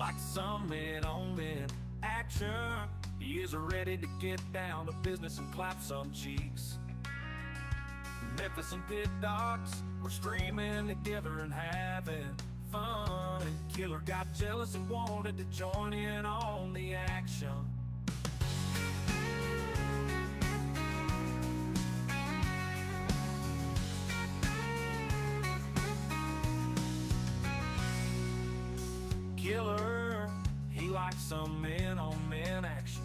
likes some men-on-men action. He is ready to get down to business and clap some cheeks. Memphis and Pit Dogs were streaming together and having fun. And Killer got jealous and wanted to join in on the action. Killer, he likes some men-on-men action.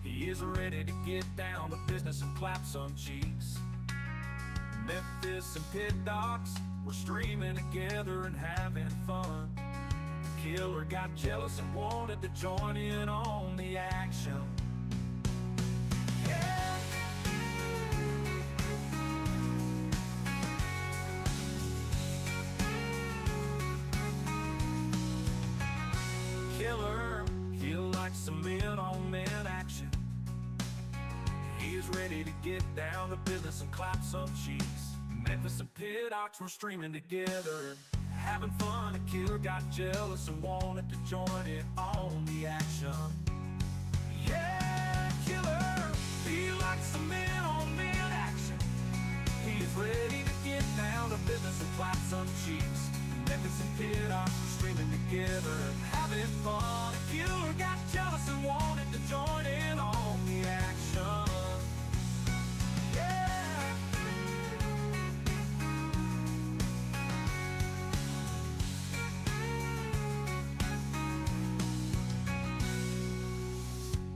He is ready to get down to business and clap some cheeks. Memphis and Pit Dogs were streaming together and having fun. Killer got jealous and wanted to join in on the action. Yeah. Killer, he likes some men-on-men action. He's ready to get down to business and clap some cheeks. Memphis and Pit Dogs were streaming together, having fun. And Killer got jealous and wanted to join in on the action. Yeah, Killer, he likes some men-on-men action. He's ready to get down to business and clap some cheeks. Memphis and Pit Dogs were streaming together, having fun. And Killer got jealous and wanted to join in on the action.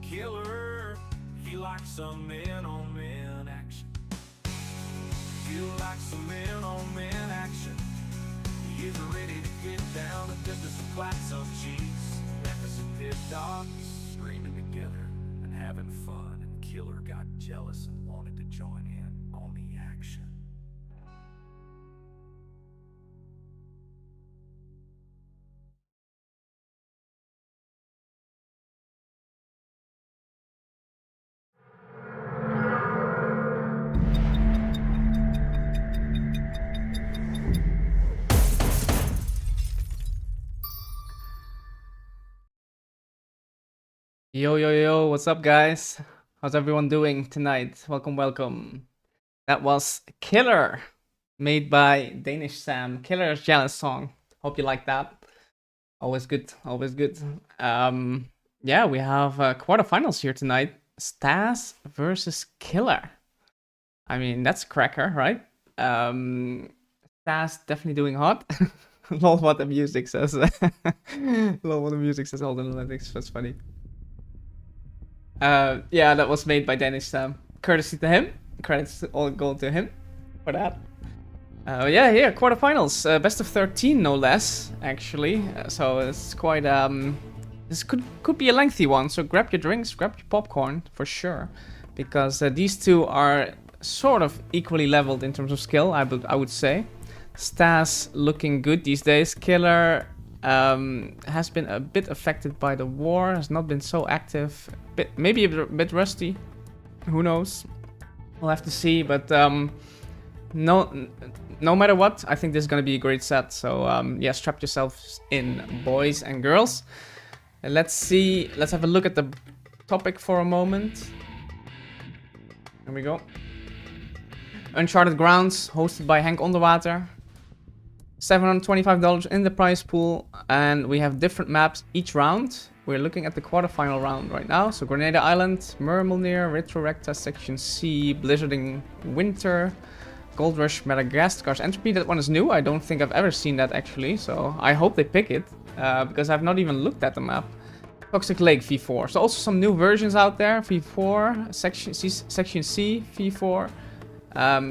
Killer, he likes some men-on-men action. He likes some men-on-men action. He's ready to get down to business and clap some cheeks. Memphis and Pit Dogs screaming together and having fun. And Killer got jealous and wanted to join in on the action. Yo, yo, yo, what's up, guys? How's everyone doing tonight? Welcome, welcome. That was Killer, made by Danish Sam. Killer's Jealous song. Hope you like that. Always good, always good. Yeah, we have quarterfinals here tonight. StaZzz versus Killer. I mean, that's a cracker, right? StaZzz definitely doing hot. Lol, what the music says. Lol, what the music says. All the analytics, that's funny. Yeah, that was made by Danish Sam. Courtesy to him. Credits all go to him for that. Yeah, quarterfinals. Best of 13, no less, actually. So it's quite this could be a lengthy one. So grab your drinks, grab your popcorn for sure, because these two are sort of equally leveled in terms of skill. I would say. StaZzz looking good these days. Killer has been a bit affected by the war, has not been so active, maybe a bit rusty, who knows, we'll have to see, but no matter what, I think this is going to be a great set, so yeah, strap yourselves in, boys and girls. And let's have a look at the topic for a moment. Here we go. Uncharted Grounds, hosted by Henk Onderwater. $725 in the prize pool, and we have different maps each round. We're looking at the quarterfinal round right now. So Granada Island, Mirmulnir, Recta, Section C, Blizzarding Winter, Gold Rush, Madagascars Entropy. That one is new. I don't think I've ever seen that actually, so I hope they pick it, because I've not even looked at the map. Toxic Lake V4. So also some new versions out there. V4, Section C, V4.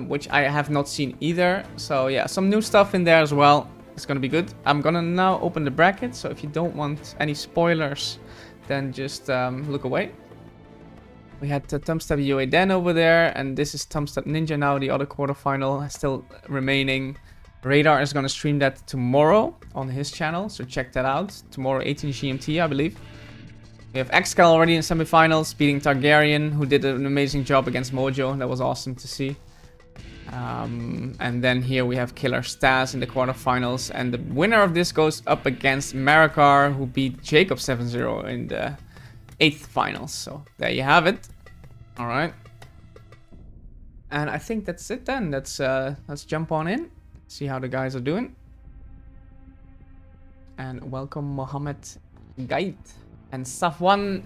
Which I have not seen either. So yeah, some new stuff in there as well. It's gonna be good. I'm gonna now open the bracket, so if you don't want any spoilers, then just look away. We had Thumbstab UA Den over there, and this is Thumbstab Ninja now, the other quarterfinal still remaining. Radar is gonna stream that tomorrow on his channel, so check that out. Tomorrow 18 GMT, I believe. We have Xcal already in semifinals, beating Targaryen, who did an amazing job against Mojo. That was awesome to see. And then here we have Killer StaZzz in the quarterfinals. And the winner of this goes up against Madagascar, who beat Jacob 7-0 in the 8th finals. So there you have it. All right. And I think that's it then. Let's jump on in, see how the guys are doing. And welcome Mohammed Gait and Safwan,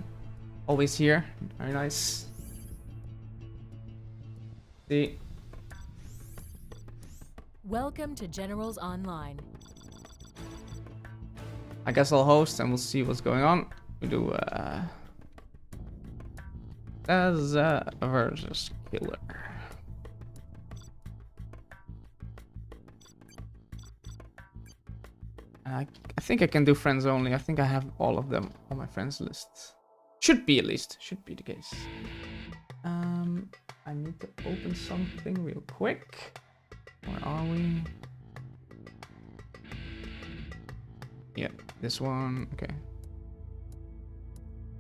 always here. Very nice. See. Welcome to Generals Online. I guess I'll host and we'll see what's going on. We do StaZzz versus Killer. I think I can do friends only. I think I have all of them on my friends list. Should be at least. Should be the case. I need to open something real quick. Where are we? Yeah, this one. Okay.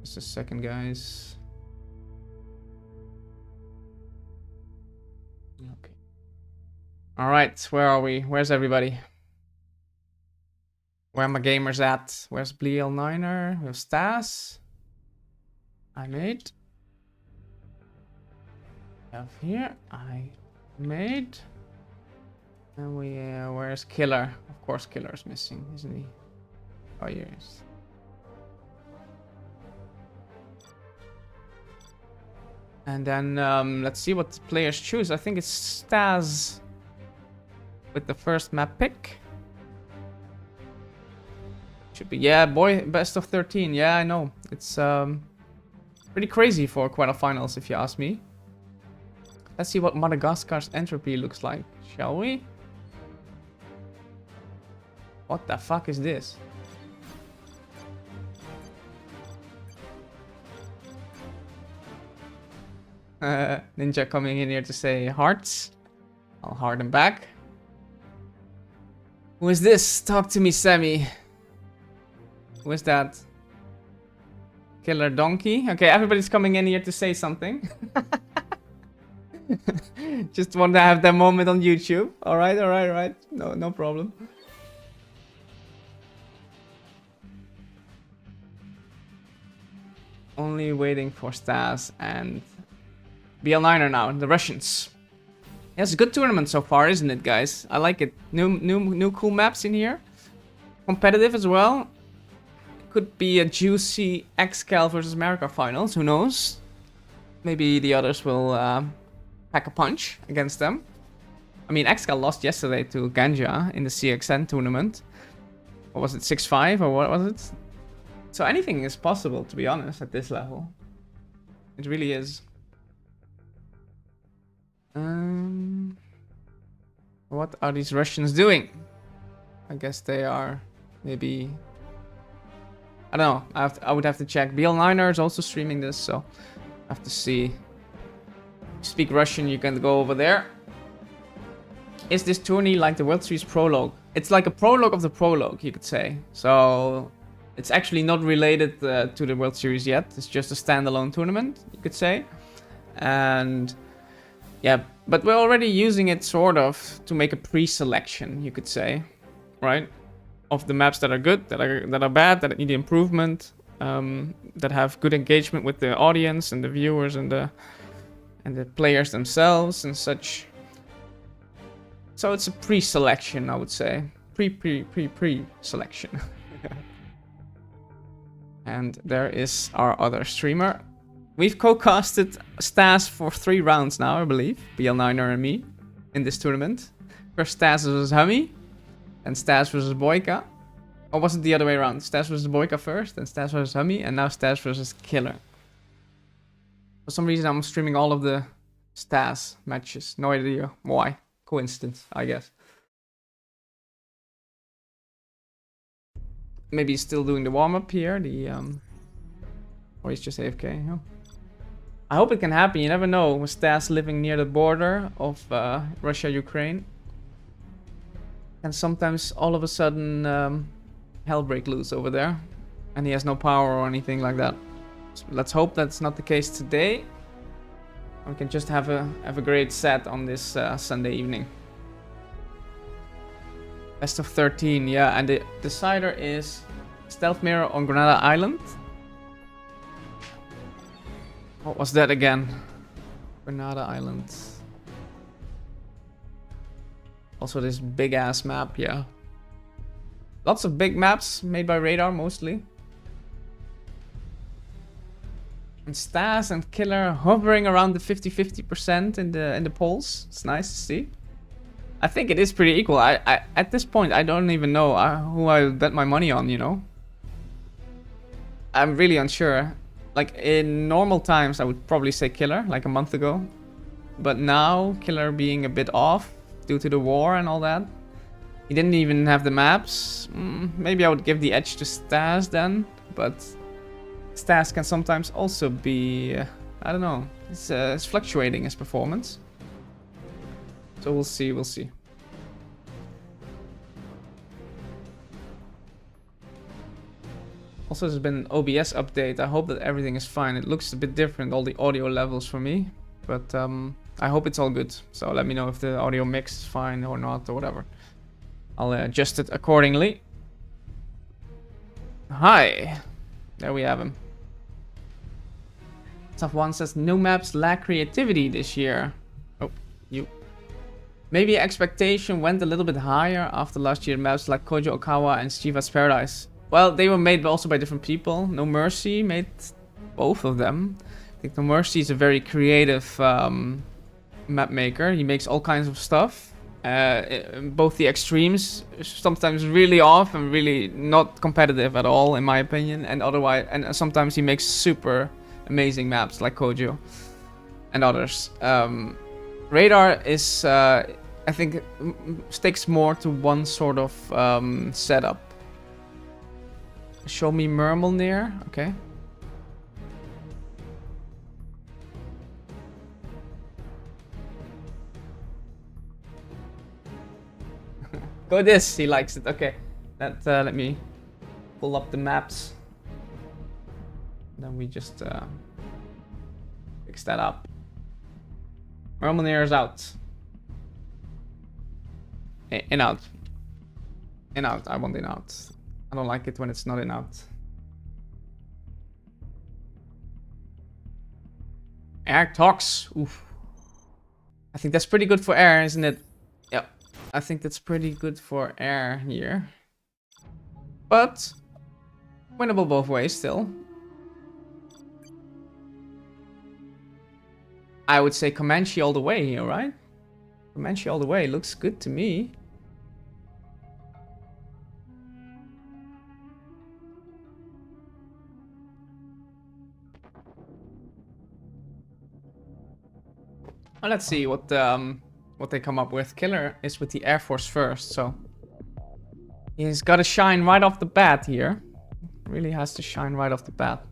Just a second, guys. Okay. All right. Where are we? Where's everybody? Where are my gamers at? Where's BO13? We have StaZzz. I made. Have here. I made. And we, where's Killer? Of course, Killer's missing, isn't he? Oh, yes. And then let's see what the players choose. I think it's StaZzz with the first map pick. Should be, yeah, boy, best of 13. Yeah, I know. It's pretty crazy for quarterfinals, if you ask me. Let's see what Madagascar's Entropy looks like, shall we? What the fuck is this? Ninja coming in here to say hearts. I'll heart him back. Who is this? Talk to me, Sammy. Who is that? Killer Donkey? Okay, everybody's coming in here to say something. Just want to have that moment on YouTube. Alright, alright, alright. No problem. Only waiting for StaZzz and BO9 now, the Russians. Yeah, it's a good tournament so far, isn't it, guys? I like it. New cool maps in here. Competitive as well. Could be a juicy XCal versus America finals, who knows? Maybe the others will pack a punch against them. I mean, XCal lost yesterday to Ganja in the CXN tournament. What was it, 6-5 or what was it? So anything is possible, to be honest, at this level. It really is. What are these Russians doing? I guess they are maybe... I don't know. I would have to check. BL9er is also streaming this, so I have to see. If you speak Russian, you can go over there. Is this tourney like the World Series prologue? It's like a prologue of the prologue, you could say. So it's actually not related to the World Series yet. It's just a standalone tournament, you could say. And yeah, but we're already using it sort of to make a pre-selection, you could say, right? Of the maps that are good, that are bad, that need improvement, that have good engagement with the audience and the viewers and the players themselves and such. So it's a pre-selection, I would say, pre-selection. And there is our other streamer. We've co-casted StaZzz for 3 rounds now, I believe, BL9er and me, in this tournament. First StaZzz versus Hummy. And StaZzz versus Boyka. Or was it the other way around? StaZzz versus Boyka first, then StaZzz versus Hummy, and now StaZzz versus Killer. For some reason I'm streaming all of the StaZzz matches. No idea why. Coincidence, I guess. Maybe he's still doing the warm-up here, or he's just AFK, huh? I hope it can happen, you never know, with StaZzz living near the border of Russia-Ukraine. And sometimes all of a sudden hell break loose over there. And he has no power or anything like that. So let's hope that's not the case today. We can just have a great set on this Sunday evening. Best of 13, yeah, and the decider is Stealth Mirror on Granada Island. What was that again? Granada Island. Also this big ass map, yeah. Lots of big maps made by Radar mostly. And StaZzz and Killer hovering around the 50-50% in the polls. It's nice to see. I think it is pretty equal. I at this point I don't even know who I would bet my money on, you know. I'm really unsure. Like in normal times I would probably say Killer like a month ago. But now Killer being a bit off due to the war and all that. He didn't even have the maps. Maybe I would give the edge to StaZzz then, but StaZzz can sometimes also be, I don't know, it's fluctuating his performance. So we'll see, we'll see. Also, there's been an OBS update. I hope that everything is fine. It looks a bit different, all the audio levels for me. But I hope it's all good. So let me know if the audio mix is fine or not or whatever. I'll adjust it accordingly. Hi. There we have him. Tough One says, no maps lack creativity this year. Oh, you. Maybe expectation went a little bit higher after last year maps like Kojo Okawa and Shiva's Paradise. Well, they were made also by different people. No Mercy made both of them. I think No Mercy is a very creative map maker. He makes all kinds of stuff. Both the extremes, sometimes really off and really not competitive at all, in my opinion. And otherwise, and sometimes he makes super amazing maps like Kojo and others. Radar is, I think, sticks more to one sort of setup. Show me Mirmulnir, okay. Go this, he likes it, okay. Let me pull up the maps. Then we just fix that up. Mirmulnir is out. In out. In out, I want in out. I don't like it when it's not in out. Air Tox, oof. I think that's pretty good for air, isn't it? Yeah, I think that's pretty good for air here. But winnable both ways still. I would say Comanche all the way here, right? Comanche all the way looks good to me. Well, let's see what they come up with. Killer is with the Air Force first, so he's got to shine right off the bat here. Really has to shine right off the bat.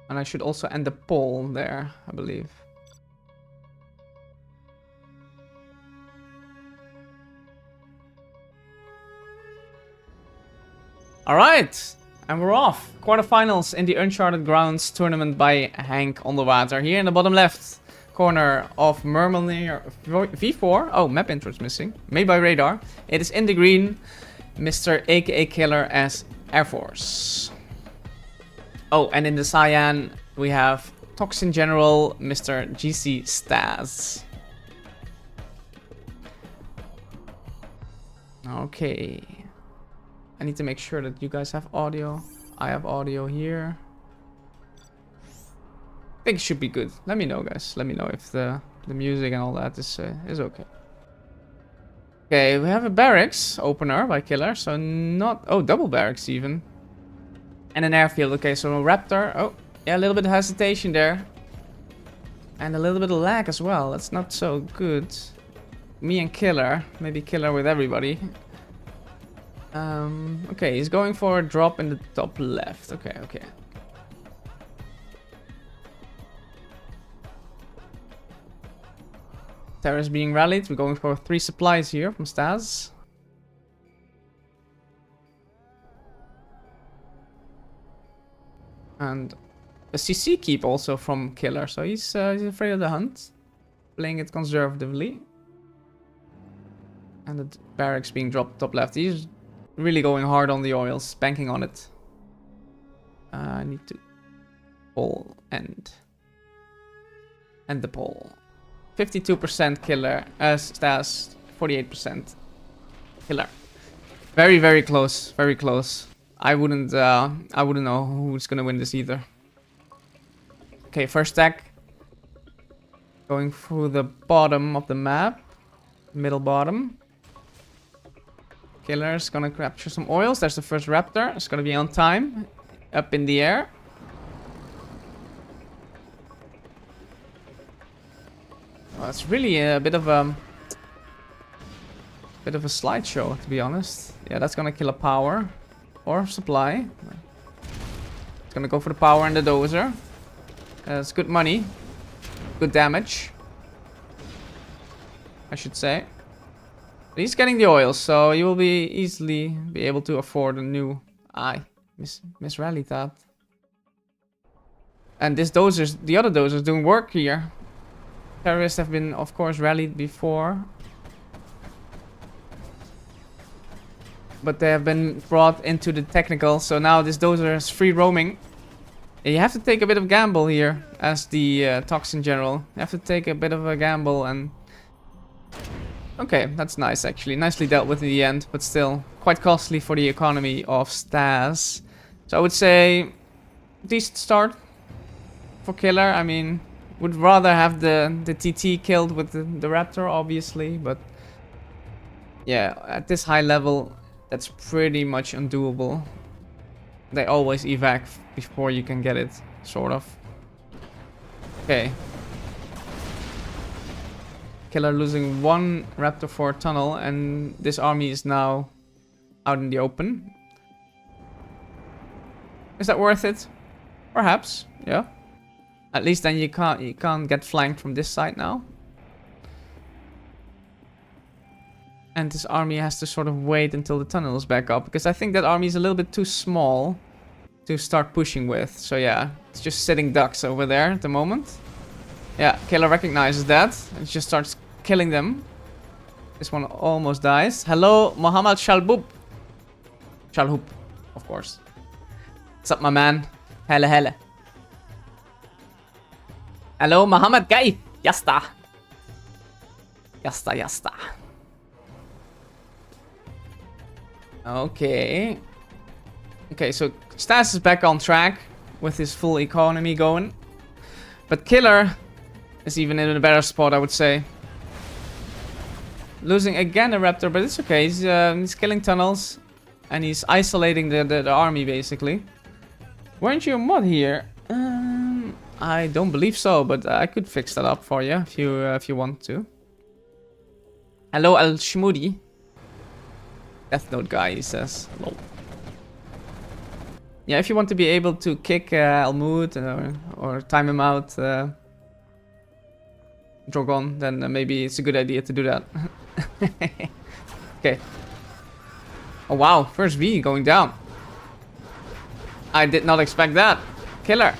And I should also end the poll there, I believe. Alright, and we're off. Quarterfinals in the Uncharted Grounds tournament by Hank on the water. Here in the bottom left corner of Mirmulnir V4. Oh, map intro is missing. Made by Radar. It is in the green. Mr. aka Killer as Air Force. Oh, and in the cyan we have Toxin General, Mr. GC StaZzz. Okay. I need to make sure that you guys have audio. I have audio here. I think it should be good. Let me know, guys. Let me know if the music and all that is okay. Okay, we have a barracks opener by Killer, so not... Oh, double barracks even. And an airfield. Okay, so a Raptor. Oh, yeah, a little bit of hesitation there. And a little bit of lag as well. That's not so good. Me and Killer. Maybe Killer with everybody. Okay, he's going for a drop in the top left. Okay, okay. Terra's being rallied. We're going for 3 supplies here from StaZzz. And a CC keep also from Killer, so he's afraid of the hunt. Playing it conservatively. And the barracks being dropped top left. He's really going hard on the oils, banking on it. I need to pull and the pull. 52% Killer, StaZzz 48% Killer. Very, very close, very close. I wouldn't know who's gonna win this either. Okay, first stack. Going through the bottom of the map. Middle bottom. Killer's gonna capture some oils. There's the first raptor. It's gonna be on time. Up in the air. Well, it's really a bit of a slideshow, to be honest. Yeah, that's gonna kill a power or supply. It's gonna go for the power and the dozer. It's good money, good damage, I should say. But he's getting the oil, so he will be easily be able to afford a new. Misrallied that. And this dozer's, the other dozer's doing work here. Terrorists have been, of course, rallied before. But they have been brought into the technical, so now this dozer is free roaming. You have to take a bit of gamble here as the Toxin General. You have to take a bit of a gamble and... Okay, that's nice actually. Nicely dealt with in the end, but still quite costly for the economy of StaZzz. So I would say decent start for Killer. I mean, would rather have the TT killed with the Raptor, obviously, but yeah, at this high level, that's pretty much undoable. They always evac before you can get it, sort of. Okay. Killer losing one Raptor for a tunnel, and this army is now out in the open. Is that worth it? Perhaps, yeah. At least then you can't get flanked from this side now. And this army has to sort of wait until the tunnel is back up, because I think that army is a little bit too small to start pushing with. So yeah, it's just sitting ducks over there at the moment. Yeah, Killer recognizes that and just starts killing them. This one almost dies. Hello, Mohammed Shalbub. Shalhoop, of course. What's up, my man? Hella hella. Hello, Mohammed Guy. Yasta. Yasta, yasta. Okay. Okay, so StaZzz is back on track with his full economy going. But Killer is even in a better spot, I would say. Losing again a Raptor, but it's okay. He's killing tunnels. And he's isolating the army, basically. Weren't you a mod here? I don't believe so, but I could fix that up for you if you want to. Hello, Al Shmoody. Death Note guy, he says. Lol. Yeah, if you want to be able to kick Almud or time him out, Drogon, then maybe it's a good idea to do that. Okay. Oh wow, first V going down. I did not expect that. Killer.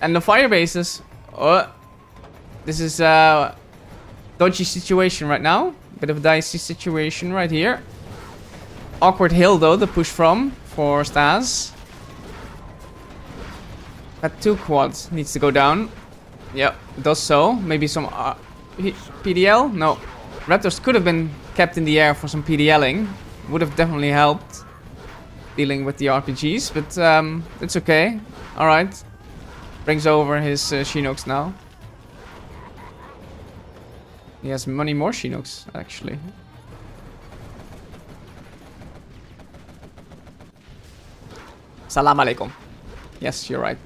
And the fire bases. Oh, this is a dodgy situation right now. Bit of a dicey situation right here. Awkward hill though, the push from for StaZzz. That 2 quads needs to go down. Yep, does so. Maybe some PDL? No. Raptors could have been kept in the air for some PDLing. Would have definitely helped dealing with the RPGs, but it's okay. Alright. Brings over his Chinooks now. He has many more Chinooks, actually. Salam alaikum. Yes, you're right.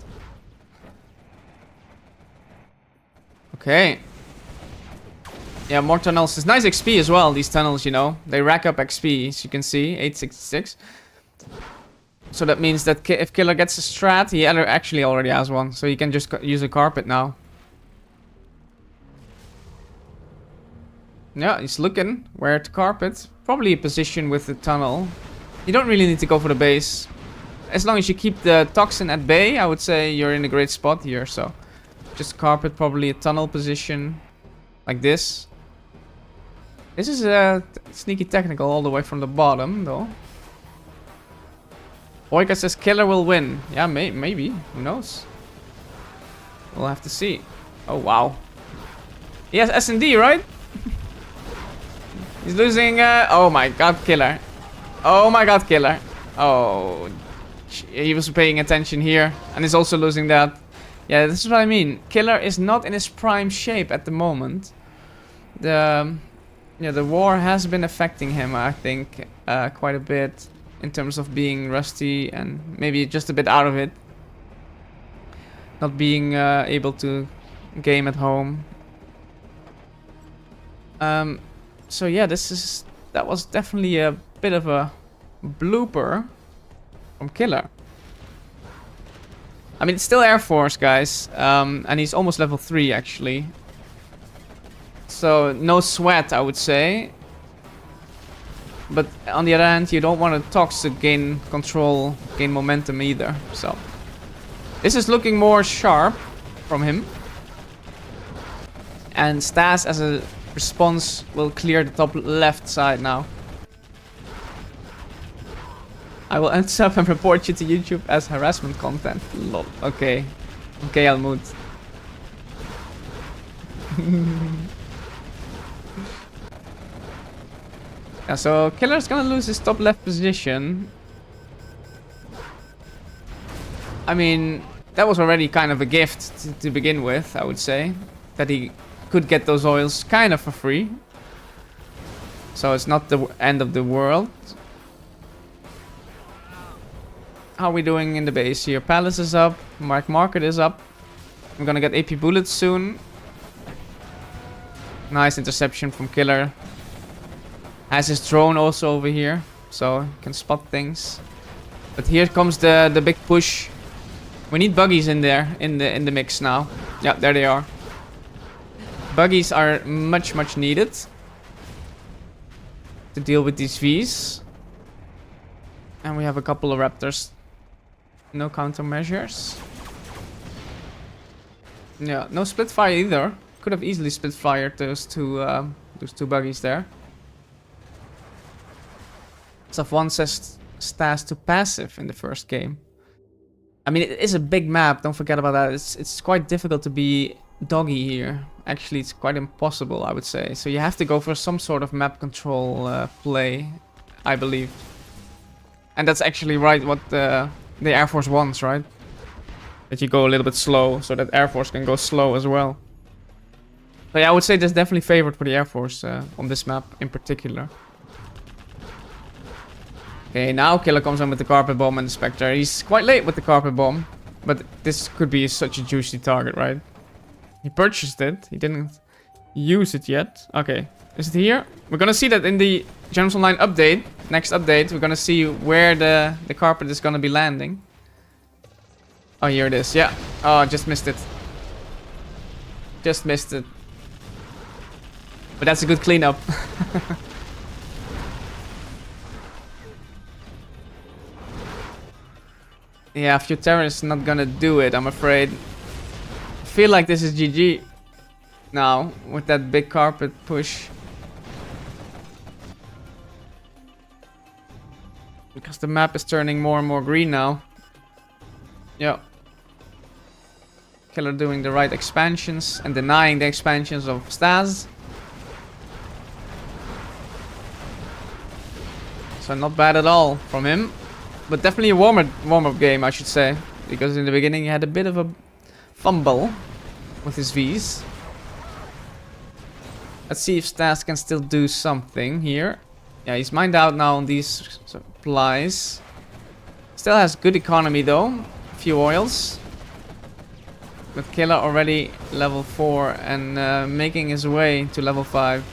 Okay. Yeah, more tunnels. It's nice XP as well, these tunnels, you know. They rack up XP, as you can see. 866. So that means that if Killer gets a strat, he actually already has one. So he can just use a carpet now. Yeah, he's looking where to carpet. Probably a position with the tunnel. You don't really need to go for the base. as long as you keep the toxin at bay, I would say you're in a great spot here. So just carpet probably a tunnel position like this. This is a sneaky technical all the way from the bottom, though. Boyka says killer will win. Yeah, maybe. Who knows? We'll have to see. Oh, wow. He has S&D, right? He's losing... oh my god, killer. Oh my god, killer. Oh... He was paying attention here. And he's also losing that. Yeah, this is what I mean. Killer is not in his prime shape at the moment. The war has been affecting him, I think, quite a bit. In terms of being rusty and maybe just a bit out of it. Not being able to game at home. So yeah, that was definitely a bit of a blooper from Killer. I mean, it's still Air Force, guys. And he's almost level 3, actually. So, no sweat, I would say. But on the other hand, you don't want to tox to gain control, gain momentum either. So, this is looking more sharp from him. And StaZzz as a response will clear the top left side now. I will unsub and report you to YouTube as harassment content. Lol. Okay. Okay, Almut. Yeah, so Killer's gonna lose his top left position. I mean, that was already kind of a gift to begin with, I would say. That he could get those oils kind of for free. So it's not the end of the world. How are we doing in the base here? Palace is up. Market is up. I'm gonna get AP bullets soon. Nice interception from Killer. Has his drone also over here, so he can spot things. But here comes the big push. We need buggies in there, in the mix now. Yeah, there they are. Buggies are much needed to deal with these Vs. And we have a couple of Raptors. No countermeasures. Yeah, no split fire either. Could have easily split fired those two buggies there. Saf1 says StaZzz to passive in the first game. I mean, it is a big map, don't forget about that. It's quite difficult to be doggy here. Actually, it's quite impossible, I would say. So you have to go for some sort of map control play, I believe. And that's actually right what the Air Force wants, right? That you go a little bit slow, so that Air Force can go slow as well. But yeah, I would say that's definitely favored for the Air Force on this map in particular. Okay, now Killer comes in with the carpet bomb and the Spectre. He's quite late with the carpet bomb. But this could be such a juicy target, right? He purchased it. He didn't use it yet. Okay, is it here? We're gonna see that in the Generals Online update. Next update, we're gonna see where the carpet is gonna be landing. Oh, here it is. Yeah. Oh, just missed it. Just missed it. But that's a good cleanup. Yeah, a few terrorists not gonna do it, I'm afraid. I feel like this is GG now with that big carpet push. Because the map is turning more and more green now. Yeah. Killer doing the right expansions and denying the expansions of StaZzz. So not bad at all from him. But definitely a warm-up game, I should say. Because in the beginning he had a bit of a fumble with his Vs. Let's see if StaZzz can still do something here. Yeah, he's mined out now on these supplies. Still has good economy though. A few oils. With Killer already level 4 and making his way to level 5.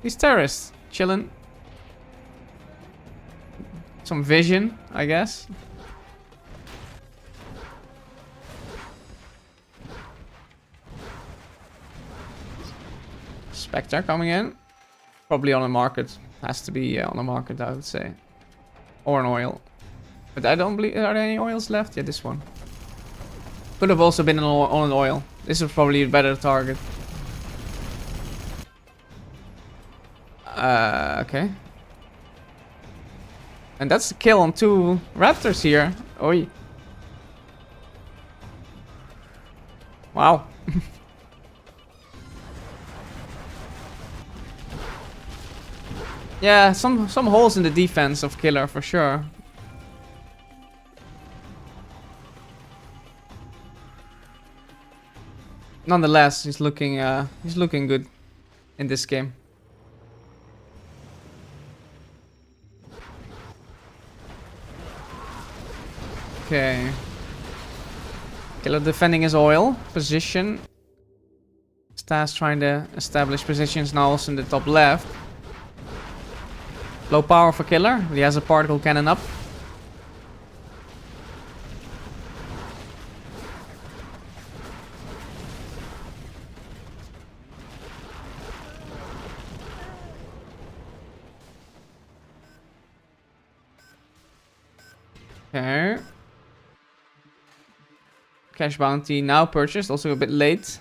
These terrorists chilling. Some vision, I guess. Spectre coming in. Probably on a market. Has to be on a market, I would say. Or an oil. But I don't believe... Are there any oils left? Yeah, this one. Could have also been on an oil. This is probably a better target. Okay. And that's the kill on 2 raptors here. Oi. Wow. Yeah, some holes in the defense of Killer for sure. Nonetheless, he's looking good in this game. Okay. Killer defending his oil position. StaZzz trying to establish positions now also in the top left. Low power for Killer. He has a particle cannon up. Okay. Cash bounty now purchased, also a bit late.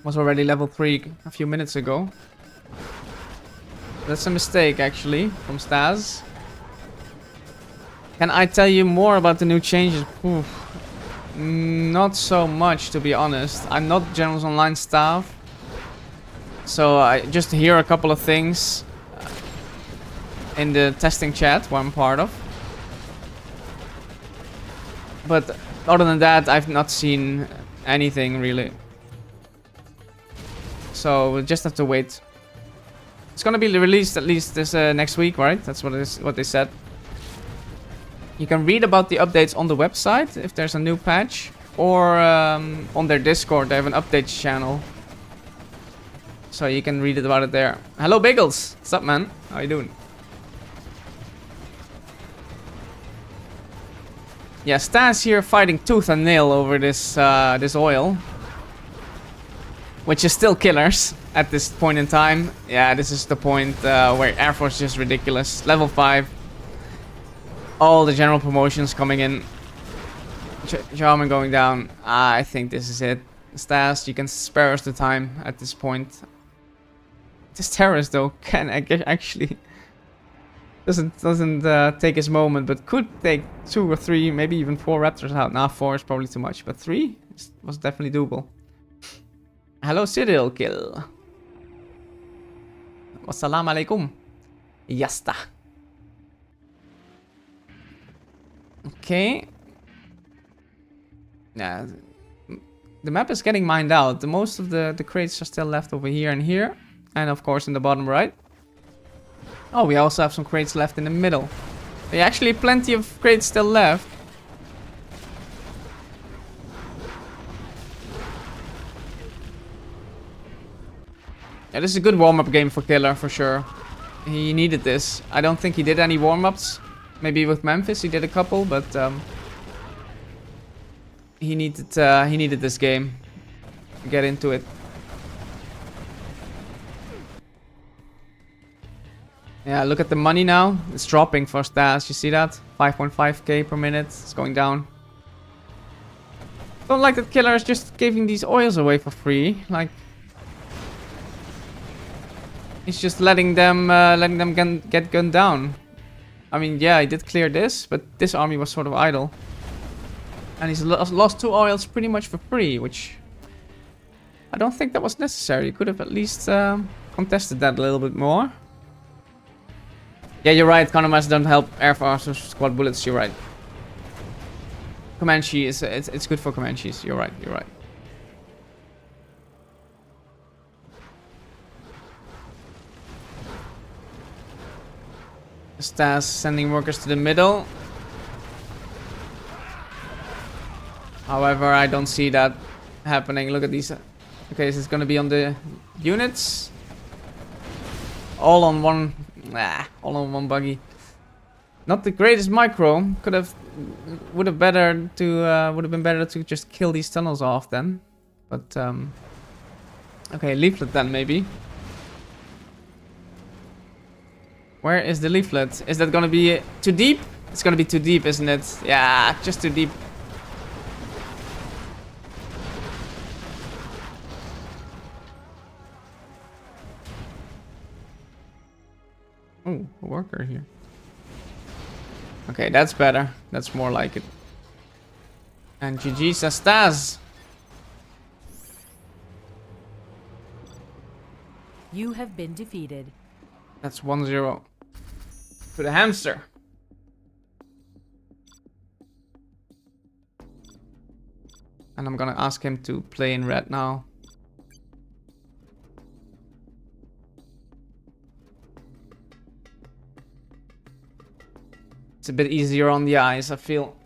Was already level 3 a few minutes ago. That's a mistake actually from StaZzz. Can I tell you more about the new changes? Oof. Not so much, to be honest. I'm not Generals Online staff. So I just hear a couple of things in the testing chat where I'm part of. But other than that, I've not seen anything really. So we'll just have to wait. It's gonna be released at least this next week, right? That's what they said. You can read about the updates on the website if there's a new patch, or on their Discord they have an updates channel. So you can read about it there. Hello Bagels! What's up, man? How you doing? Yeah, StaZzz here fighting tooth and nail over this this oil, which is still Killers at this point in time. Yeah, this is the point where Air Force is just ridiculous. Level 5. All the general promotions coming in. Jarman going down. I think this is it. StaZzz, you can spare us the time at this point. This terrorist though can actually doesn't take his moment, but could take 2 or 3, maybe even 4 raptors out. Now 4 is probably too much, but 3 was definitely doable. Hello Cyril Kill. Wassalamu alaikum. Yasta. Okay. Yeah, the map is getting mined out. The most of the crates are still left over here and here, and of course in the bottom right. Oh, we also have some crates left in the middle. There are actually plenty of crates still left. Yeah, this is a good warm-up game for Killer for sure. He needed this. I don't think he did any warm-ups. Maybe with Memphis he did a couple, but he needed this game to get into it. Yeah, look at the money now. It's dropping for StaZzz. You see that? 5.5k per minute. It's going down. Don't like that Killer is just giving these oils away for free. Like, he's just letting them get gunned down. I mean, yeah, he did clear this, but this army was sort of idle. And he's lost 2 oils pretty much for free, which I don't think that was necessary. You could have at least contested that a little bit more. Yeah, you're right. Countermeasures don't help Air Force or squad bullets. You're right. Comanche is it's good for Comanches. You're right. You're right. StaZzz sending workers to the middle. However, I don't see that happening. Look at these. Okay, this is gonna be on the units. All on one. All on one buggy. Not the greatest micro. Would have been better to just kill these tunnels off then. But okay, leaflet then maybe. Where is the leaflet? Is that gonna be too deep? It's gonna be too deep, isn't it? Yeah, just too deep. Oh, a worker here. Okay, that's better. That's more like it. And GG says StaZzz. You have been defeated. That's 1-0 to the hamster. And I'm gonna ask him to play in red now. It's a bit easier on the eyes, I feel,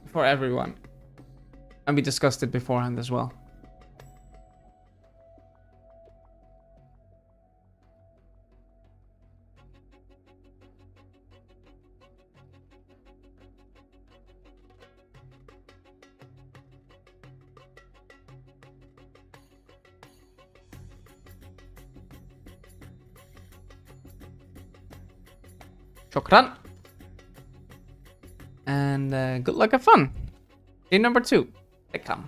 for everyone. And we discussed it beforehand as well. Shukran. And good luck, have fun. Game number 2. They come.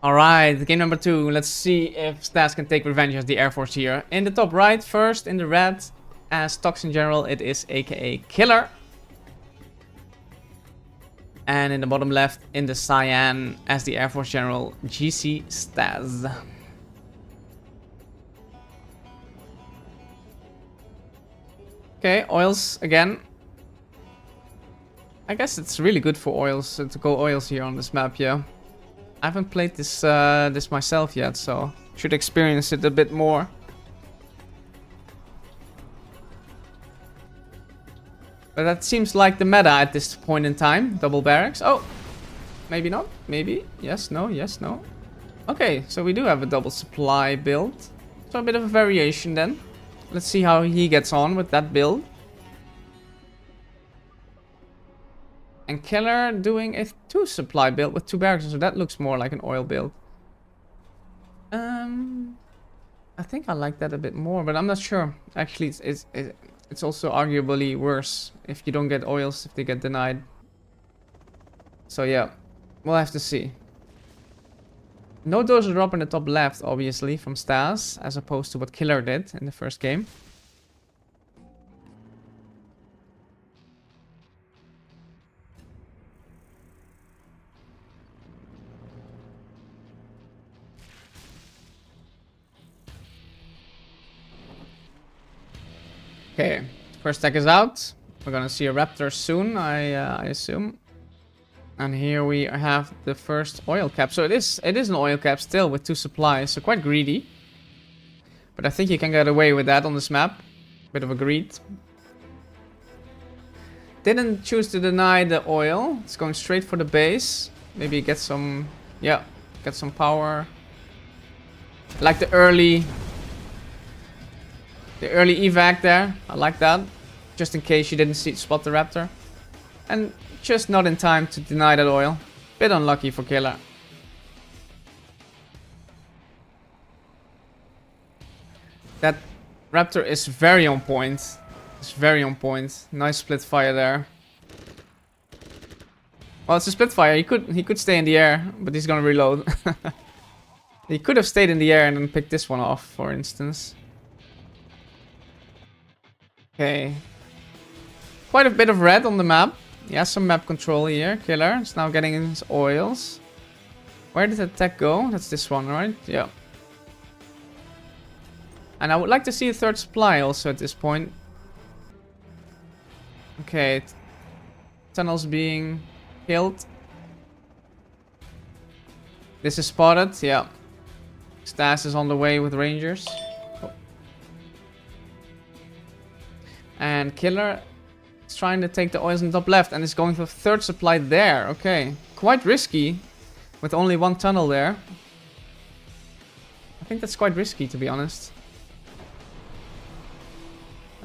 Alright, game number 2. Let's see if StaZzz can take revenge as the Air Force here. In the top right, first in the red, as Toxin General, it is aka Killer. And in the bottom left, in the cyan, as the Air Force General, GC StaZzz. Okay, oils again. I guess it's really good for oils to go oils here on this map, yeah. I haven't played this this myself yet, so should experience it a bit more. But that seems like the meta at this point in time. Double barracks. Oh, maybe not. Maybe. Yes, no, yes, no. Okay, so we do have a double supply build. So a bit of a variation then. Let's see how he gets on with that build. And Killer doing a 2 supply build with 2 barracks, so that looks more like an oil build. I think I like that a bit more, but I'm not sure. Actually, it's also arguably worse if you don't get oils, if they get denied. So yeah, we'll have to see. No dose drop in the top left, obviously, from StaZzz, as opposed to what Killer did in the first game. Okay, first tech is out. We're gonna see a Raptor soon, I assume. And here we have the first oil cap. So it is an oil cap still with 2 supplies, so quite greedy. But I think you can get away with that on this map. Bit of a greed. Didn't choose to deny the oil. It's going straight for the base. Maybe get some, yeah, get some power. Like the early evac there. I like that. Just in case you didn't spot the Raptor. And just not in time to deny that oil. Bit unlucky for Killer. That Raptor is very on point. It's very on point. Nice split fire there. Well, it's a split fire. He could stay in the air, but he's gonna reload. He could have stayed in the air and then picked this one off, for instance. Okay. Quite a bit of red on the map. He has some map control here. Killer is now getting his oils. Where did the tech go? That's this one, right? Yeah. And I would like to see a 3rd supply also at this point. Okay. Tunnels being killed. This is spotted. Yeah. StaZzz is on the way with Rangers. Oh. And Killer is trying to take the oils in the top left and is going for 3rd supply there. Okay. Quite risky with only 1 tunnel there. I think that's quite risky, to be honest.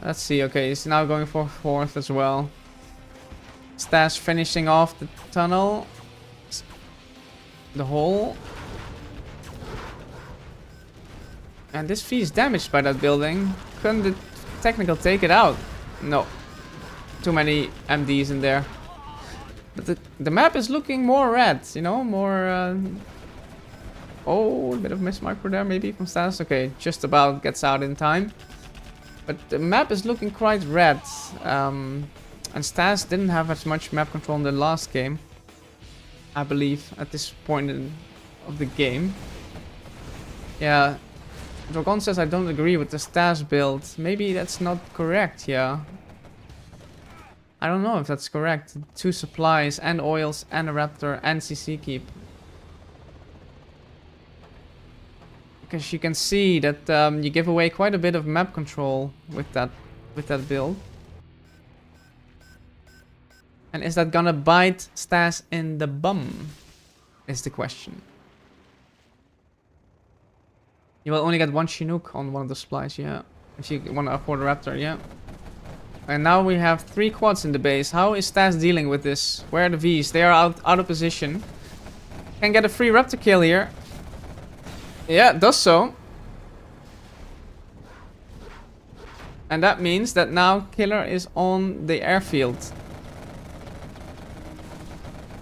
Let's see. Okay, he's now going for 4th as well. StaZzz finishing off the tunnel. The hole. And this V is damaged by that building. Couldn't the technical take it out? No. Too many MDs in there. But the map is looking more red, you know, more... Oh, a bit of miss micro there maybe from StaZzz. Okay, just about gets out in time. But the map is looking quite red. And StaZzz didn't have as much map control in the last game, I believe, at this point of the game. Yeah, Drogon says I don't agree with the StaZzz build. Maybe that's not correct, yeah. I don't know if that's correct. 2 supplies and oils and a raptor and CC keep. Because you can see that you give away quite a bit of map control with that build. And is that gonna bite StaZzz in the bum? Is the question. You will only get 1 Chinook on one of the supplies, yeah. If you want to afford a raptor, yeah. And now we have 3 quads in the base. How is StaZzz dealing with this? Where are the Vs? They are out of position. Can get a free raptor kill here. Yeah, it does so. And that means that now Killer is on the airfield.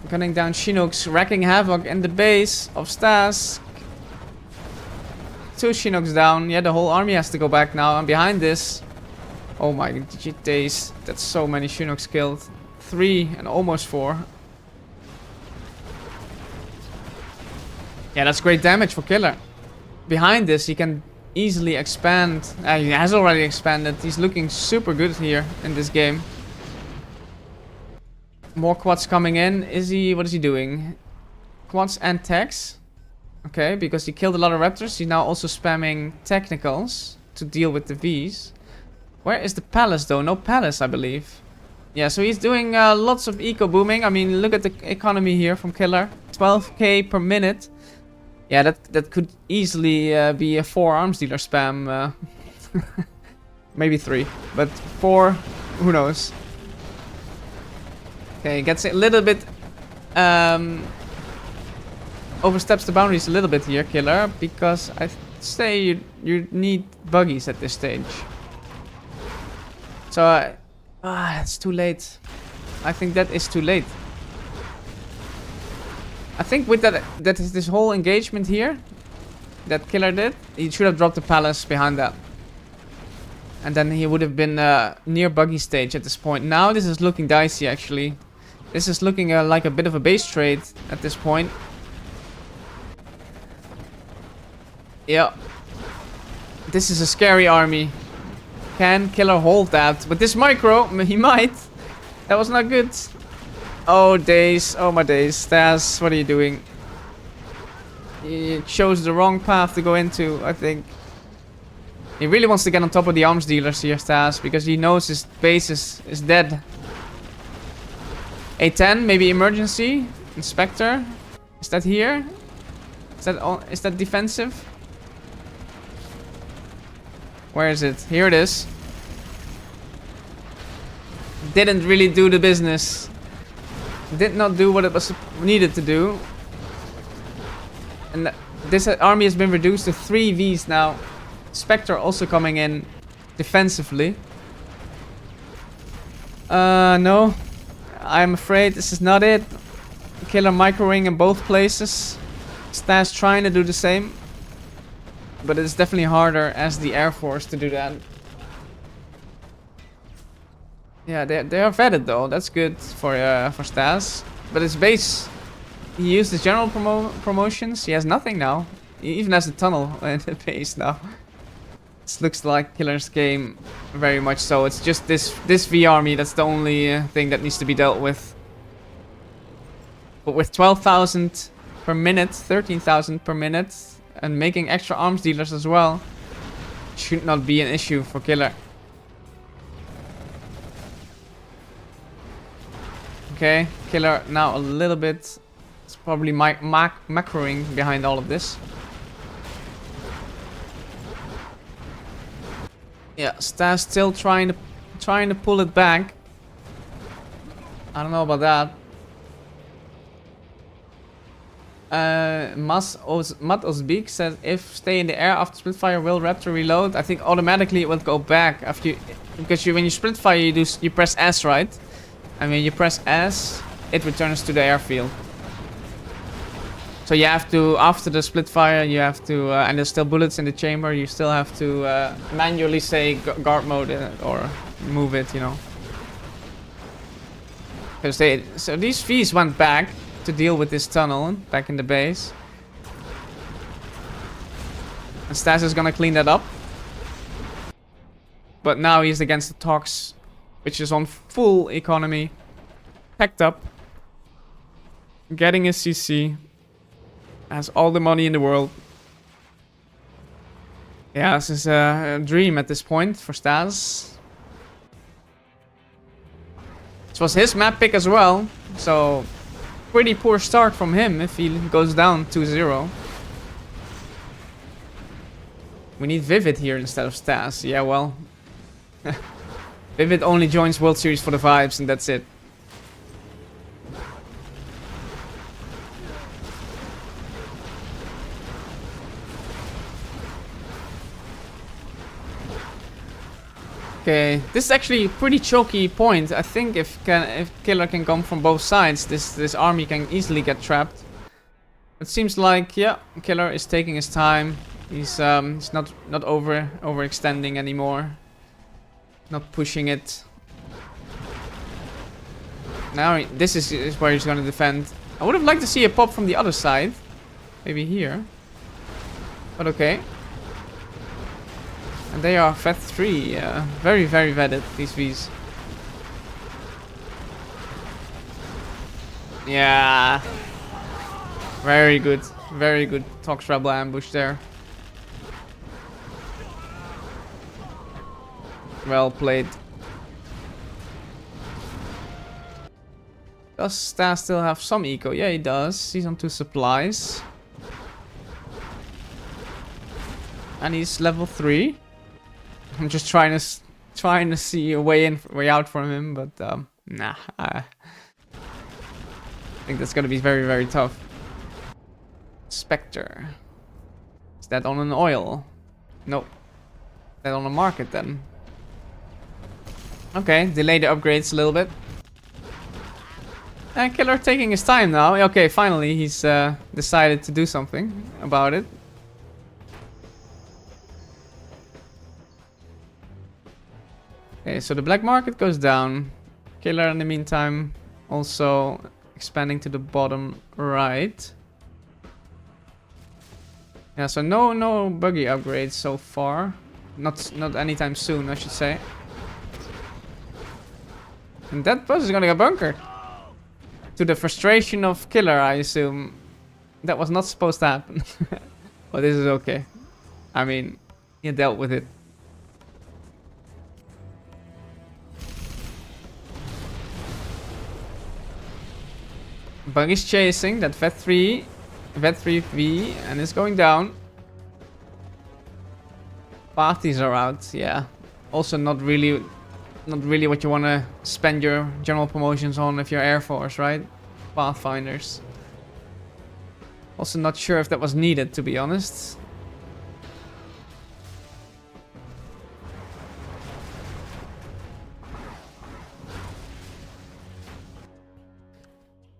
Gunning down Chinooks, wrecking havoc in the base of StaZzz. 2 Chinooks down. Yeah, the whole army has to go back now. And behind this... Oh my days. That's so many Chinooks killed. 3 and almost 4. Yeah, that's great damage for Killer. Behind this, he can easily expand. He has already expanded. He's looking super good here in this game. More quads coming in. What is he doing? Quads and techs. Okay, because he killed a lot of raptors. He's now also spamming technicals to deal with the Vs. Where is the palace though? No palace, I believe. Yeah, so he's doing lots of eco booming. I mean, look at the economy here from Killer. 12k per minute. Yeah, that could easily be a 4 arms dealer spam. Maybe 3, but 4, who knows. Okay, gets a little bit... oversteps the boundaries a little bit here, Killer, because I say you need buggies at this stage. So, it's too late. I think that is too late. I think with this whole engagement here that Killer did, he should have dropped the palace behind that. And then he would have been near buggy stage at this point. Now this is looking dicey actually. This is looking like a bit of a base trade at this point. Yeah. This is a scary army. Can Killer hold that? With this micro, he might. That was not good. Oh days, oh my days. StaZzz, what are you doing? He chose the wrong path to go into, I think. He really wants to get on top of the arms dealers here, StaZzz, because he knows his base is dead. A10, maybe emergency. Inspector. Is that here? Is that defensive? Where is it? Here it is. Didn't really do the business. Did not do what it was needed to do. And this army has been reduced to 3 Vs now. Spectre also coming in defensively. No. I'm afraid this is not it. Killer microing in both places. StaZzz trying to do the same. But it's definitely harder as the Air Force to do that. Yeah, they are vetted though. That's good for StaZzz. But his base, he used his general promotions. He has nothing now. He even has a tunnel in the base now. This looks like Killer's game, very much so. It's just this V army that's the only thing that needs to be dealt with. But with 12,000 per minute, 13,000 per minute, and making extra arms dealers as well, should not be an issue for Killer. Okay, Killer now a little bit. It's probably macroing behind all of this. Yeah, StaZzz still trying to pull it back. I don't know about that. Mat Osbeek says if stay in the air after Splitfire will Raptor reload. I think automatically it will go back after you, because when you Splitfire you press S, right? And when you press S, it returns to the airfield. So you have to, after the Splitfire, you have to, and there's still bullets in the chamber, you still have to manually say guard mode or move it, you know. So these Vs went back to deal with this tunnel back in the base. And StaZzz is gonna clean that up. But now he's against the Tox, which is on full economy. Packed up. Getting his CC. Has all the money in the world. Yeah, this is a dream at this point for StaZzz. This was his map pick as well, so pretty poor start from him if he goes down 2-0. We need Vivid here instead of StaZzz. Yeah, well, Vivid only joins World Series for the vibes and that's it. Okay, this is actually a pretty choky point. I think if Killer can come from both sides, this army can easily get trapped. It seems like, yeah, Killer is taking his time. He's not overextending anymore. Not pushing it. Now this is where he's gonna defend. I would have liked to see a pop from the other side, maybe here. But okay. And they are Vet 3, very vetted, these Vs. Yeah. Very good Tox Rebel ambush there. Well played. Does StaZzz still have some eco? Yeah, he does. He's on 2 supplies. And he's level 3. I'm just trying to see a way in, way out from him, but nah. I think that's gonna be very tough. Spectre. Is that on an oil? Nope. Is that on a market then? Okay, delay the upgrades a little bit. And Killer taking his time now. Okay, finally he's decided to do something about it. Okay, so the black market goes down. Killer in the meantime also expanding to the bottom right. Yeah, so no buggy upgrades so far. Not anytime soon, I should say. And that bus is gonna get bunkered. To the frustration of Killer, I assume. That was not supposed to happen. But this is okay. I mean, he dealt with it. Buggy's chasing that Vet 3V, and it's going down. Parties are out, yeah. Also not really what you want to spend your general promotions on if you're Air Force, right? Pathfinders. Also not sure if that was needed, to be honest.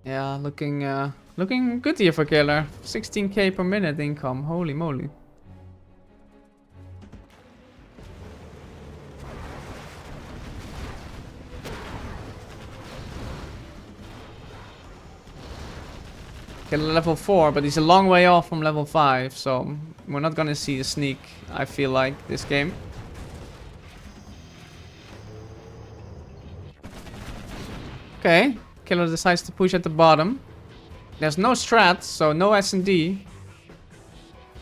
Yeah, looking good here for Killer. 16k per minute income. Holy moly. Killer level 4, but he's a long way off from level 5, so we're not gonna see a sneak, I feel like, this game. Okay. Killer decides to push at the bottom. There's no strats, so no S&D.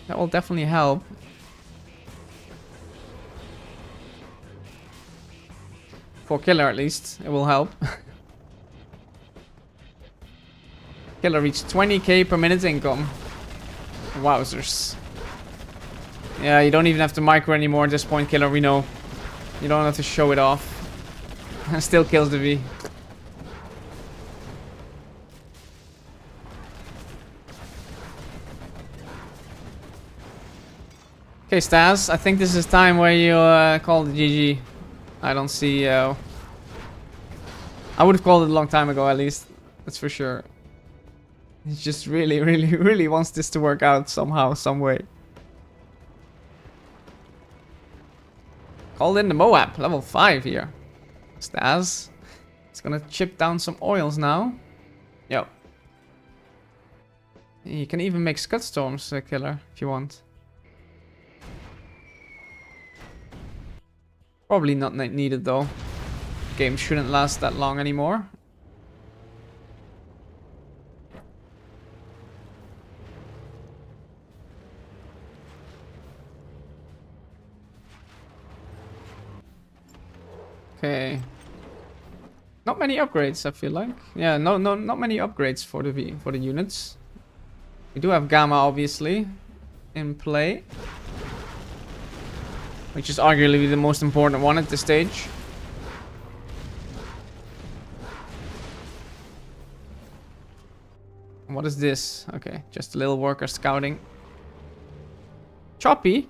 That will definitely help. For Killer at least, it will help. Killer reached 20k per minute income. Wowzers. Yeah, you don't even have to micro anymore at this point, Killer, we know. You don't have to show it off. And still kills the V. Okay, StaZzz, I think this is time where you call the GG. I don't see... I would have called it a long time ago, at least. That's for sure. He just really, really, really wants this to work out somehow, some way. Called in the Moab, level 5 here. StaZzz. It's gonna chip down some oils now. Yo. You can even make Scud Storms, Killer, if you want. Probably not needed though. Game shouldn't last that long anymore. Okay. Not many upgrades, I feel like. Yeah, not many upgrades for the units. We do have Gamma, obviously, in play, which is arguably the most important one at this stage. What is this? Okay, just a little worker scouting. Choppy.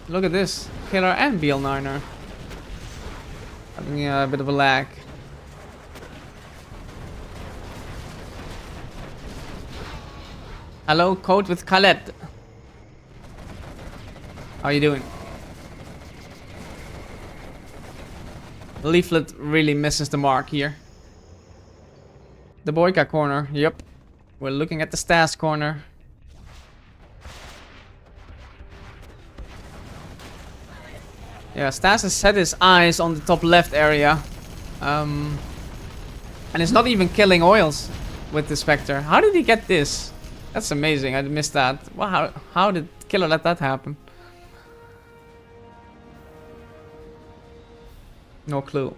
Look at this. Killer and BO13. Having a bit of a lag. Hello, Code with Khaled. How you doing? Leaflet really misses the mark here. The Boyka corner, yep. We're looking at the StaZzz corner. Yeah, StaZzz has set his eyes on the top left area. And it's not even killing oils with the Spectre. How did he get this? That's amazing, I missed that. Wow, how did Killer let that happen? No clue.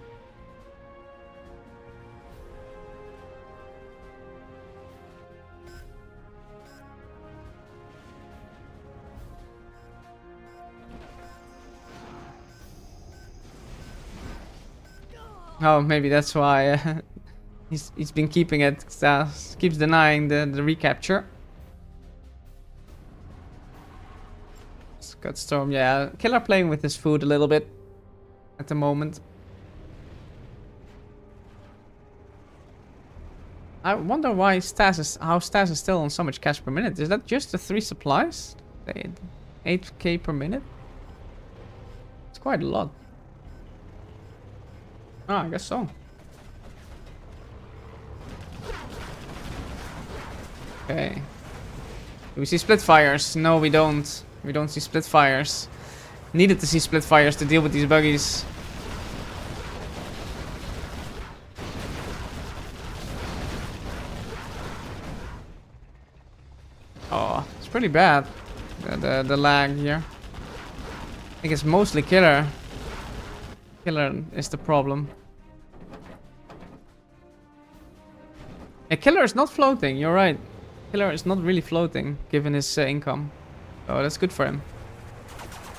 Oh, maybe that's why he's been keeping it. StaZzz keeps denying the recapture. Scud Storm, yeah. Killer playing with his food a little bit at the moment. I wonder why how StaZzz is still on so much cash per minute. Is that just the 3 supplies? 8k per minute? It's quite a lot. Oh, I guess so. Okay. Do we see split fires? No, we don't. We don't see split fires. Needed to see split fires to deal with these buggies. Oh, it's pretty bad. The lag here. I think it's mostly Killer. Killer is the problem. Yeah, Killer is not floating, you're right. Killer is not really floating, given his income. Oh, that's good for him.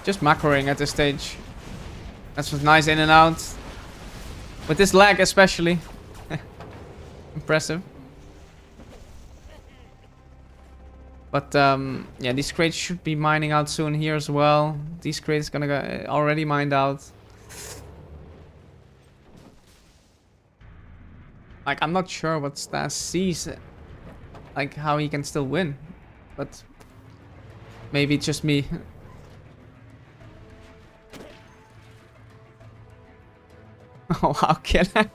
Just macroing at this stage. That's what's nice, in and out. With this lag especially. Impressive. But yeah, these crates should be mining out soon here as well. These crates gonna go already mined out. Like, I'm not sure what StaZzz sees, like how he can still win, but maybe it's just me. Oh wow, Killer.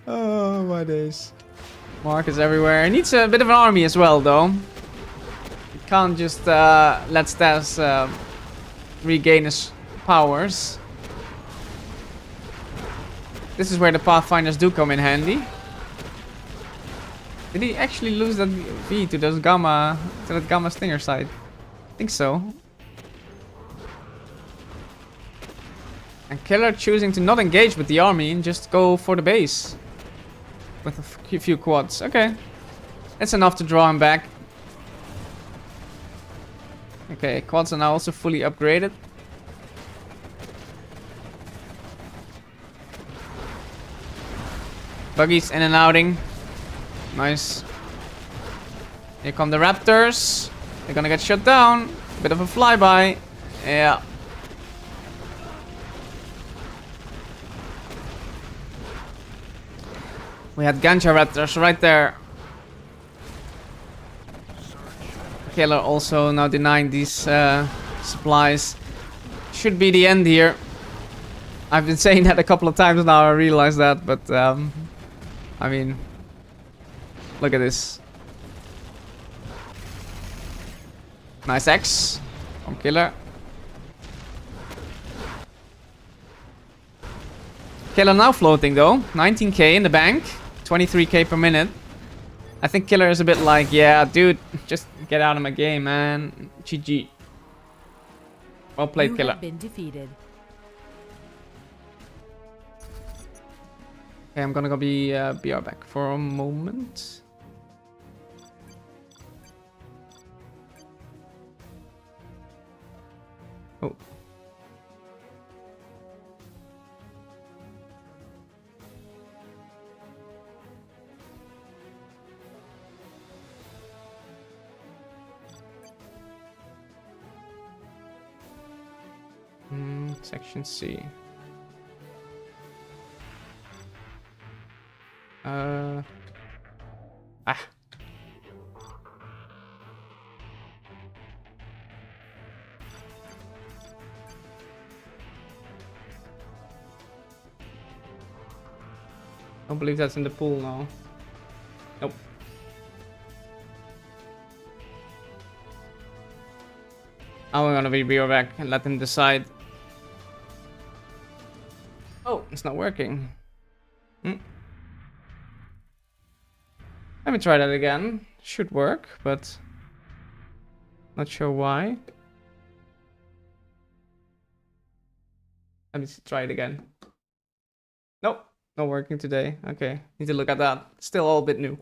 Oh my days. Mark is everywhere. He needs a bit of an army as well, though. He can't just let StaZzz regain his powers. This is where the Pathfinders do come in handy. Did he actually lose that V to those Gamma, to that Gamma Stinger side? I think so. And Killer choosing to not engage with the army and just go for the base. With a few quads. Okay. That's enough to draw him back. Okay, quads are now also fully upgraded. Buggies in and outing. Nice. Here come the Raptors. They're gonna get shut down. Bit of a flyby. Yeah. We had Ganja Raptors right there. Killer also now denying these supplies. Should be the end here. I've been saying that a couple of times now, I realize that, but I mean, look at this. Nice X from Killer. Killer now floating though, 19k in the bank, 23k per minute. I think Killer is a bit like, yeah, dude, just get out of my game, man. GG. Well played, You Killer. have been defeated. Okay, I'm gonna go be BR back for a moment. Oh. Section C. Ah. Don't believe that's in the pool now. Nope. I'm gonna be BR back and let him decide. Oh, it's not working. Let me try that again. Should work, but not sure why. Let me try it again. Nope, not working today. Okay, need to look at that. Still all a bit new.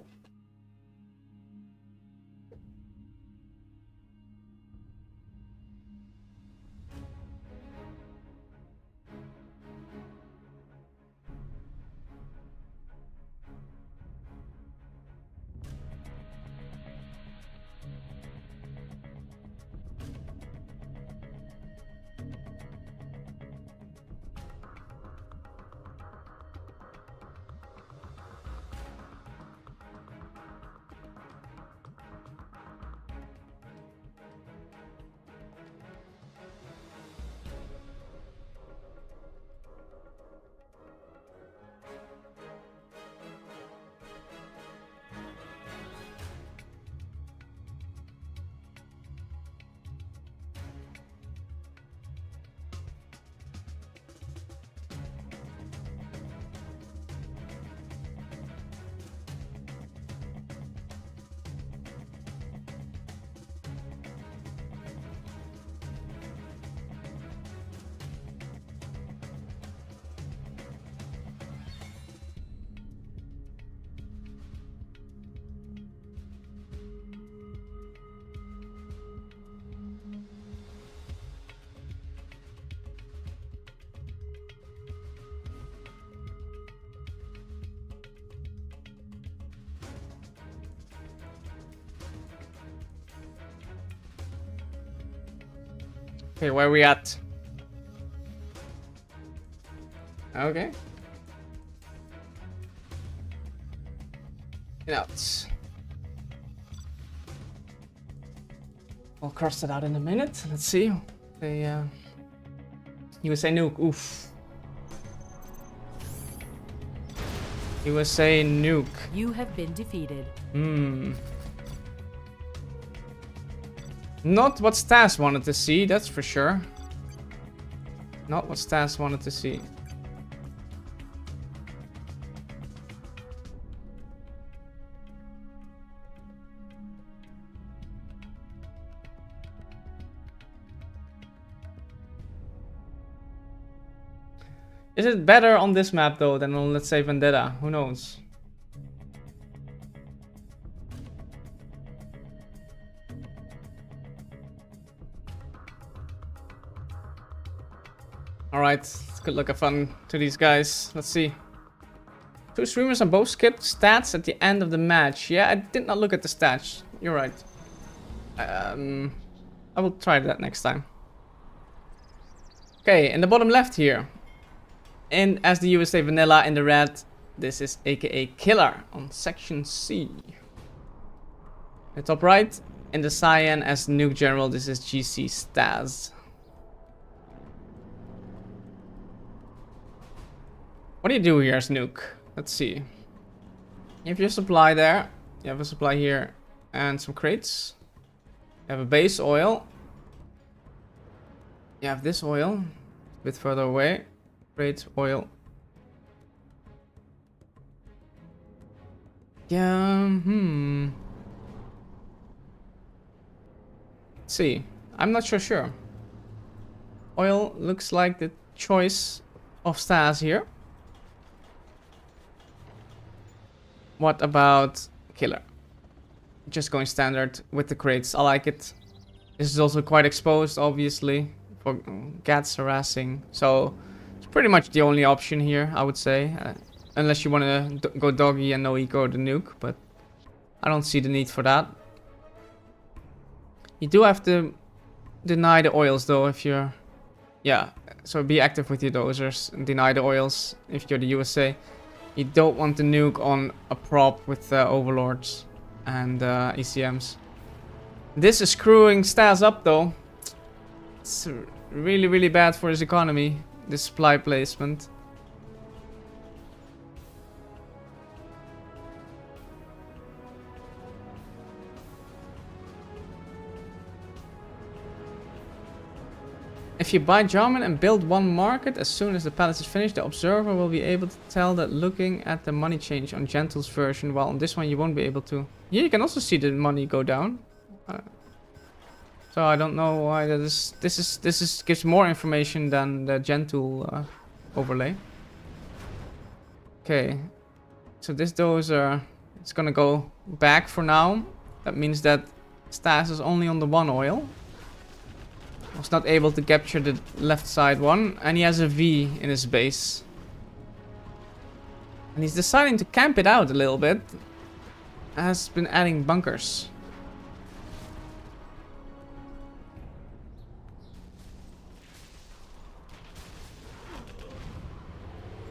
Okay, where are we at? Okay. Get out. We'll cross that out in a minute. Let's see. The USA nuke. Oof. USA nuke. You have been defeated. Not what StaZzz wanted to see, that's for sure. Not what StaZzz wanted to see. Is it better on this map though than on, let's say, Vendetta? Who knows? Alright, good luck, have fun to these guys. Let's see. 2 streamers on both skipped stats at the end of the match. Yeah, I did not look at the stats. You're right. I will try that next time. Okay, in the bottom left here, and as the USA vanilla in the red, this is aka Killer on section C. The top right, in the cyan as Nuke General, this is GC StaZzz. What do you do here as Nuke? Let's see. You have your supply there, you have a supply here, and some crates. You have a base oil. You have this oil, a bit further away. Great oil. Yeah, Let's see. I'm not sure. Oil looks like the choice of StaZzz here. What about Killer? Just going standard with the crates. I like it. This is also quite exposed, obviously, for Gats harassing. So it's pretty much the only option here, I would say. Unless you want to go doggy and no eco the nuke, but I don't see the need for that. You do have to deny the oils though if you're... Yeah, so be active with your dozers and deny the oils if you're the USA. You don't want to nuke on a prop with overlords and ECMs. This is screwing StaZzz up though. It's really bad for his economy, this supply placement. If you buy Jarman and build one market, as soon as the palace is finished, the observer will be able to tell that looking at the money change on Gentle's version, while on this one you won't be able to. Yeah, you can also see the money go down. So I don't know why that is. This gives more information than the Gentle overlay. Okay, so this dozer it's gonna go back for now. That means that StaZzz is only on the one oil. Was not able to capture the left side one, and he has a V in his base. And he's deciding to camp it out a little bit. Has been adding bunkers.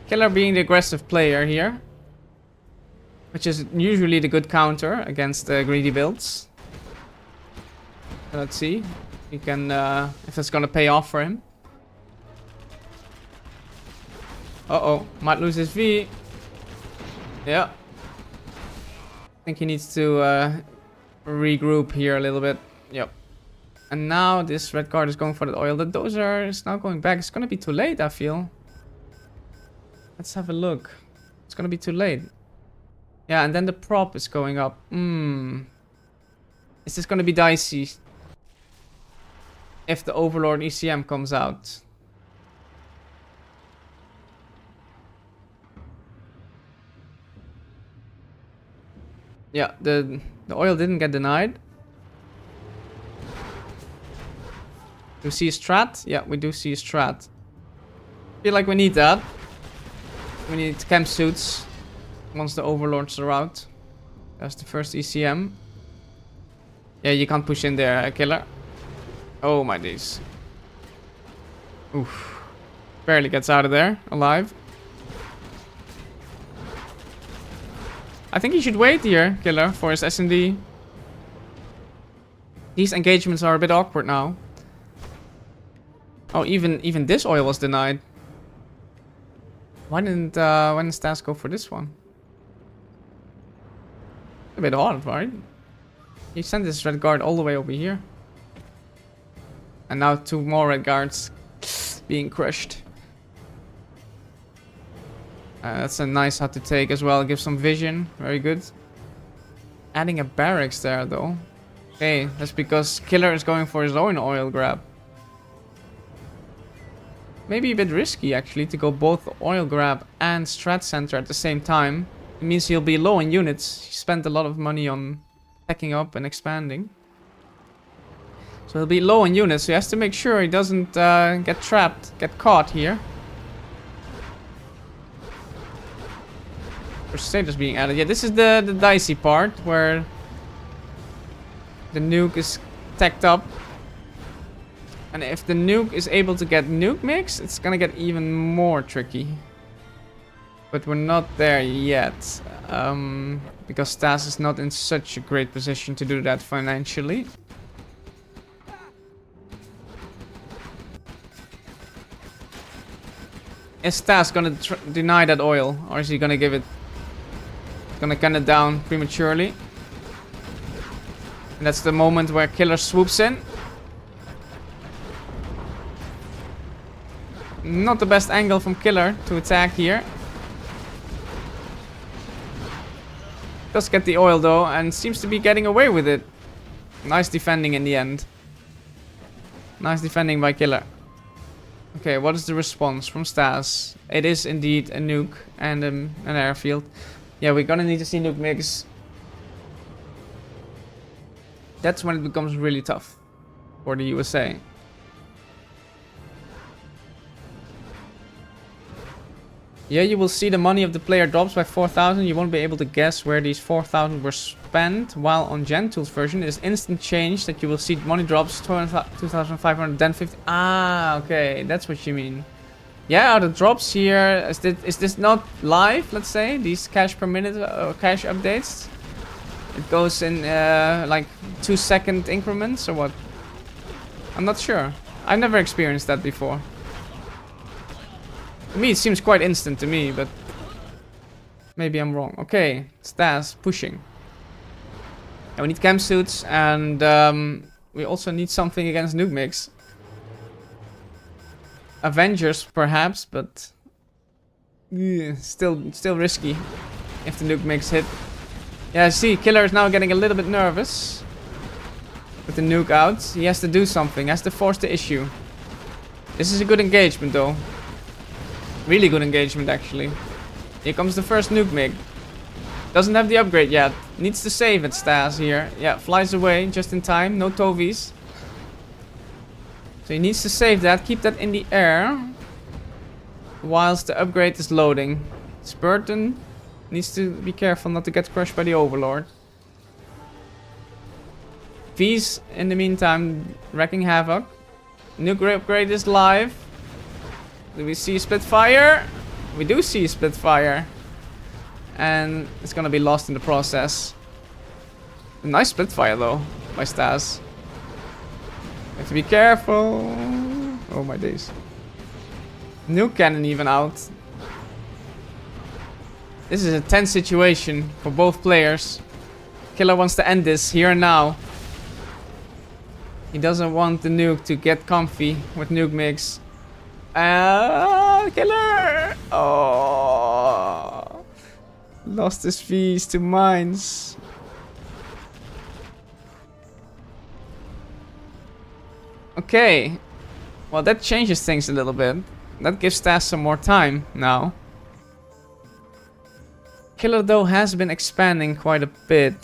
Killer being the aggressive player here, which is usually the good counter against the greedy builds. Let's see. You can, if that's gonna pay off for him. Uh-oh, might lose his V. Yeah. I think he needs to regroup here a little bit. Yep. And now this red card is going for the oil. The dozer is now going back. It's gonna be too late, I feel. Let's have a look. It's gonna be too late. Yeah, and then the prop is going up. Is this gonna be dicey? If the Overlord ECM comes out. Yeah, the oil didn't get denied. Do you see a strat? Yeah, we do see a strat. Feel like we need that. We need camp suits once the Overlords are out. That's the first ECM. Yeah, you can't push in there, Killer. Oh my days. Oof. Barely gets out of there alive. I think he should wait here, Killer, for his S&D. These engagements are a bit awkward now. Oh, even this oil was denied. Why didn't StaZzz go for this one? A bit odd, right? He sent this red guard all the way over here. And now two more red guards being crushed. That's a nice hut to take as well. Gives some vision. Very good. Adding a barracks there though. Okay, that's because Killer is going for his own oil grab. Maybe a bit risky actually to go both oil grab and strat center at the same time. It means he'll be low in units. He spent a lot of money on packing up and expanding. So he'll be low in units, so he has to make sure he doesn't get trapped, get caught here. Crusaders being added. Yeah, this is the dicey part where the nuke is tacked up. And if the nuke is able to get nuke mix, it's gonna get even more tricky. But we're not there yet. Because StaZzz is not in such a great position to do that financially. Is StaZzz gonna deny that oil? Or is he gonna give it... Gonna gun it down prematurely? And that's the moment where Killer swoops in. Not the best angle from Killer to attack here. Does get the oil though, and seems to be getting away with it. Nice defending in the end. Nice defending by Killer. Okay, what is the response from StaZzz? It is indeed a nuke and an airfield. Yeah, we're gonna need to see nuke mix. That's when it becomes really tough for the USA. Yeah, you will see the money of the player drops by 4,000. You won't be able to guess where these 4,000 were spent. While on Gentools version, it is instant change that you will see money drops 2,500, then 50. Ah, okay, that's what you mean. Yeah, the drops here. Is this not live? Let's say these cash per minute cash updates. It goes in like 2-second increments or what? I'm not sure. I've never experienced that before. To me, it seems quite instant to me, but maybe I'm wrong. Okay, StaZzz pushing. And we need chem suits, and we also need something against nuke mix. Avengers, perhaps, but still risky if the nuke mix hit. Yeah, I see. Killer is now getting a little bit nervous with the nuke out. He has to do something. Has to force the issue. This is a good engagement, though. Really good engagement, actually. Here comes the first nuke mig. Doesn't have the upgrade yet. Needs to save it, StaZzz here. Yeah, flies away just in time. No Tovies. So he needs to save that. Keep that in the air. Whilst the upgrade is loading. Spurton needs to be careful not to get crushed by the Overlord. V's, in the meantime, wrecking havoc. Nuke upgrade is live. Do we see split fire? We do see split fire. And it's gonna be lost in the process. A nice split fire though, by StaZzz. Have to be careful. Oh my days. Nuke cannon even out. This is a tense situation for both players. Killer wants to end this here and now. He doesn't want the nuke to get comfy with nuke mix. Killer! Oh, lost his V's to mines. Okay, well that changes things a little bit. That gives StaZzz some more time now. Killer though has been expanding quite a bit.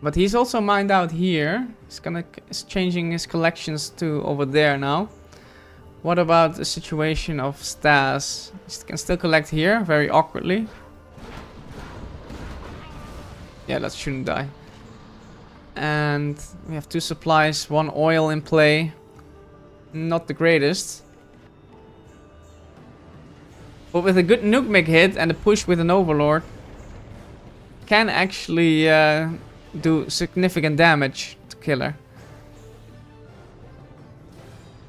But he's also mined out here. He's changing his collections to over there now. What about the situation of StaZzz? He can still collect here, very awkwardly. Yeah, that shouldn't die. And we have 2 supplies, 1 oil in play. Not the greatest. But with a good nuke mig hit and a push with an Overlord, can actually do significant damage to Killer.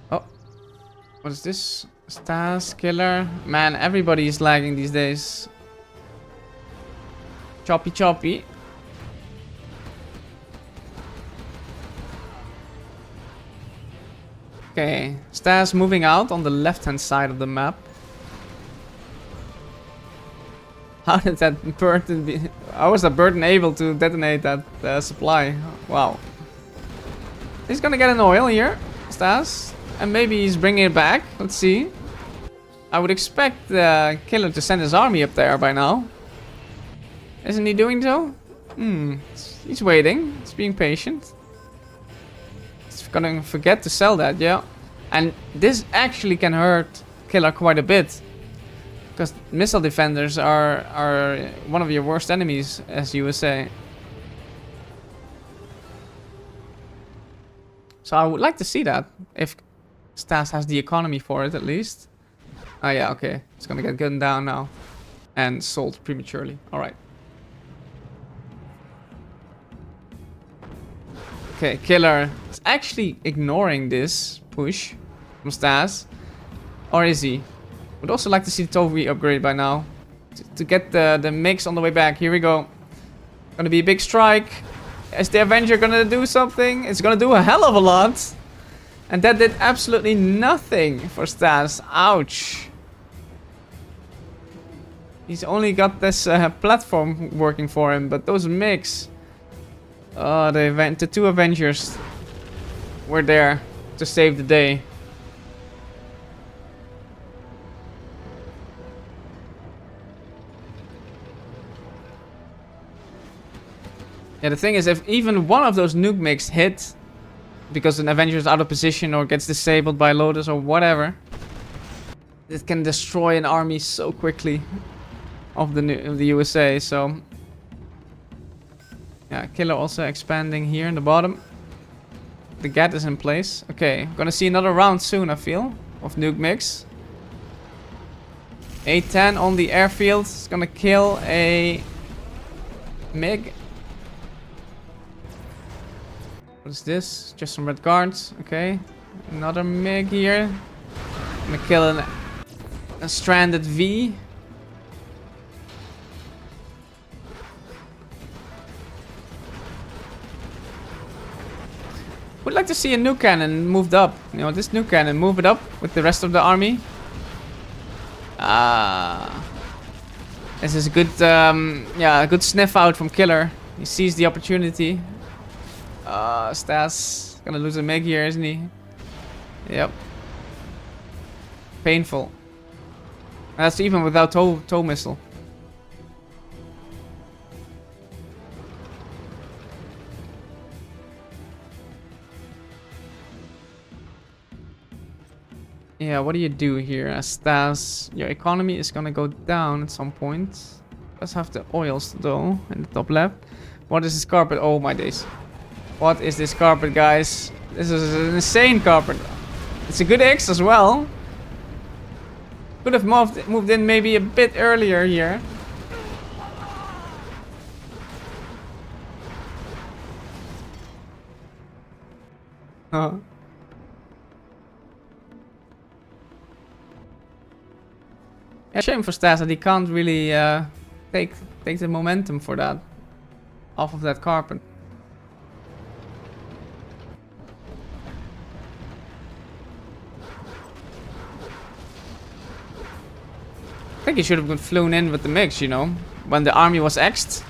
Oh, what is this? StaZzz, Killer. Man, everybody is lagging these days. Choppy choppy. Okay, StaZzz moving out on the left hand side of the map. How did that burden be? How was that burden able to detonate that supply? Wow. He's gonna get an oil here, StaZzz. And maybe he's bringing it back. Let's see. I would expect the Killer to send his army up there by now. Isn't he doing so? He's waiting. He's being patient. He's gonna forget to sell that, yeah. And this actually can hurt Killer quite a bit. Because missile defenders are one of your worst enemies, as you would say. So I would like to see that. If StaZzz has the economy for it, at least. Oh yeah, okay. It's gonna get gunned down now. And sold prematurely. Alright. Okay, Killer is actually ignoring this push from StaZzz. Or is he? Would also like to see the Toby upgrade by now. To get the mix on the way back. Here we go. Gonna be a big strike. Is the Avenger gonna do something? It's gonna do a hell of a lot. And that did absolutely nothing for StaZzz. Ouch. He's only got this platform working for him, but those mix. Oh, the two Avengers were there to save the day. Yeah, the thing is, if even one of those nuke mix hit because an Avenger is out of position or gets disabled by Lotus or whatever, it can destroy an army so quickly of the USA. So yeah, Killer also expanding here in the bottom. The GAT is in place. Okay, gonna see another round soon, I feel, of nuke mix. A-10 on the airfield. It's gonna kill a MiG. What is this? Just some red guards. Okay. Another MiG here. Gonna kill a stranded V. Would like to see a nuke cannon moved up. You know, this nuke cannon, move it up with the rest of the army. This is a good, yeah, a good sniff out from Killer. He sees the opportunity. StaZzz gonna lose a MiG here, isn't he? Yep. Painful. That's even without tow missile. Yeah, what do you do here? StaZzz, your economy is gonna go down at some point. Let's have the oils though in the top left. What is this carpet? Oh my days. What is this carpet, guys? This is an insane carpet. It's a good X as well. Could have moved in maybe a bit earlier here. Huh. Yeah, shame for StaZzz that he can't really take the momentum for that off of that carpet. I think he should have been flown in with the mix, you know, when the army was X'd.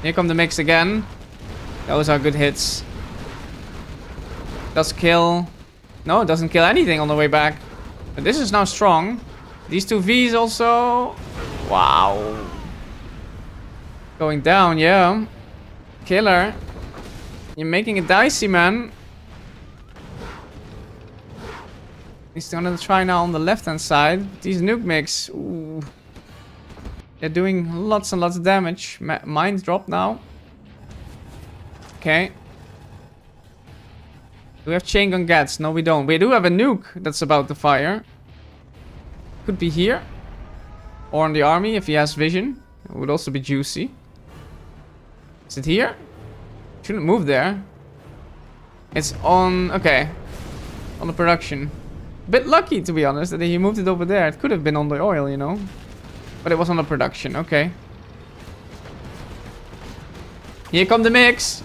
Here come the mix again. Those are good hits. Does kill. No, it doesn't kill anything on the way back. But this is now strong. These two Vs also. Wow. Going down, yeah. Killer. You're making it dicey, man. He's gonna try now on the left hand side. These nuke mix. Ooh. They're doing lots and lots of damage. Mines drop now. Okay. Do we have chain gun gats? No, we don't. We do have a nuke that's about to fire. Could be here. Or on the army if he has vision. It would also be juicy. Is it here? Shouldn't move there. It's on... Okay. On the production. Bit lucky, to be honest, that he moved it over there. It could have been on the oil, you know. But it was on the production. Okay. Here come the mix.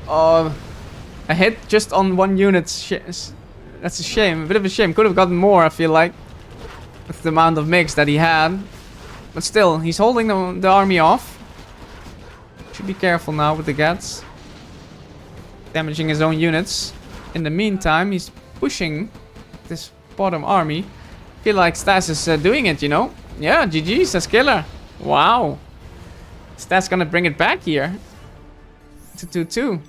Oh... A hit just on one unit. That's a shame. A bit of a shame. Could have gotten more, I feel like. With the amount of mix that he had. But still, he's holding the army off. Should be careful now with the gats. Damaging his own units. In the meantime, he's pushing this bottom army. Feel like StaZzz is doing it, you know. Yeah, GG, says Killer. Wow. StaZzz gonna bring it back here. To 2-2.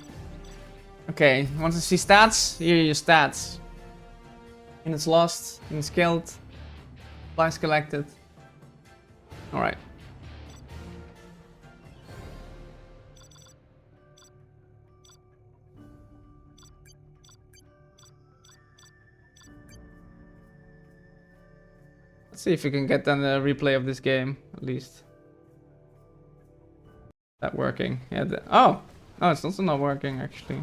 Okay, want to see stats? Here are your stats. Units lost, units killed, supplies collected. Alright. Let's see if we can get then a replay of this game, at least. That working? Yeah. Oh, it's also not working actually.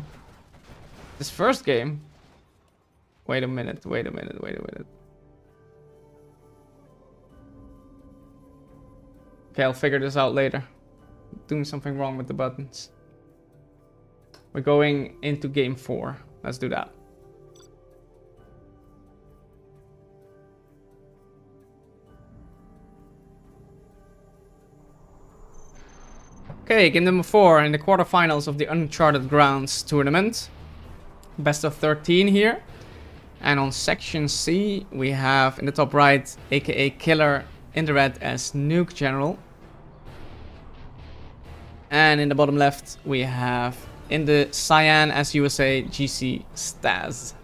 This first game. Wait a minute. Okay, I'll figure this out later. Doing something wrong with the buttons. We're going into game 4. Let's do that. Okay, game number 4 in the quarterfinals of the Uncharted Grounds tournament. Best of 13 here. And on section C, we have in the top right, aka Killer, in the red as Nuke General. And in the bottom left, we have in the cyan as USA, GC StaZzz.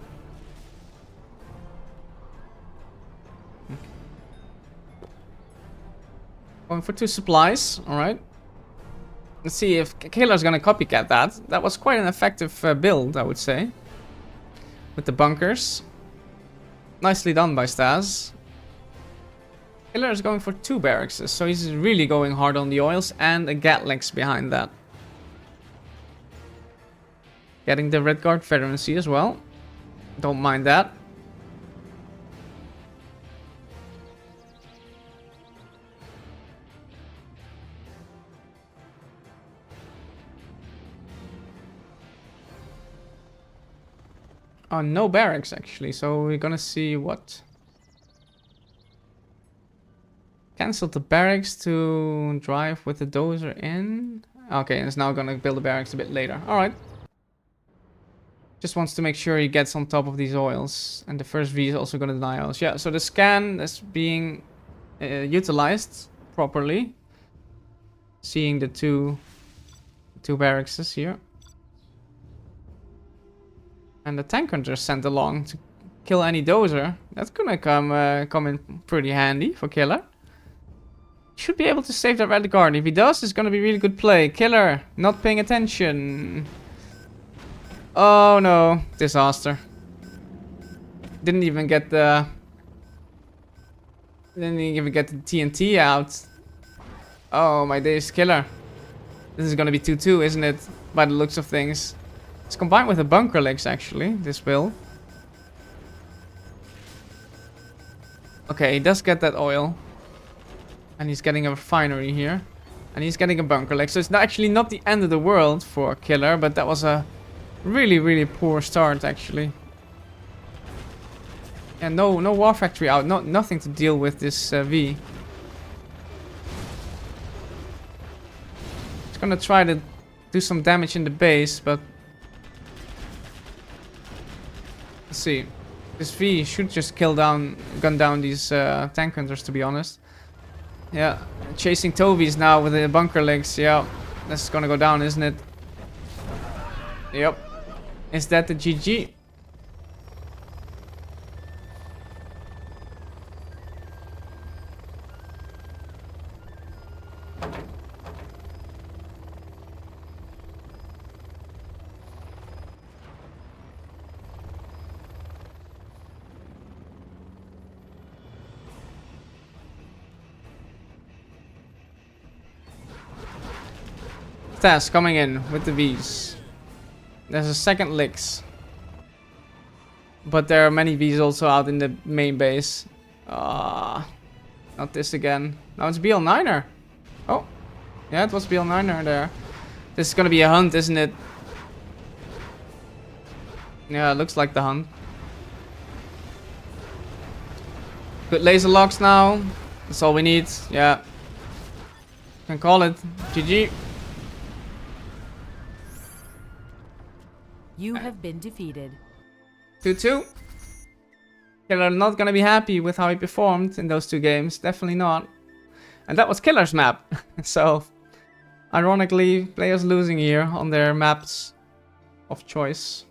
Going for 2 supplies, alright. Let's see if Killer's gonna copycat that. That was quite an effective build, I would say. With the bunkers. Nicely done by StaZzz. Killer is going for 2 barracks, so he's really going hard on the oils and a Gatlin's behind that. Getting the Red Guard veterancy as well. Don't mind that. Oh, no barracks actually, so we're gonna see what... Cancelled the barracks to drive with the dozer in. Okay, and it's now gonna build the barracks a bit later. Alright. Just wants to make sure he gets on top of these oils. And the first V is also gonna deny oils. Yeah, so the scan is being utilized properly. Seeing the two barracks here. And the tank hunter sent along to kill any dozer. That's gonna come in pretty handy for Killer. Should be able to save that Red Guard. If he does, it's gonna be really good play. Killer, not paying attention. Oh no, disaster. Didn't even get the TNT out. Oh my days, Killer. This is gonna be 2-2, isn't it? By the looks of things. It's combined with the bunker legs actually, this build. Okay, he does get that oil. And he's getting a refinery here. And he's getting a bunker leg. So it's actually not the end of the world for Killer, but that was a really, really poor start actually. And no war factory out, nothing to deal with this V. It's gonna try to do some damage in the base, but let's see. This V should just gun down these tank hunters, to be honest. Yeah, chasing Tovies now with the bunker legs. Yeah, that's gonna go down, isn't it? Yep. Is that the GG? StaZzz coming in with the Vs. There's a second Licks. But there are many Vs also out in the main base. Not this again. Now it's BL9er. Oh. Yeah, it was BL9er there. This is gonna be a hunt, isn't it? Yeah, it looks like the hunt. Good laser locks now. That's all we need. Yeah. Can call it. GG. You have been defeated. 2-2. Killer not gonna be happy with how he performed in those 2 games. Definitely not. And that was Killer's map. So, ironically, players losing here on their maps of choice.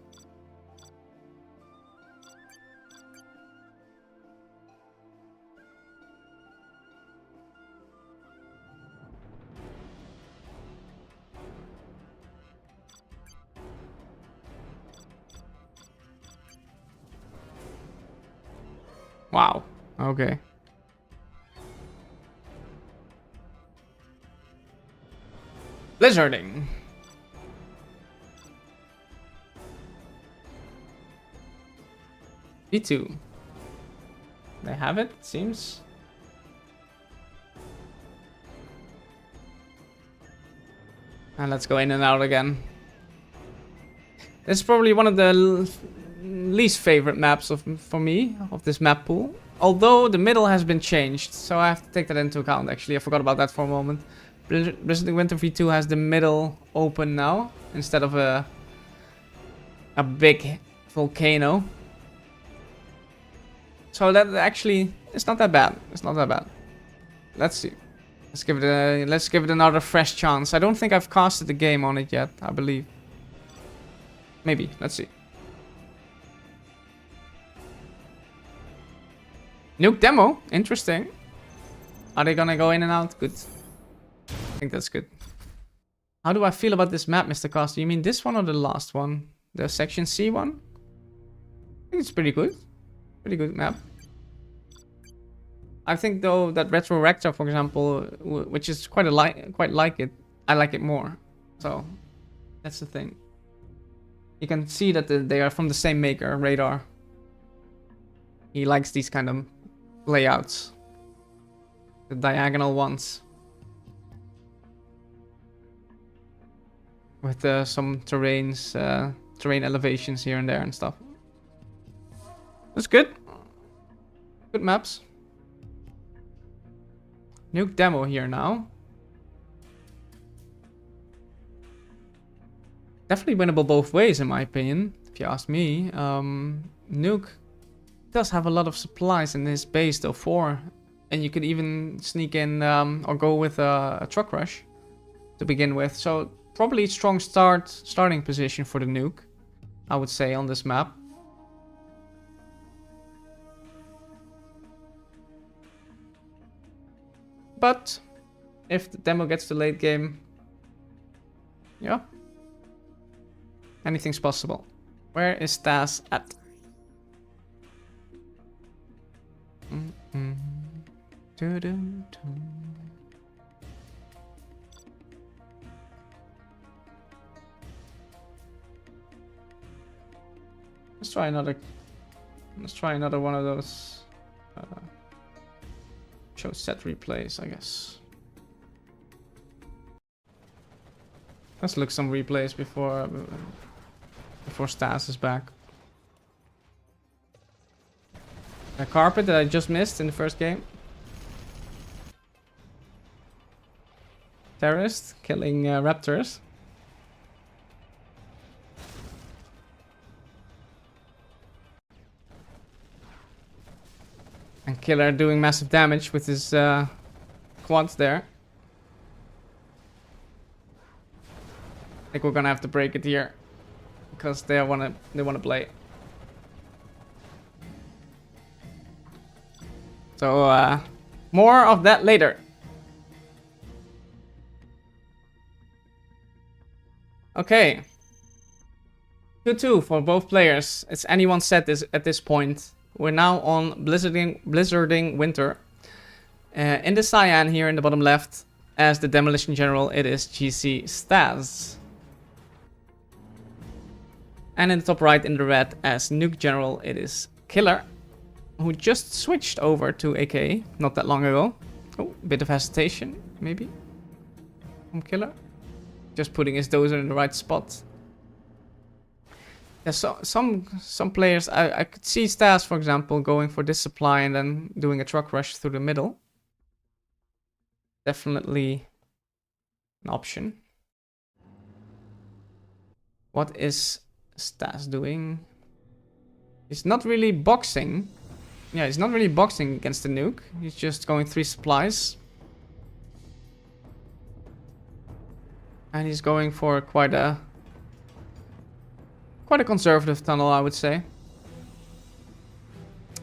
Wow. Okay. Blizzarding. V2. They have it, seems. And let's go in and out again. This is probably one of the least favorite maps for me, of this map pool. Although the middle has been changed, so I have to take that into account actually. I forgot about that for a moment. Blizzarding Winter V2 has the middle open now, instead of a big volcano. So that actually, it's not that bad. It's not that bad. Let's see. Let's give it another fresh chance. I don't think I've casted the game on it yet, I believe. Maybe, let's see. Nuke demo, interesting. Are they gonna go in and out? Good. I think that's good. How do I feel about this map, Mr. Caster? You mean this one or the last one? The section C one? I think it's pretty good. Pretty good map. I think though that Recta, for example, which is quite like it, I like it more. So that's the thing. You can see that they are from the same maker, Radar. He likes these kind of layouts, the diagonal ones, with some terrain elevations here and there and stuff. That's good. Good maps. Nuke demo here now. Definitely winnable both ways in my opinion, if you ask me. Nuke does have a lot of supplies in his base though, 4. And you could even sneak in or go with a truck rush to begin with. So probably strong starting position for the nuke, I would say, on this map. But if the demo gets to late game, yeah, anything's possible. Where is StaZzz at? Let's try another. Let's try another one of those. Show set replays, I guess. Let's look some replays before StaZzz is back. The carpet that I just missed in the first game. Terrorist killing raptors. And Killer doing massive damage with his quads there. I think we're gonna have to break it here because they wanna play. So more of that later. Okay. 2-2 for both players. It's anyone's set at this point. We're now on Blizzarding Winter. In the cyan here in the bottom left, as the Demolition General, it is GC StaZzz. And in the top right in the red, as Nuke General, it is Killer, who just switched over to AK not that long ago. Oh, bit of hesitation, maybe, from Killer. Just putting his dozer in the right spot. Yeah, so some players, I could see StaZzz, for example, going for this supply and then doing a truck rush through the middle. Definitely an option. What is StaZzz doing? He's not really boxing. Yeah, he's not really boxing against the nuke. He's just going 3 supplies. And he's going for quite a conservative tunnel, I would say.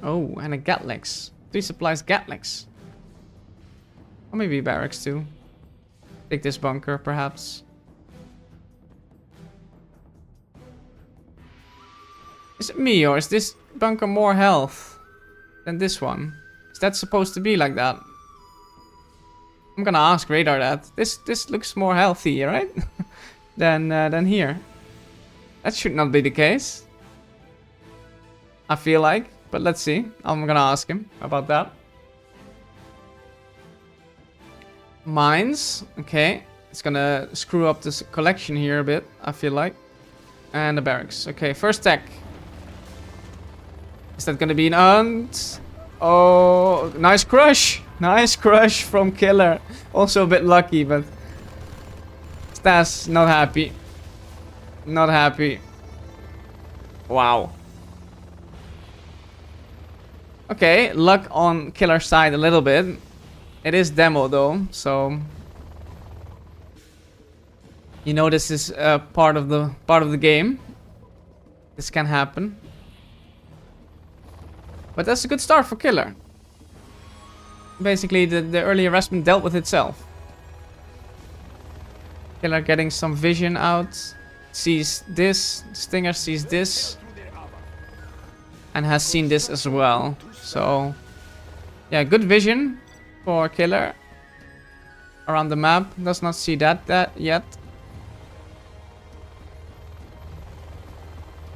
Oh, and a Gatlix. 3 supplies Gatlix. Or maybe barracks too. Take this bunker, perhaps. Is it me, or is this bunker more health than this one? Is that supposed to be like that? I'm gonna ask Radar that. This looks more healthy, right? than here. That should not be the case. I feel like, but let's see. I'm gonna ask him about that. Mines, okay. It's gonna screw up this collection here a bit, I feel like. And the barracks. Okay, first tech. Is that gonna be an unt? Oh, nice crush. Nice crush from Killer. Also a bit lucky, but StaZzz not happy. Not happy. Wow. Okay, luck on Killer's side a little bit. It is demo though, so you know this is part of the game. This can happen. But that's a good start for Killer. Basically, the early harassment dealt with itself. Killer getting some vision out. Sees this. Stinger sees this. And has seen this as well. So, yeah, good vision for Killer. Around the map. Does not see that yet.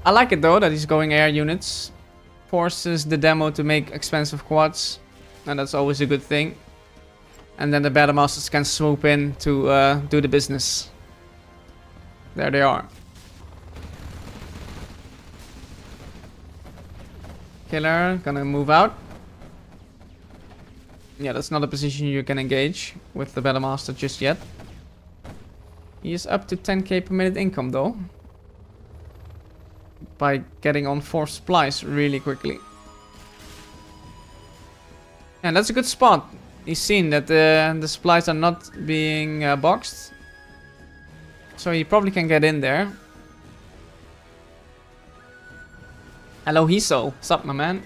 I like it though that he's going air units. Forces the demo to make expensive quads. And that's always a good thing. And then the Battle Masters can swoop in to do the business. There they are. Killer gonna move out. Yeah, that's not a position you can engage with the Battle Master just yet. He is up to 10k per minute income though. By getting on 4 supplies really quickly. And that's a good spot. He's seen that the supplies are not being boxed. So he probably can get in there. Hello Hiso. What's up, my man?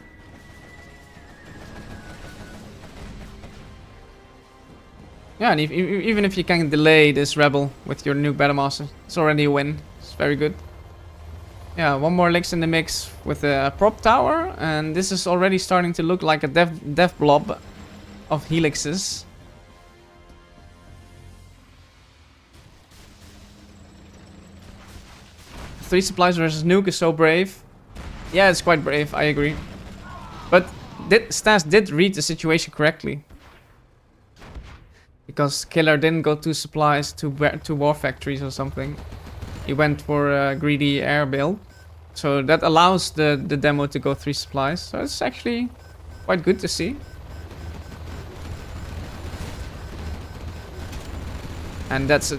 Yeah, and even if you can delay this rebel with your new Battle Master, it's already a win. It's very good. Yeah, one more Licks in the mix with a prop tower, and this is already starting to look like a death blob of helixes. Three supplies versus nuke is so brave. Yeah, it's quite brave, I agree. But StaZzz did read the situation correctly. Because Killer didn't go 2 supplies to war factories or something. He went for a greedy air build. So that allows the demo to go 3 supplies. So it's actually quite good to see. And that's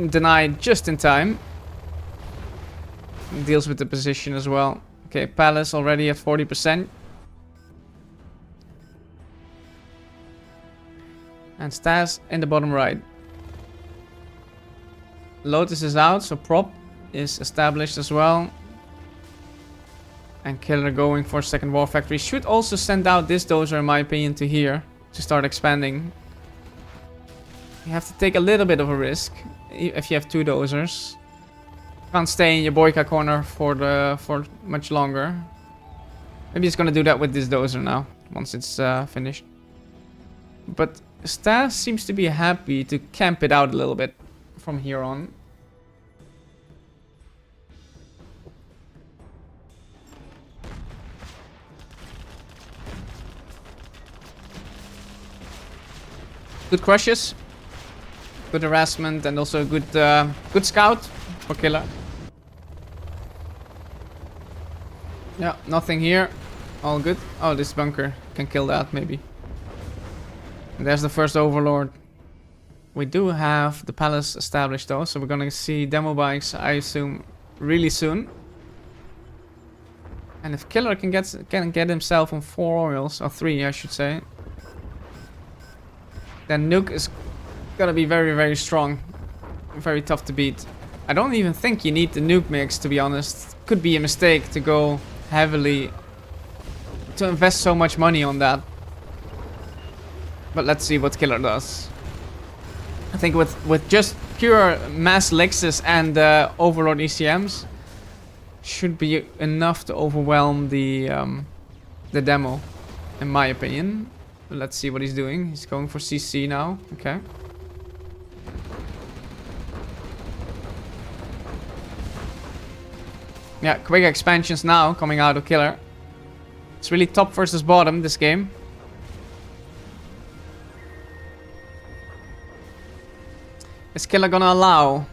denied just in time. Deals with the position as well. Okay, Palace already at 40%. And StaZzz in the bottom right. Lotus is out, so prop is established as well. And Killer going for second war factory. Should also send out this dozer, in my opinion, to here. To start expanding. You have to take a little bit of a risk. If you have 2 dozers. Can't stay in your Boyka corner for much longer. Maybe it's gonna do that with this dozer now. Once it's finished. But StaZzz seems to be happy to camp it out a little bit. From here on. Good crushes, good harassment, and also good good scout for Killer. Yeah, nothing here. All good. Oh, this bunker can kill that maybe. And there's the first overlord. We do have the palace established though, so we're gonna see demo bikes, I assume, really soon. And if Killer can get himself on 4 oils, or 3 I should say, then nuke is gonna be very, very strong. Very tough to beat. I don't even think you need the nuke mix, to be honest. Could be a mistake to go heavily, to invest so much money on that. But let's see what Killer does. I think with just pure mass Lexus and Overlord ECMs should be enough to overwhelm the demo, in my opinion. Let's see what he's doing. He's going for CC now. Okay. Yeah, quick expansions now coming out of Killer. It's really top versus bottom this game. Is Killer gonna allow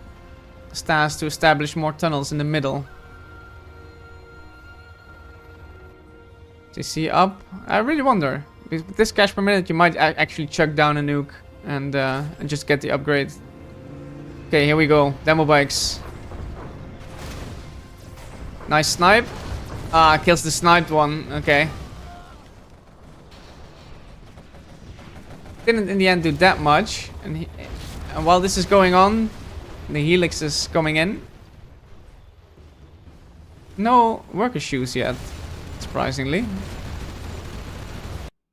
StaZzz to establish more tunnels in the middle? CC up? I really wonder. With this cash per minute, you might actually chuck down a nuke and just get the upgrade. Okay, here we go. Demo bikes. Nice snipe. Ah, kills the sniped one. Okay. Didn't in the end do that much. And while this is going on, the Helix is coming in. No worker shoes yet, surprisingly.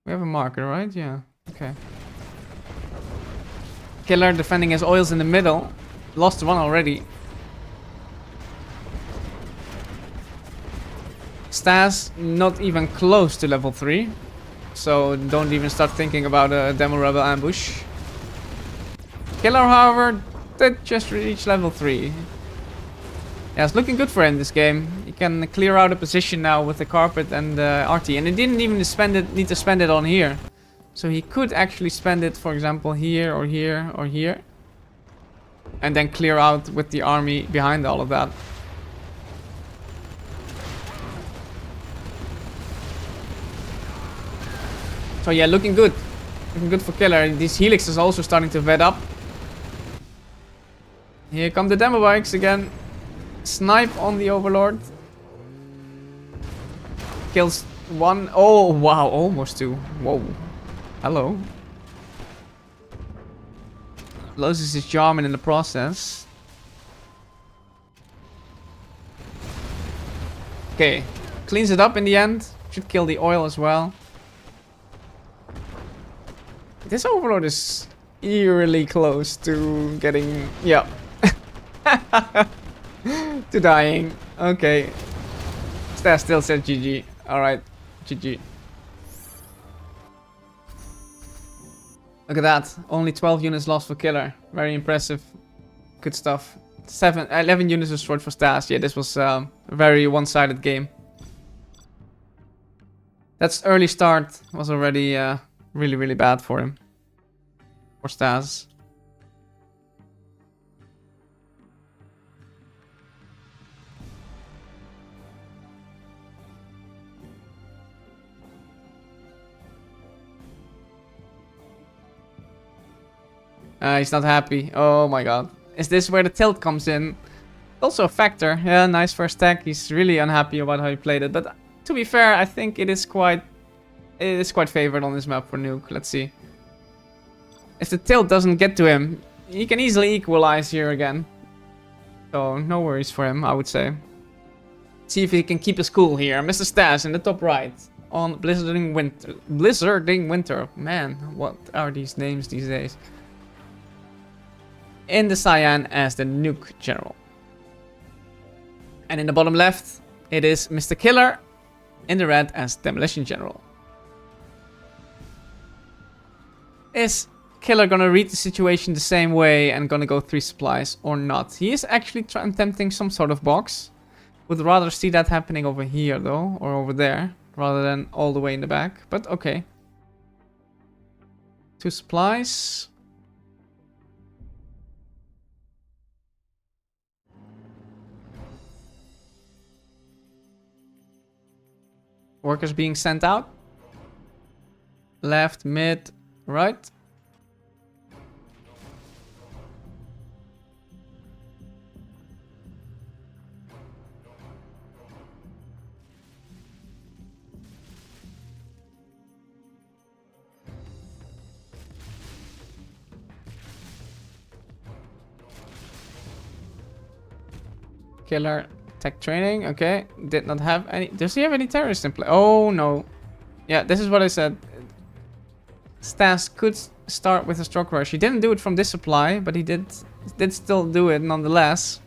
We have a marker, right? Yeah. Okay. Killer defending his oils in the middle. Lost one already. StaZzz not even close to level 3. So don't even start thinking about a Demo Rebel ambush. Killer, however, did just reach level 3. Yeah, it's looking good for him this game. He can clear out a position now with the carpet and the RT. And he didn't even need to spend it on here. So he could actually spend it, for example, here or here or here. And then clear out with the army behind all of that. So yeah, looking good. Looking good for Killer. These Helix is also starting to vet up. Here come the demo bikes again. Snipe on the Overlord. Kills one. Oh, wow. Almost two. Whoa. Hello. Loses his Jarman in the process. Okay. Cleans it up in the end. Should kill the oil as well. This Overlord is eerily close to getting... Yeah. to dying. Okay. StaZzz still said GG. Alright. GG. Look at that. Only 12 units lost for Killer. Very impressive. Good stuff. 11 units destroyed for StaZzz. Yeah, this was a very one-sided game. That's early start was already really, really bad for him. For StaZzz. He's not happy. Oh my god. Is this where the tilt comes in? Also a factor. Yeah, nice first tag. He's really unhappy about how he played it. But to be fair, I think it is quite favored on this map for Nuke. Let's see. If the tilt doesn't get to him, he can easily equalize here again. So no worries for him, I would say. See if he can keep his cool here. Mr. StaZzz in the top right. On Blizzarding Winter. Blizzarding Winter. Man, what are these names these days? In the cyan as the Nuke General. And in the bottom left, it is Mr. Killer in the red as Demolition General. Is Killer gonna read the situation the same way and gonna go 3 supplies or not? He is actually attempting some sort of box. Would rather see that happening over here though, or over there, rather than all the way in the back. But okay. 2 supplies. Workers being sent out. Left, mid, right. Killer tech training, okay. Did not have any. Does he have any terrorists in play? Oh no. Yeah, this is what I said. StaZzz could start with a stroke rush. He didn't do it from this supply, but he did still do it nonetheless.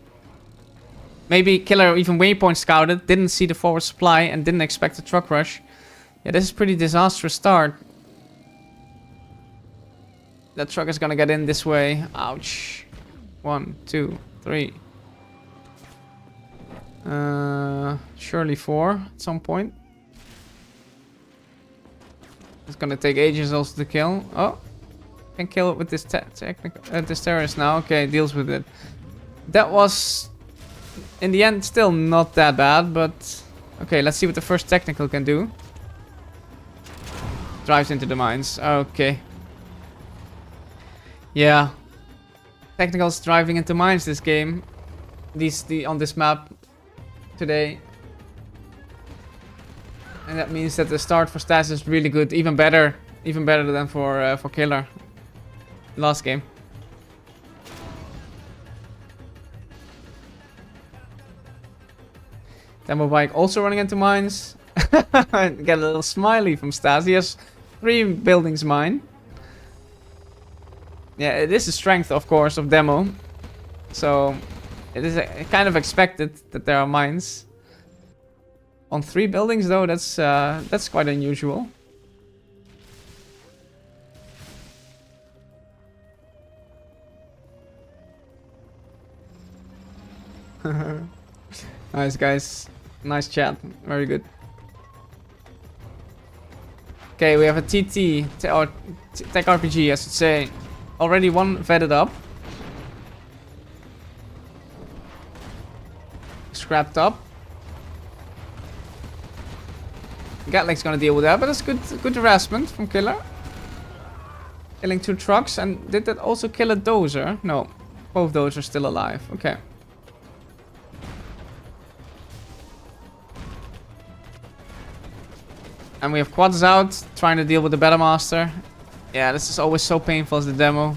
Maybe Killer even waypoint scouted, didn't see the forward supply and didn't expect a truck rush. Yeah, this is pretty disastrous start. That truck is gonna get in this way. Ouch. 1, 2, 3. Surely 4 at some point. It's gonna take ages also to kill. Oh, can kill it with this this terrorist now. Okay, deals with it. That was, in the end, still not that bad, but okay. Let's see what the first technical can do. Drives into the mines. Okay. Yeah. Technicals driving into mines this game. On this map today. And that means that the start for StaZzz is really good. Even better than for Killer. Last game. Demo bike also running into mines. Get a little smiley from StaZzz. He has 3 buildings mine. Yeah, it is the strength, of course, of Demo. So it is kind of expected that there are mines. On 3 buildings, though, that's quite unusual. Nice, guys. Nice chat. Very good. Okay, we have a TT, or Tech RPG, I should say. Already 1 vetted up. Scrapped up. Gatling's gonna deal with that, but that's good harassment from Killer. Killing 2 trucks, and did that also kill a dozer? No, both those are still alive. Okay. And we have quads out, trying to deal with the Battle Master. Yeah, this is always so painful as the demo.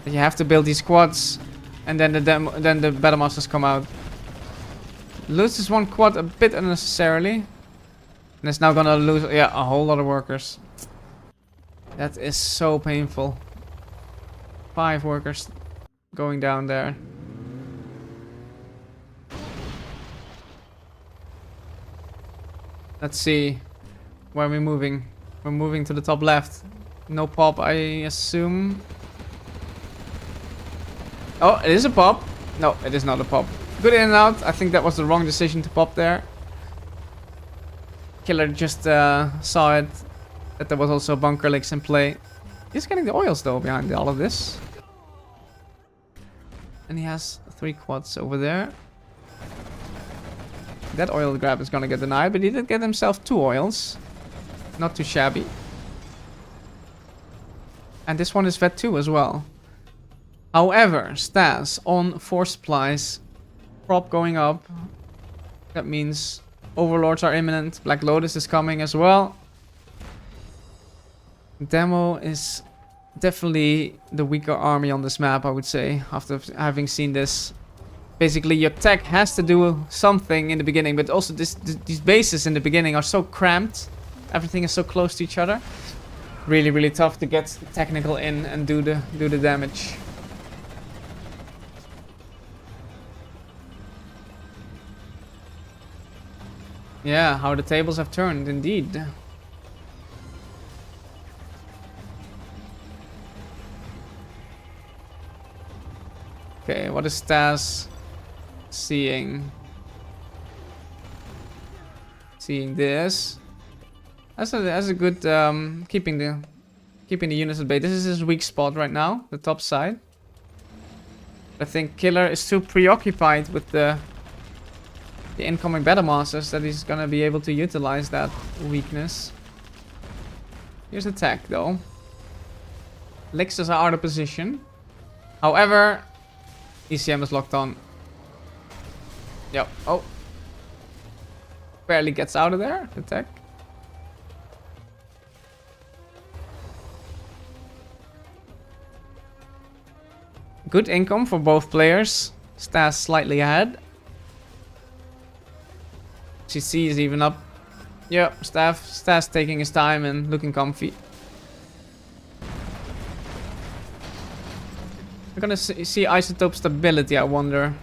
That you have to build these quads, and then the Battle Masters come out. Loses 1 quad a bit unnecessarily. And it's now gonna lose, yeah, a whole lot of workers. That is so painful. 5 workers going down there. Let's see. Where are we moving? We're moving to the top left. No pop, I assume. Oh, it is a pop. No, it is not a pop. Good in and out. I think that was the wrong decision to pop there. Killer just saw it. That there was also bunker leaks in play. He's getting the oils though behind all of this. And he has 3 quads over there. That oil grab is gonna get denied, but he did get himself 2 oils. Not too shabby. And this one is vet 2 as well. However, StaZzz on 4 supplies. Prop going up. That means overlords are imminent. Black Lotus is coming as well. Demo is definitely the weaker army on this map, I would say, after having seen this. Basically, your tech has to do something in the beginning, but also these bases in the beginning are so cramped. Everything is so close to each other. Really, really tough to get technical in and do the damage. Yeah, how the tables have turned, indeed. Okay, what is StaZzz seeing? Seeing this. That's a good keeping the units at bay. This is his weak spot right now, the top side. I think Killer is too preoccupied with the incoming Battle Masters that he's gonna be able to utilize that weakness. Here's the tech though. Lixers are out of position. However, ECM is locked on. Yep. Oh. Barely gets out of there, the tech. Good income for both players. StaZzz slightly ahead. CC is even up. Yep, StaZzz taking his time and looking comfy. We're gonna see isotope stability, I wonder.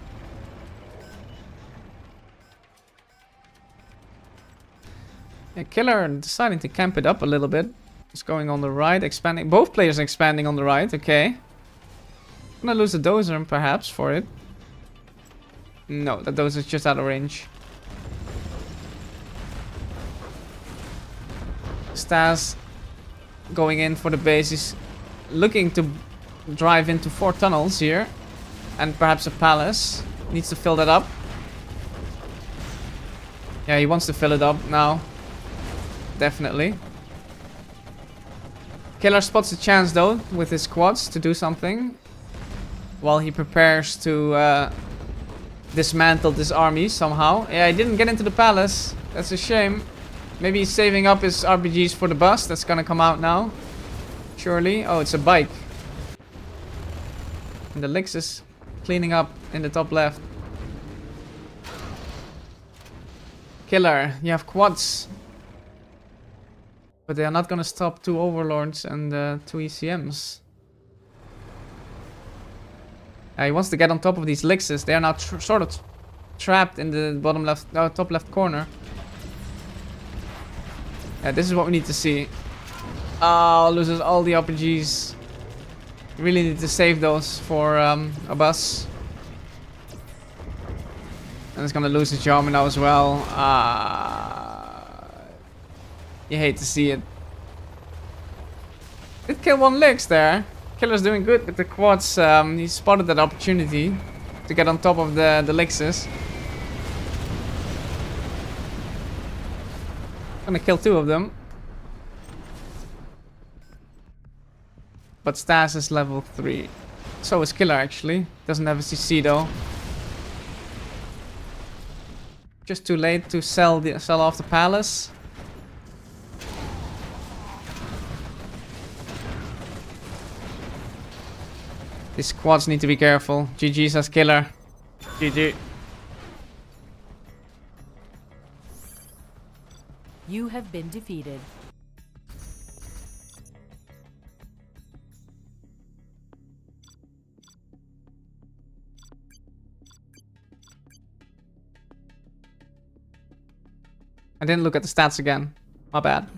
Yeah, Killer deciding to camp it up a little bit. It's going on the right, expanding. Both players expanding on the right, okay. Gonna lose the dozer perhaps for it. No, the dozer's just out of range. StaZzz going in for the base. He's looking to drive into 4 tunnels here. And perhaps a palace. Needs to fill that up. Yeah, he wants to fill it up now. Definitely. Killer spots a chance though with his quads to do something. While he prepares to dismantle this army somehow. Yeah, he didn't get into the palace. That's a shame. Maybe he's saving up his RPGs for the bus. That's gonna come out now. Surely. Oh, it's a bike. And the Lix is cleaning up in the top left. Killer, you have quads. But they are not gonna stop 2 overlords and 2 ECMs. He wants to get on top of these Lixes. They are now sort of trapped in the bottom left, top left corner. Yeah, this is what we need to see. Oh, loses all the RPGs. Really need to save those for a bus. And it's gonna lose his armor now as well. You hate to see it. Did kill 1 Lix there. Killer's doing good with the quads. He spotted that opportunity to get on top of the Lixes. Gonna kill 2 of them. But StaZzz is level 3. So is Killer actually. Doesn't have a CC though. Just too late to sell off the palace. These squads need to be careful. GG says Killer. GG. You have been defeated. I didn't look at the stats again. My bad.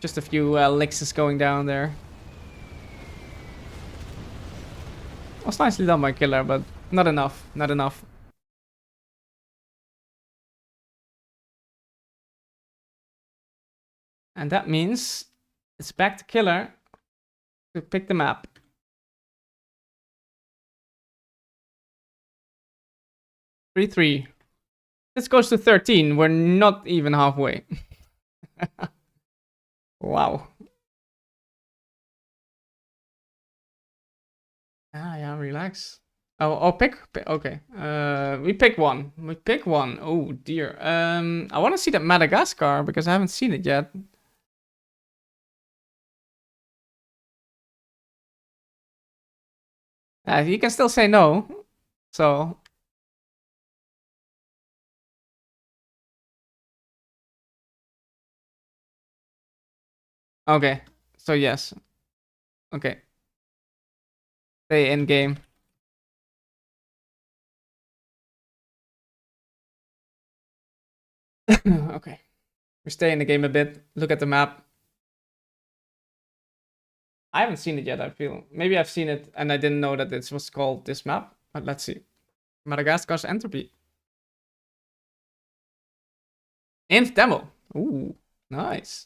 Just a few Lixes going down there. Was nicely done by Killer, but not enough. Not enough. And that means it's back to Killer to pick the map. Three. This goes to 13. We're not even halfway. Wow. Yeah, relax. Oh, pick. Okay. We pick one. Oh dear. I want to see that Madagascar because I haven't seen it yet. You can still say no. So. Okay. So yes. Okay. Stay in game. Okay. We stay in the game a bit. Look at the map. I haven't seen it yet, I feel. Maybe I've seen it and I didn't know that it was called this map. But let's see. Madagascar's Entropy. Inf demo. Ooh, nice.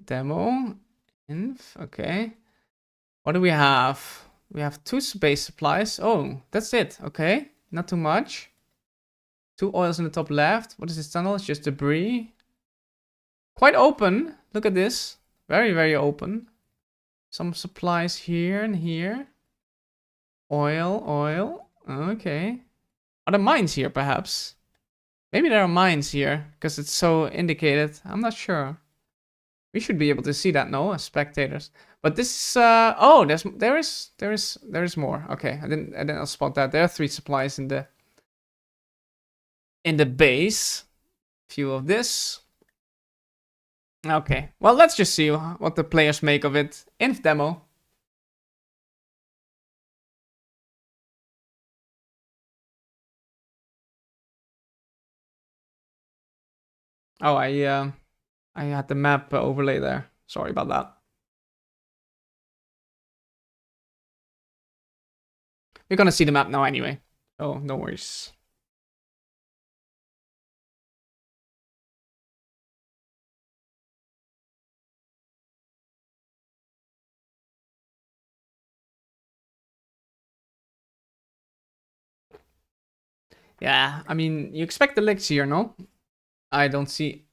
Demo. Inf. Okay. What do we have? We have 2 space supplies. Oh, that's it. Okay. Not too much. 2 oils in the top left. What is this tunnel? It's just debris. Quite open. Look at this. Very, very open. Some supplies here and here. Oil. Okay. Are there mines here, perhaps? Maybe there are mines here, because it's so indicated. I'm not sure. We should be able to see that, no, as spectators. But this is, oh, there is more. Okay, I didn't spot that. There are 3 supplies in the base. Few of this. Okay, well, let's just see what the players make of it. Inf demo. Oh, I had the map overlay there. Sorry about that. You're gonna see the map now anyway. Oh, no worries. Yeah, I mean, you expect the licks here, no? I don't see...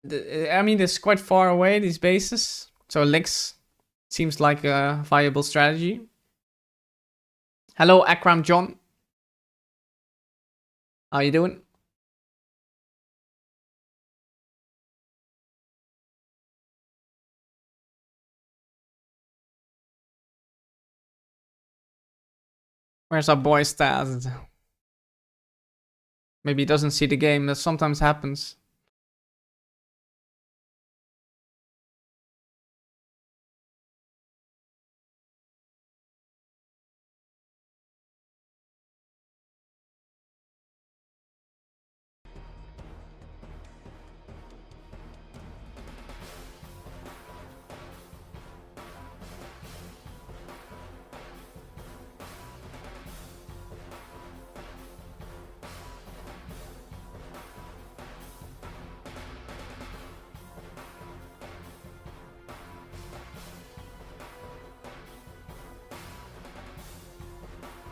I mean, it's quite far away, these bases. So licks seems like a viable strategy. Hello, Akram John. How you doing? Where's our boy StaZzz? Maybe he doesn't see the game. That sometimes happens.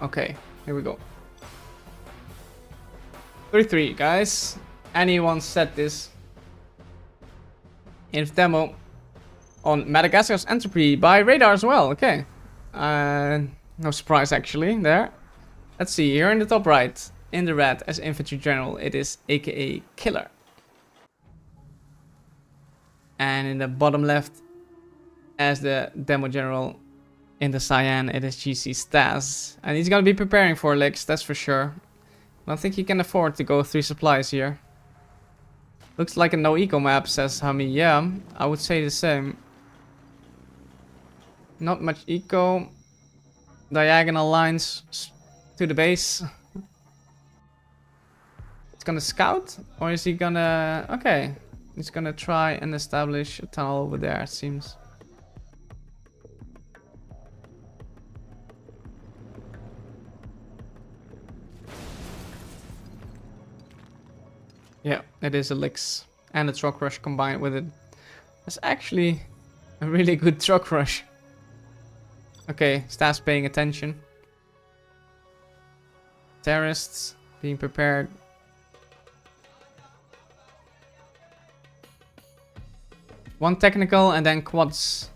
Okay, here we go. 33, guys. Anyone set this in demo on Madagascar's Entropy by Radar as well. Okay. No surprise actually there. Let's see, here in the top right, in the red as infantry general, it is aka Killer. And in the bottom left as the demo general, in the cyan, it is GC StaZzz. And he's gonna be preparing for licks, that's for sure. I don't think he can afford to go 3 supplies here. Looks like a no eco map, says Hami. Yeah, I would say the same. Not much eco. Diagonal lines to the base. It's gonna scout? Or is he gonna... Okay. He's gonna try and establish a tunnel over there, it seems. Yeah, it is a licks and a truck rush combined with it. That's actually a really good truck rush. Okay, StaZzz paying attention. Terrorists being prepared. One technical and then quads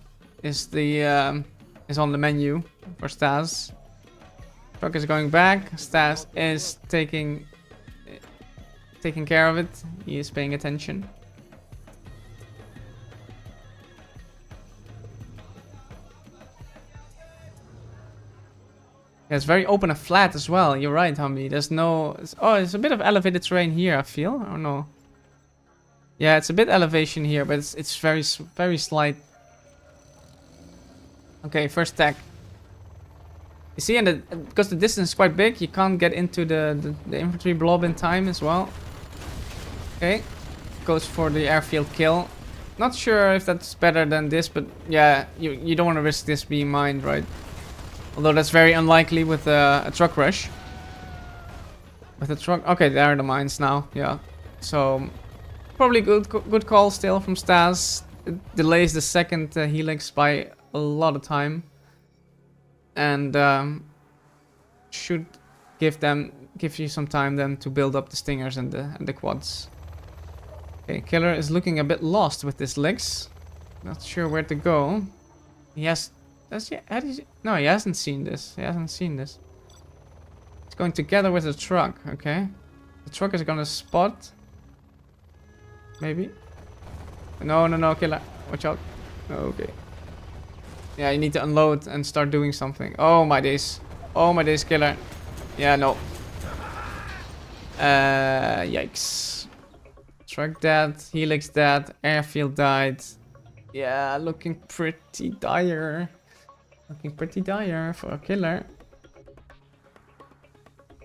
is the is on the menu for StaZzz. Truck is going back. StaZzz is taking care of it. He is paying attention. Yeah, it's very open and flat as well. You're right, Humby. There's no... Oh, it's a bit of elevated terrain here, I feel. I don't know. Yeah, it's a bit elevation here, but it's very slight. Okay, first tech. You see, and because the distance is quite big, you can't get into the infantry blob in time as well. Okay, goes for the airfield kill. Not sure if that's better than this, but yeah, you don't want to risk this being mined, right? Although that's very unlikely with a truck rush. With a truck, okay, there are the mines now. Yeah, so probably good call still from StaZzz. It delays the second helix by a lot of time, and should give you some time then to build up the stingers and the quads. Okay, Killer is looking a bit lost with this legs. Not sure where to go. He has... No, he hasn't seen this. He hasn't seen this. It's going together with the truck, okay. The truck is gonna spot. Maybe. No, Killer. Watch out. Okay. Yeah, you need to unload and start doing something. Oh my days. Oh my days, Killer. Yeah, no. Yikes. Truck dead, helix dead, airfield died. Yeah, looking pretty dire. Looking pretty dire for a Killer.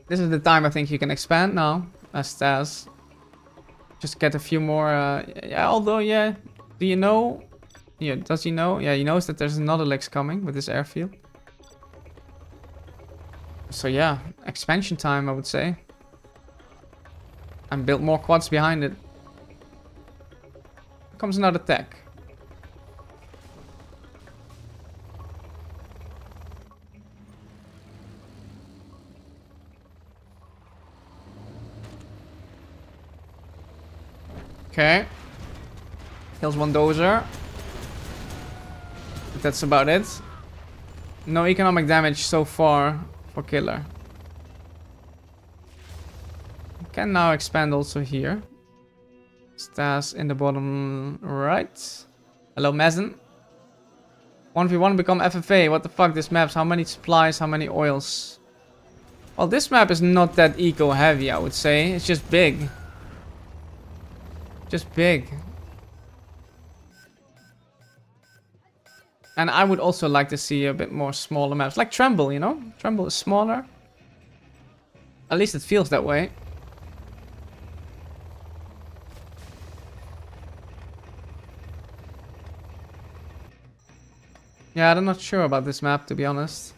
This is the time I think you can expand now, as StaZzz. Just get a few more, yeah, although, yeah, do you know? Yeah, does he know? Yeah, he knows that there's another Lix coming with this airfield. So yeah, expansion time, I would say. And build more quads behind it. Here comes another tech. Okay. Kills one dozer. But that's about it. No economic damage so far for killer. Can now expand also here. StaZzz in the bottom right. Hello, Mazen. 1v1 become FFA. What the fuck, this map's how many supplies, how many oils? Well, this map is not that eco-heavy, I would say. It's just big. Just big. And I would also like to see a bit more smaller maps. Like Tremble, you know? Tremble is smaller. At least it feels that way. Yeah, I'm not sure about this map, to be honest.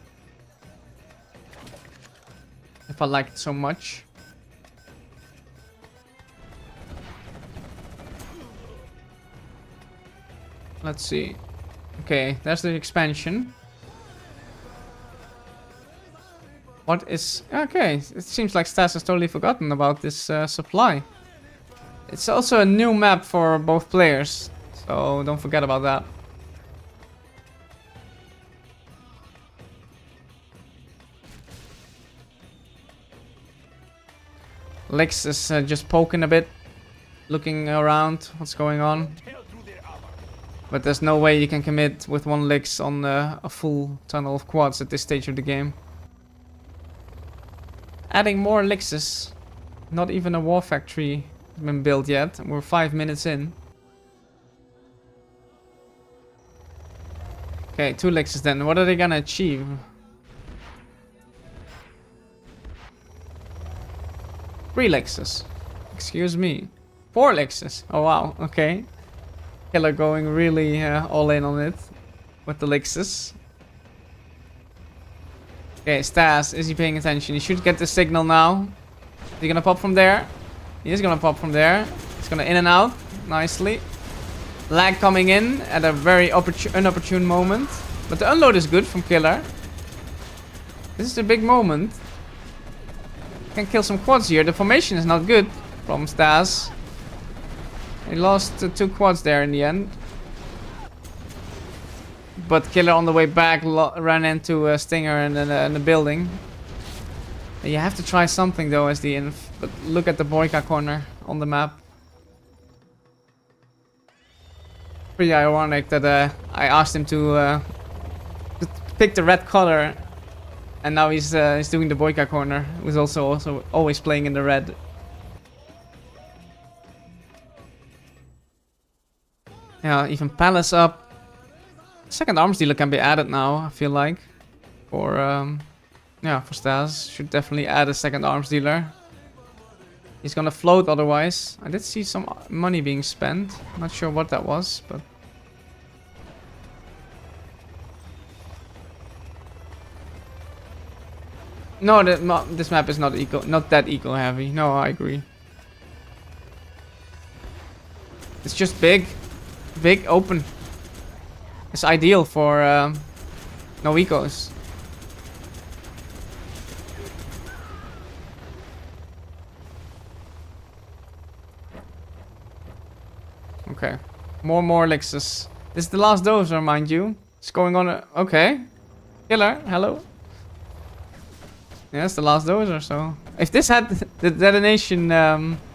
If I like it so much. Let's see. Okay, there's the expansion. What is... Okay, it seems like StaZzz has totally forgotten about this supply. It's also a new map for both players, so don't forget about that. Lex is just poking a bit, looking around what's going on. But there's no way you can commit with one Lix on a full tunnel of quads at this stage of the game. Adding more Lixes. Not even a war factory has been built yet. We're 5 minutes in. Okay, 2 Lixes then. What are they gonna achieve? Three Lixes. Excuse me. 4 Lixes. Oh wow, okay. Killer going really all in on it with the Lixes. Okay, StaZzz, is he paying attention? He should get the signal now. Is he gonna pop from there? He is gonna pop from there. He's gonna in and out nicely. Lag coming in at a very unopportune moment. But the unload is good from Killer. This is a big moment. Can kill some quads here. The formation is not good from StaZzz. He lost 2 quads there in the end. But Killer on the way back ran into a Stinger in the building. And you have to try something though as the inf. But look at the Boyka corner on the map. Pretty ironic that I asked him to pick the red color. And now he's doing the Boyka corner. Who's also always playing in the red. Yeah, even Palace up. Second arms dealer can be added now, I feel like. For yeah, for StaZzz. Should definitely add a second arms dealer. He's gonna float otherwise. I did see some money being spent. Not sure what that was, but... No, this map is not that eco heavy. No, I agree. It's just big. Big, open. It's ideal for no ecos. Okay. More Lixes. This is the last dozer, mind you. It's going on okay. Killer, hello. Yeah, it's the last dozer, so... If this had the detonation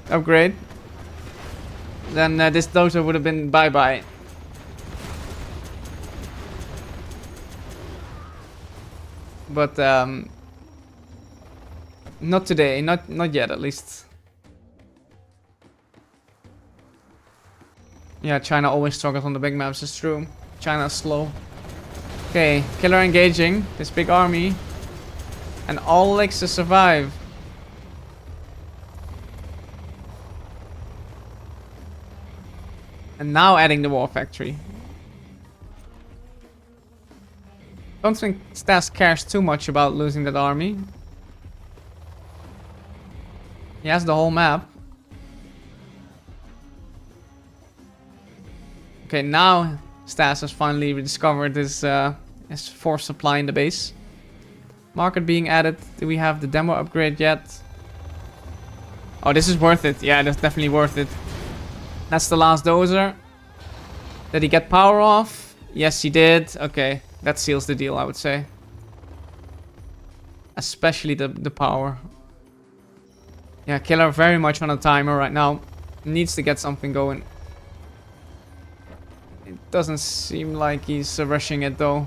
upgrade... Then this dozer would have been bye-bye. But not today, not yet at least. Yeah, China always struggles on the big maps, it's true. China's slow. Okay, Killer engaging this big army. And all Lixes survive. And now adding the war factory. Don't think StaZzz cares too much about losing that army. He has the whole map. Okay, now StaZzz has finally rediscovered his force supply in the base. Market being added. Do we have the demo upgrade yet? Oh, this is worth it. Yeah, that's definitely worth it. That's the last dozer. Did he get power off? Yes, he did. Okay, that seals the deal, I would say. Especially the power. Yeah, Killer very much on a timer right now. Needs to get something going. It doesn't seem like he's rushing it though.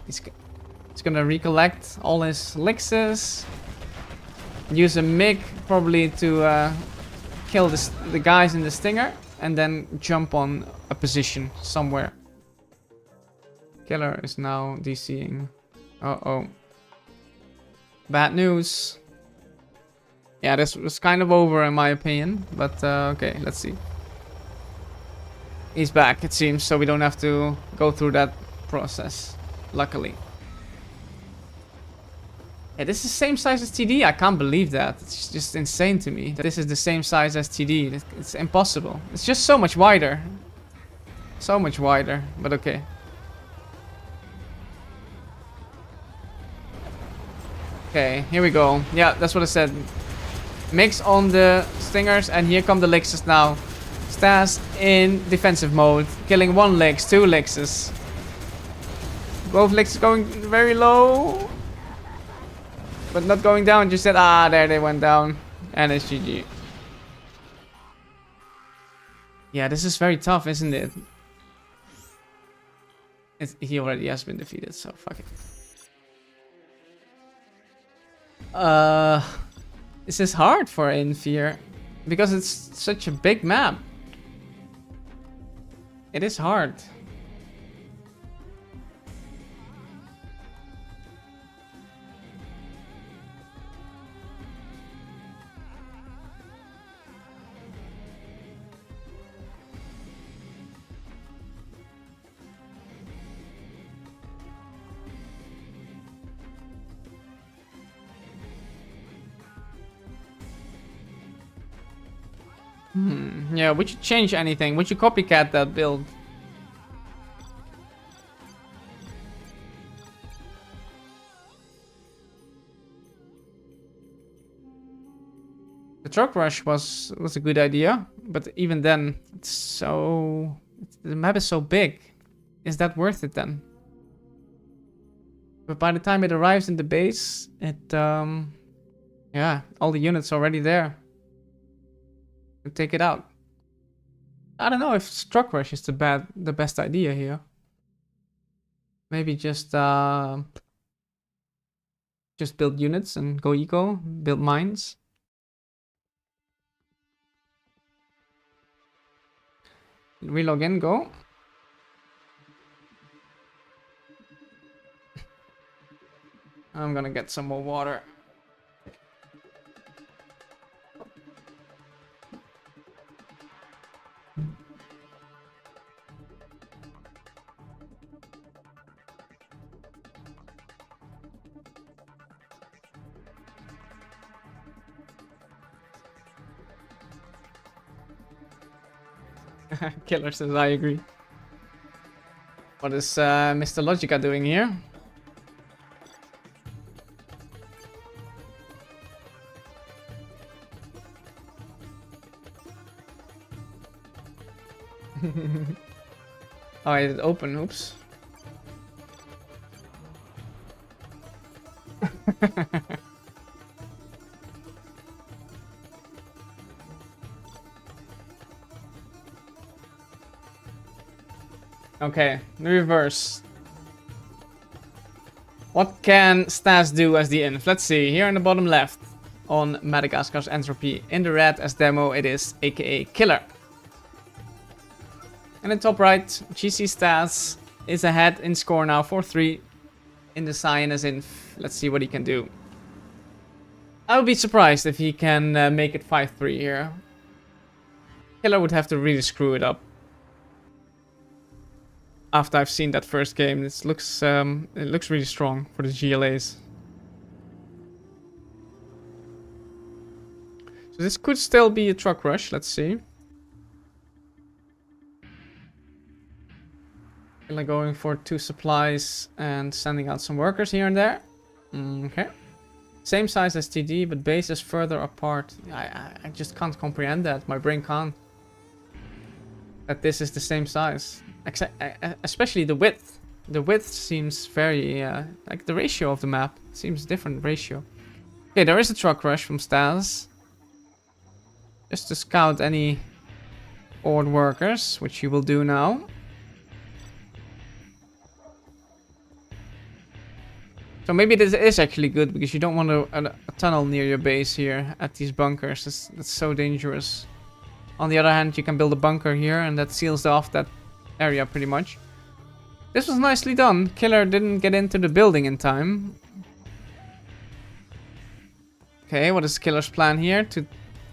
He's gonna recollect all his elixirs. Use a MiG probably to kill the guys in the Stinger. And then jump on a position somewhere. Killer is now DCing. Uh-oh. Bad news. Yeah, this was kind of over in my opinion. But okay, let's see. He's back, it seems, so we don't have to go through that process. Luckily. Yeah, this is the same size as TD. I can't believe that. It's just insane to me that this is the same size as TD. It's impossible. It's just so much wider. So much wider, but okay. Okay, here we go. Yeah, that's what I said. Mix on the Stingers, and here come the Lixes now. StaZzz in defensive mode. Killing one Lix, two Lixes. Both Lixes going very low. But not going down, just said, ah, there they went down. And it's GG. Yeah, this is very tough, isn't it? He already has been defeated, so fuck it. This is hard for Infear. Because it's such a big map. It is hard. Yeah, would you change anything? Would you copycat that build? The truck rush was a good idea, but even then, the map is so big. Is that worth it then? But by the time it arrives in the base, yeah, all the units already there. Take it out. I don't know if truck rush is the best idea here. Maybe just build units and go eco, build mines. Relog in, go. I'm gonna get some more water. Killer says I agree. What is Mr. Logica doing here? Oh, I did open, oops. Okay, the reverse. What can StaZzz do as the inf? Let's see, here in the bottom left on Madagascar's Entropy. In the red as demo it is aka Killer. And in top right, GC StaZzz is ahead in score now 4-3 in the cyan as inf. Let's see what he can do. I would be surprised if he can make it 5-3 here. Killer would have to really screw it up. after I've seen that first game. It looks really strong for the GLAs. So this could still be a truck rush. Let's see. Like going for 2 supplies and sending out some workers here and there. Okay. Same size as TD, but base is further apart. I just can't comprehend that. My brain can't. That this is the same size. Especially the width. The width seems very... like the ratio of the map seems different ratio. Okay, there is a truck rush from StaZzz. Just to scout any odd workers, which you will do now. So maybe this is actually good, because you don't want a tunnel near your base here at these bunkers. That's so dangerous. On the other hand, you can build a bunker here, and that seals off that area pretty much. This was nicely done. Killer didn't get into the building in time. Okay, what is Killer's plan here? To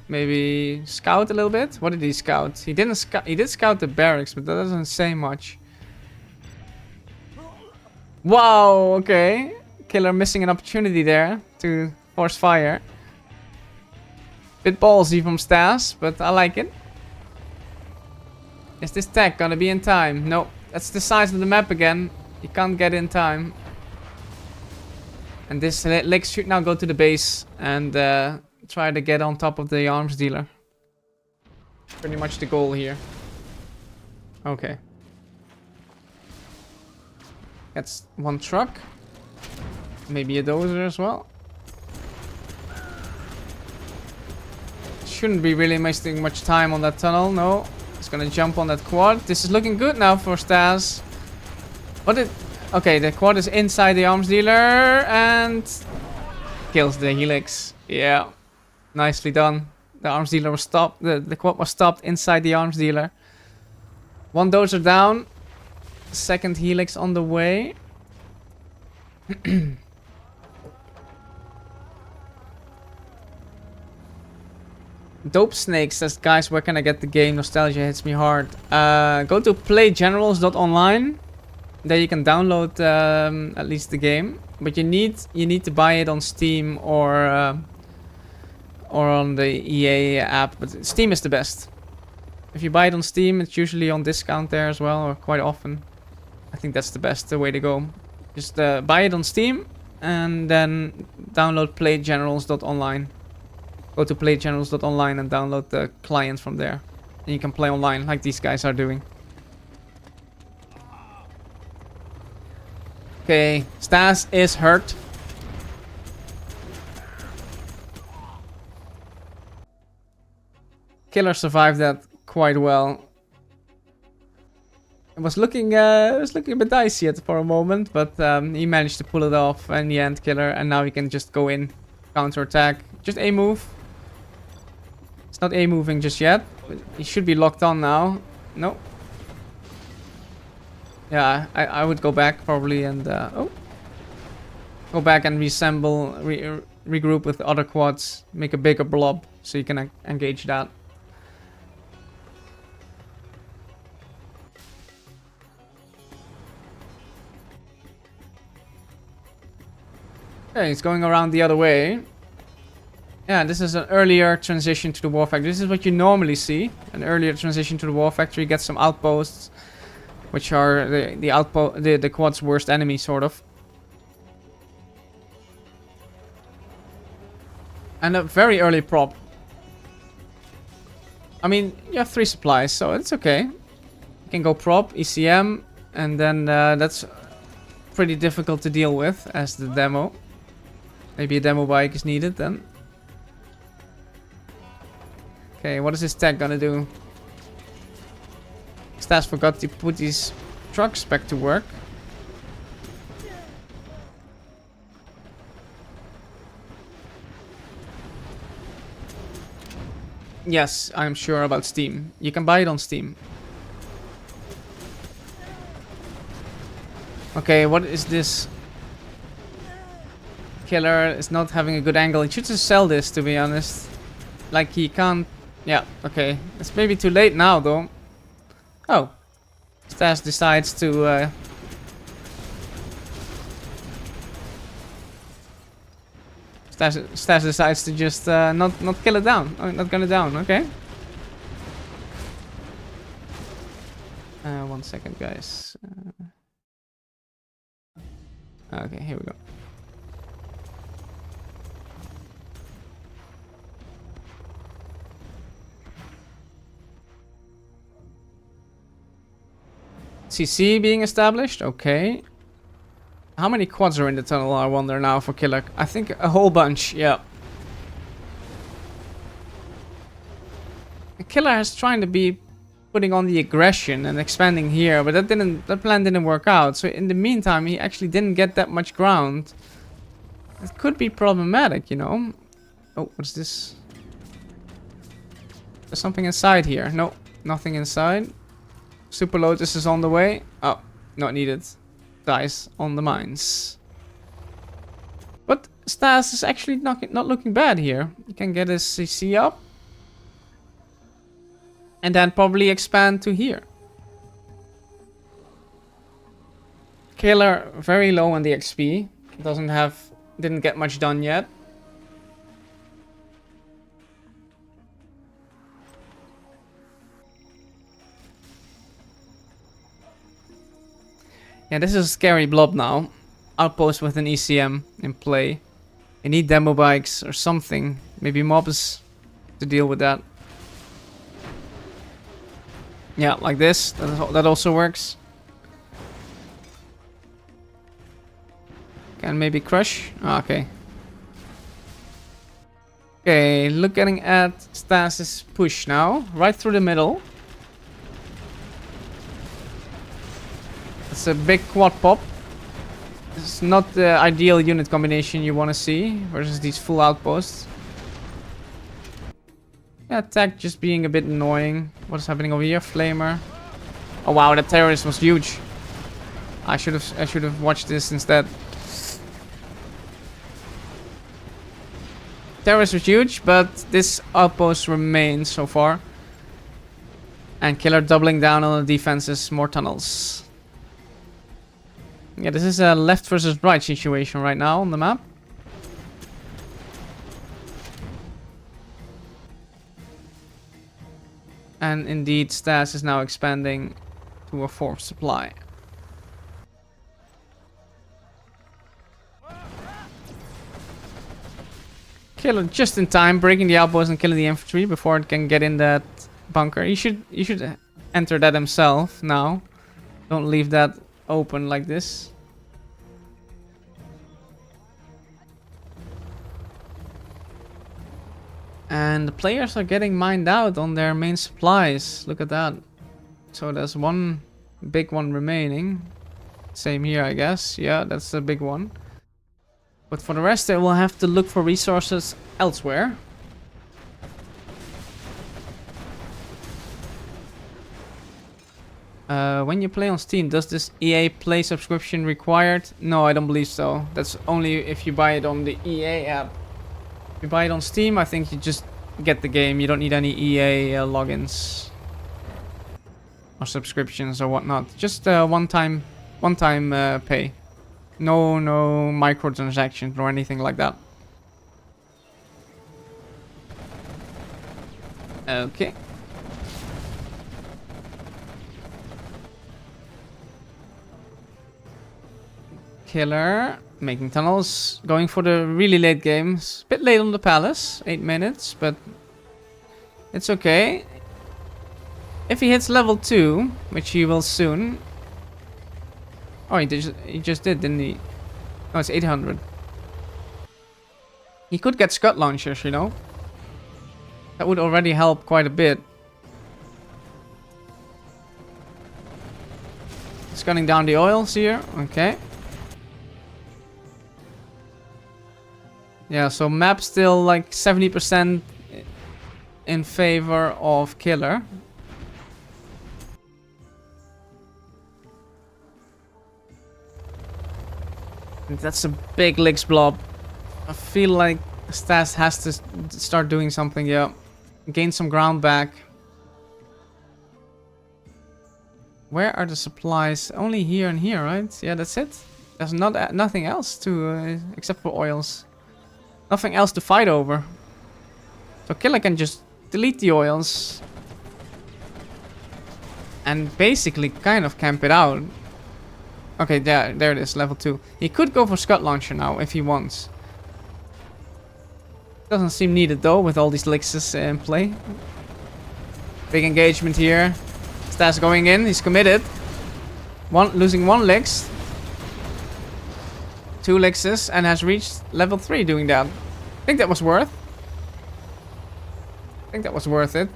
maybe scout a little bit? What did he scout? He didn't scout. He did scout the barracks, but that doesn't say much. Wow, okay. Killer missing an opportunity there to force fire. Bit ballsy from StaZzz, but I like it. Is this tech gonna be in time? No, that's the size of the map again. You can't get in time. And this Lix should now go to the base and try to get on top of the arms dealer. Pretty much the goal here. Okay. That's 1 truck. Maybe a dozer as well. Shouldn't be really wasting much time on that tunnel, no. It's gonna jump on that quad. This is looking good now for StaZzz. What did... Okay, the quad is inside the arms dealer and... kills the helix. Yeah. Nicely done. The arms dealer was stopped. The quad was stopped inside the arms dealer. 1 dozer down. 2nd helix on the way. Dope Snake says, guys, where can I get the game? Nostalgia hits me hard. Go to playgenerals.online. There you can download at least the game, but you need to buy it on Steam or on the EA app. But Steam is the best. If you buy it on Steam, it's usually on discount there as well, or quite often. I think that's the best way to go. Just buy it on Steam and then download playgenerals.online. Go to playgenerals.online and download the client from there. And you can play online like these guys are doing. Okay, StaZzz is hurt. Killer survived that quite well. It was looking a bit dicey for a moment, but he managed to pull it off in the end, Killer. And now he can just go in, counter attack, just a move. It's not A moving just yet. But he should be locked on now. No. Yeah, I would go back probably and go back and reassemble, regroup with the other quads, make a bigger blob so you can engage that. Okay, it's going around the other way. Yeah, this is an earlier transition to the war factory. This is what you normally see. An earlier transition to the war factory. Get some outposts, which are the quad's worst enemy, sort of. And a very early prop. I mean, you have 3 supplies, so it's okay. You can go prop, ECM, and then that's pretty difficult to deal with as the demo. Maybe a demo bike is needed then. Okay, what is this tech gonna do? StaZzz forgot to put these trucks back to work. Yes, I'm sure about Steam. You can buy it on Steam. Okay, what is this? Killer is not having a good angle. He should just sell this, to be honest. Like, he can't... Yeah, okay. It's maybe too late now, though. Oh. StaZzz decides to StaZzz decides to just not kill it down. Oh, not gonna down. Okay. 1 second, guys. Okay, here we go. CC being established. Okay. How many quads are in the tunnel, I wonder now, for Killer? I think a whole bunch, yeah. Killer is trying to be putting on the aggression and expanding here, but that plan didn't work out. So in the meantime, he actually didn't get that much ground. It could be problematic, you know. Oh, what's this? There's something inside here. No, nothing inside. Super Lotus is on the way. Oh, not needed. Dies on the mines. But StaZzz is actually not looking bad here. He can get his CC up. And then probably expand to here. Killer very low on the XP. Didn't get much done yet. Yeah, this is a scary blob now. Outpost with an ECM in play. You need demo bikes or something. Maybe mobs to deal with that. Yeah, like this. That also works. Can maybe crush. Oh, okay. Okay, looking at StaZzz's push now. Right through the middle. It's a big quad pop. It's not the ideal unit combination you want to see versus these full outposts. Yeah, attack just being a bit annoying. What's happening over here? Flamer. Oh wow, that terrorist was huge. I should have watched this instead. Terrorist was huge, but this outpost remains so far. And Killer doubling down on the defenses, more tunnels. Yeah, this is a left versus right situation right now on the map. And indeed, StaZzz is now expanding to a fourth supply. Killer just in time, breaking the outpost and killing the infantry before it can get in that bunker. You should enter that himself now. Don't leave that open like this. And the players are getting mined out on their main supplies. Look at that. So there's one big one remaining. Same here, I guess. Yeah, that's a big one. But for the rest, they will have to look for resources elsewhere. When you play on Steam, does this EA Play subscription required? No, I don't believe so. That's only if you buy it on the EA app. If you buy it on Steam, I think you just get the game. You don't need any EA logins or subscriptions or whatnot. Just one-time pay. No microtransactions or anything like that. Okay. Killer making tunnels, going for the really late games. Bit late on the palace, 8 minutes, but it's okay. If he hits level 2, which he will soon. Oh, he just did, didn't he? Oh, it's 800. He could get Scud launchers, you know. That would already help quite a bit. It's gunning down the oils here. Okay. Yeah, so map still like 70% in favor of Killer. And that's a big Licks blob. I feel like StaZzz has to start doing something, yeah. Gain some ground back. Where are the supplies? Only here and here, right? Yeah, that's it. There's nothing else to except for oils. Nothing else to fight over. So Killer can just delete the oils and basically kind of camp it out. Okay, there it is, level 2. He could go for Scud Launcher now if he wants. Doesn't seem needed though with all these elixirs in play. Big engagement here. StaZzz going in, he's committed. Losing 1 elix. 2 elixirs and has reached level 3 doing that. I think that was worth. I think that was worth it.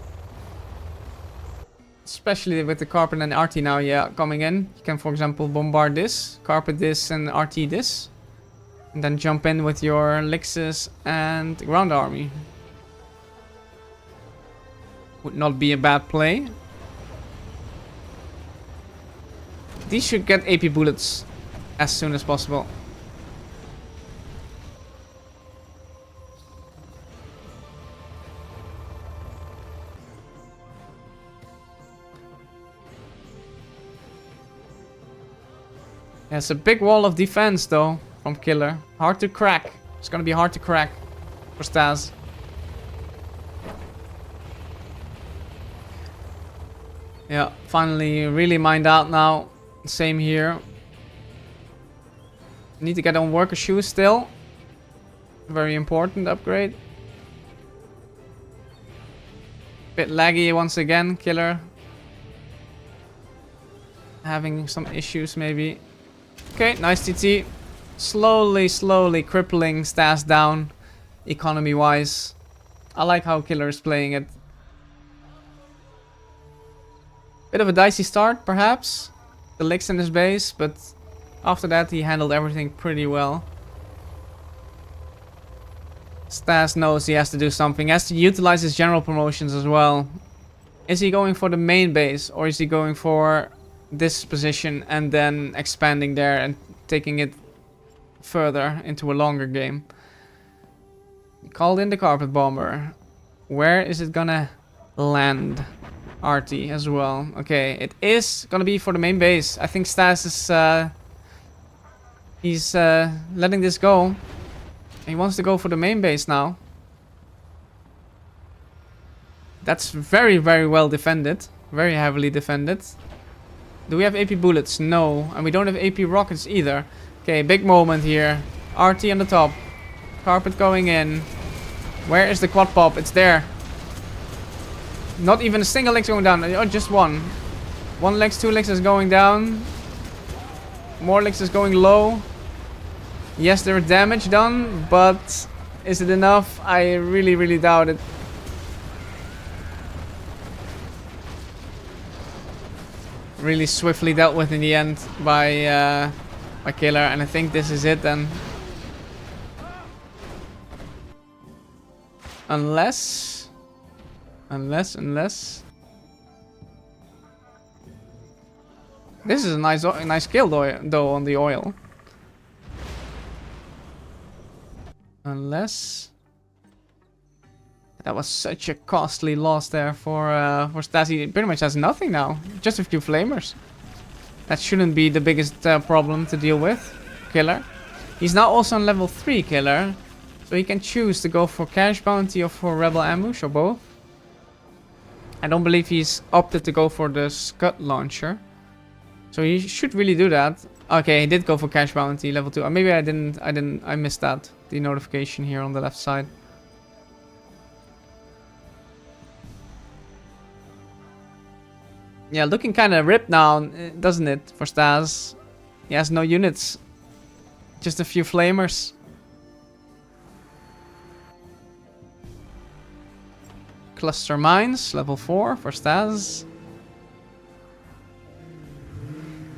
Especially with the Carpet and RT now, yeah, coming in. You can, for example, bombard this, Carpet this, and RT this. And then jump in with your elixirs and ground army. Would not be a bad play. These should get AP bullets as soon as possible. There's a big wall of defense though from Killer. Hard to crack. It's gonna be hard to crack for StaZzz. Yeah, finally really mined out now. Same here. Need to get on worker shoes still. Very important upgrade. Bit laggy once again, Killer. Having some issues maybe. Okay, nice TT. Slowly crippling StaZzz down economy-wise. I like how Killer is playing it. Bit of a dicey start, perhaps. The licks in his base, but after that he handled everything pretty well. StaZzz knows he has to do something. He has to utilize his general promotions as well. Is he going for the main base or is he going for this position and then expanding there and taking it further into a longer game? He called in the Carpet Bomber. Where is it gonna land? RT as well. Okay, it is gonna be for the main base. I think StaZzz is he's letting this go. He wants to go for the main base now. That's very well defended. Very heavily defended. Do we have AP bullets? No. And we don't have AP rockets either. Okay, big moment here. RT on the top. Carpet going in. Where is the quad pop? It's there. Not even a single leg going down. Oh, just one. 1 leg, 2 legs is going down. More legs is going low. Yes, there is damage done, but is it enough? I really doubt it. Really swiftly dealt with in the end by Killer, and I think this is it then. Unless. This is a nice kill though on the oil. Unless that was such a costly loss there for StaZzz. He pretty much has nothing now. Just a few flamers. That shouldn't be the biggest problem to deal with. Killer. He's now also on level 3 Killer. So he can choose to go for Cash Bounty or for Rebel Ambush or both. I don't believe he's opted to go for the Scud Launcher. So he should really do that. Okay, he did go for Cash Bounty level 2. Or maybe I missed that. The notification here on the left side. Yeah, looking kind of ripped now, doesn't it, for StaZzz? He has no units. Just a few flamers. Cluster Mines, level 4 for StaZzz.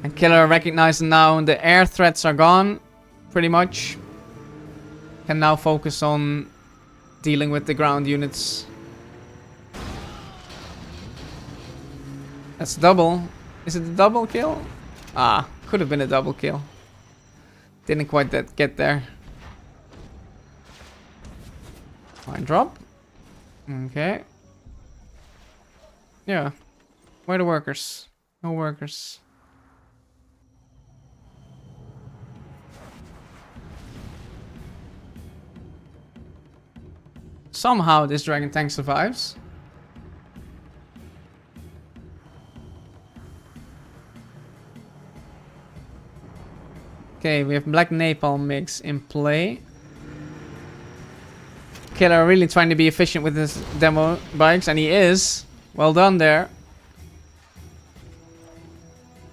And Killer recognizing now the air threats are gone, pretty much. Can now focus on dealing with the ground units. That's double. Is it a double kill? Ah, could have been a double kill. Didn't quite get there. Line drop. Okay. Yeah. Where are the workers? No workers. Somehow this dragon tank survives. Okay, we have black napalm mix in play. Killer really trying to be efficient with his demo bikes, and he is. Well done there.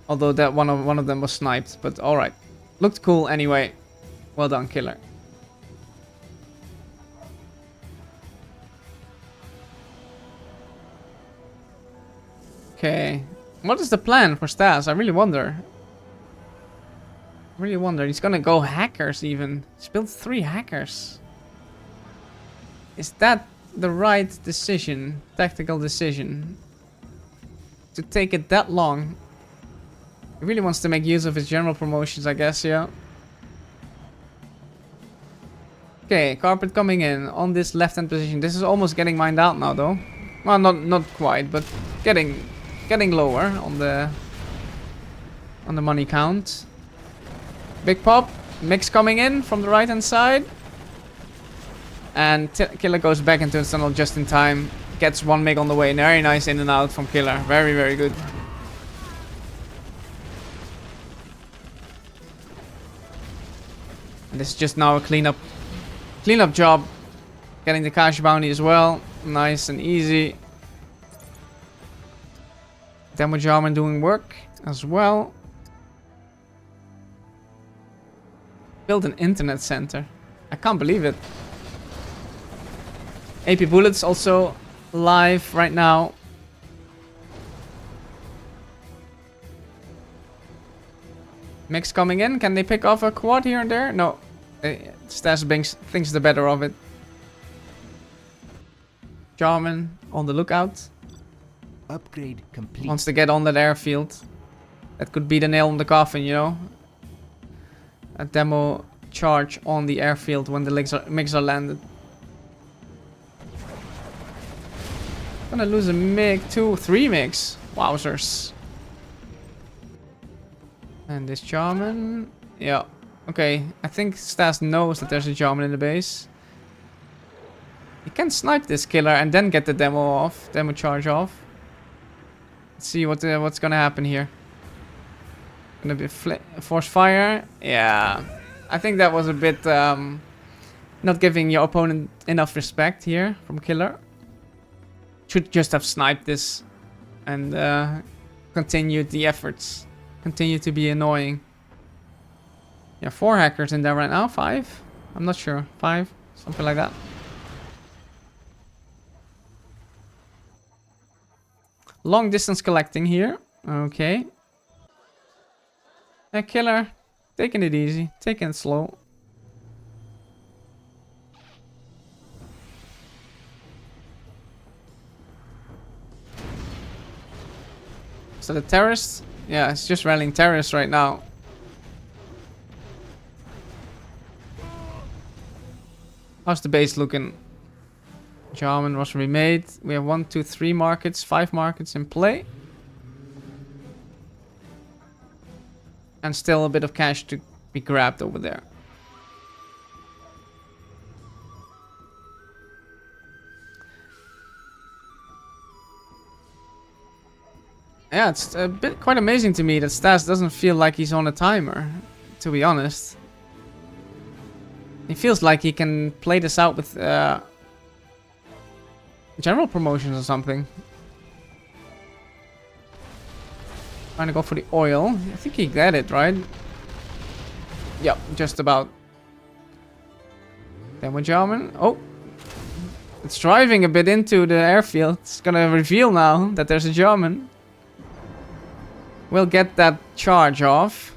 Although that one of them was sniped, but all right, looked cool anyway. Well done, Killer. Okay, what is the plan for StaZzz? I really wonder. He's gonna go hackers even. He's built 3 hackers. Is that the right decision? Tactical decision? To take it that long? He really wants to make use of his general promotions, I guess, yeah. Okay, carpet coming in on this left-hand position. This is almost getting mined out now, though. Well, not quite, but getting lower on the money count. Big pop, mix coming in from the right-hand side. And Killer goes back into his tunnel just in time. Gets 1 mig on the way. Very nice in and out from Killer. Very, very good. And this is just now a cleanup job. Getting the cash bounty as well. Nice and easy. Demo Jarman doing work as well. Build an internet center. I can't believe it. AP Bullets also live right now. Mix coming in. Can they pick off a quad here and there? No. StaZzz thinks the better of it. Jarman on the lookout. Upgrade complete. Wants to get on that airfield. That could be the nail in the coffin, you know. A demo charge on the airfield when the MiGs are landed. Gonna lose a MiG, 2, 3 MiGs. Wowzers. And this Jarman. Yeah. Okay. I think StaZzz knows that there's a Jarman in the base. He can snipe this Killer and then get the demo charge off. Let's see what's gonna happen here. Gonna be force fire. Yeah. I think that was a bit not giving your opponent enough respect here from Killer. Should just have sniped this and continued the efforts. Continue to be annoying. Yeah, 4 hackers in there right now. 5? I'm not sure. 5? Something like that. Long distance collecting here. Okay. Killer. Taking it easy. Taking it slow. So the terrorists, yeah, it's just rallying terrorists right now. How's the base looking? Jarman was remade. We have 1, 2, 3 markets, 5 markets in play. And still a bit of cash to be grabbed over there. Yeah, it's a bit quite amazing to me that StaZzz doesn't feel like he's on a timer, to be honest. He feels like he can play this out with general promotions or something. Trying to go for the oil. I think he got it, right? Yep, just about. Demo Jarman. Oh. It's driving a bit into the airfield. It's gonna reveal now that there's a Jarman. We'll get that charge off.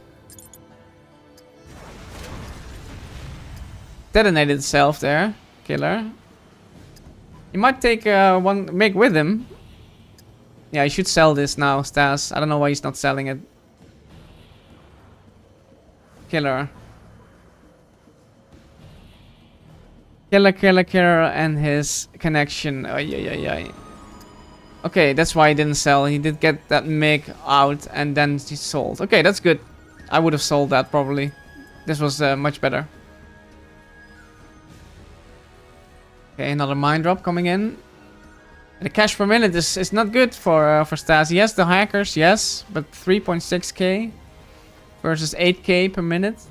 Detonated itself there. Killer. He might take 1 MiG with him. Yeah, he should sell this now, StaZzz. I don't know why he's not selling it. Killer. Killer and his connection. Ay. Okay, that's why he didn't sell. He did get that MiG out and then he sold. Okay, that's good. I would have sold that probably. This was much better. Okay, another mine drop coming in. The cash per minute is not good for StaZzz. Yes, the hackers, yes, but 3.6k versus 8k per minute.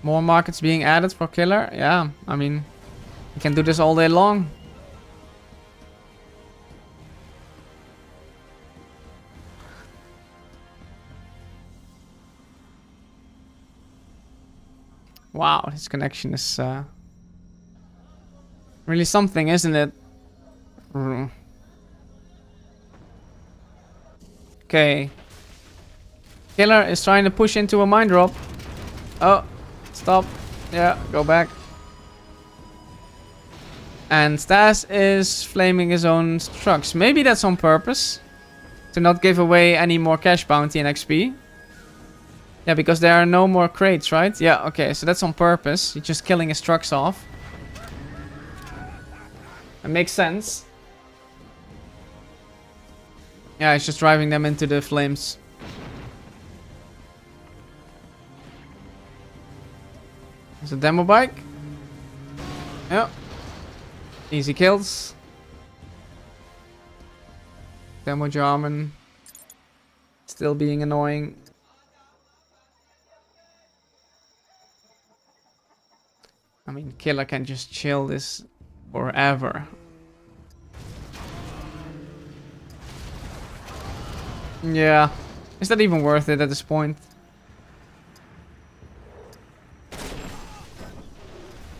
More markets being added for killer. Yeah, I mean, you can do this all day long. Wow, this connection is really something, isn't it? Okay. Killer is trying to push into a mine drop. Oh, stop. Yeah, go back. And StaZzz is flaming his own trucks. Maybe that's on purpose. To not give away any more cash bounty and XP. Yeah, because there are no more crates, right? Yeah, okay, so that's on purpose. He's just killing his trucks off. It makes sense. Yeah, he's just driving them into the flames. There's a demo bike. Yeah. Easy kills. Demo Jarman. Still being annoying. I mean, Killer can just chill this forever. Yeah. Is that even worth it at this point?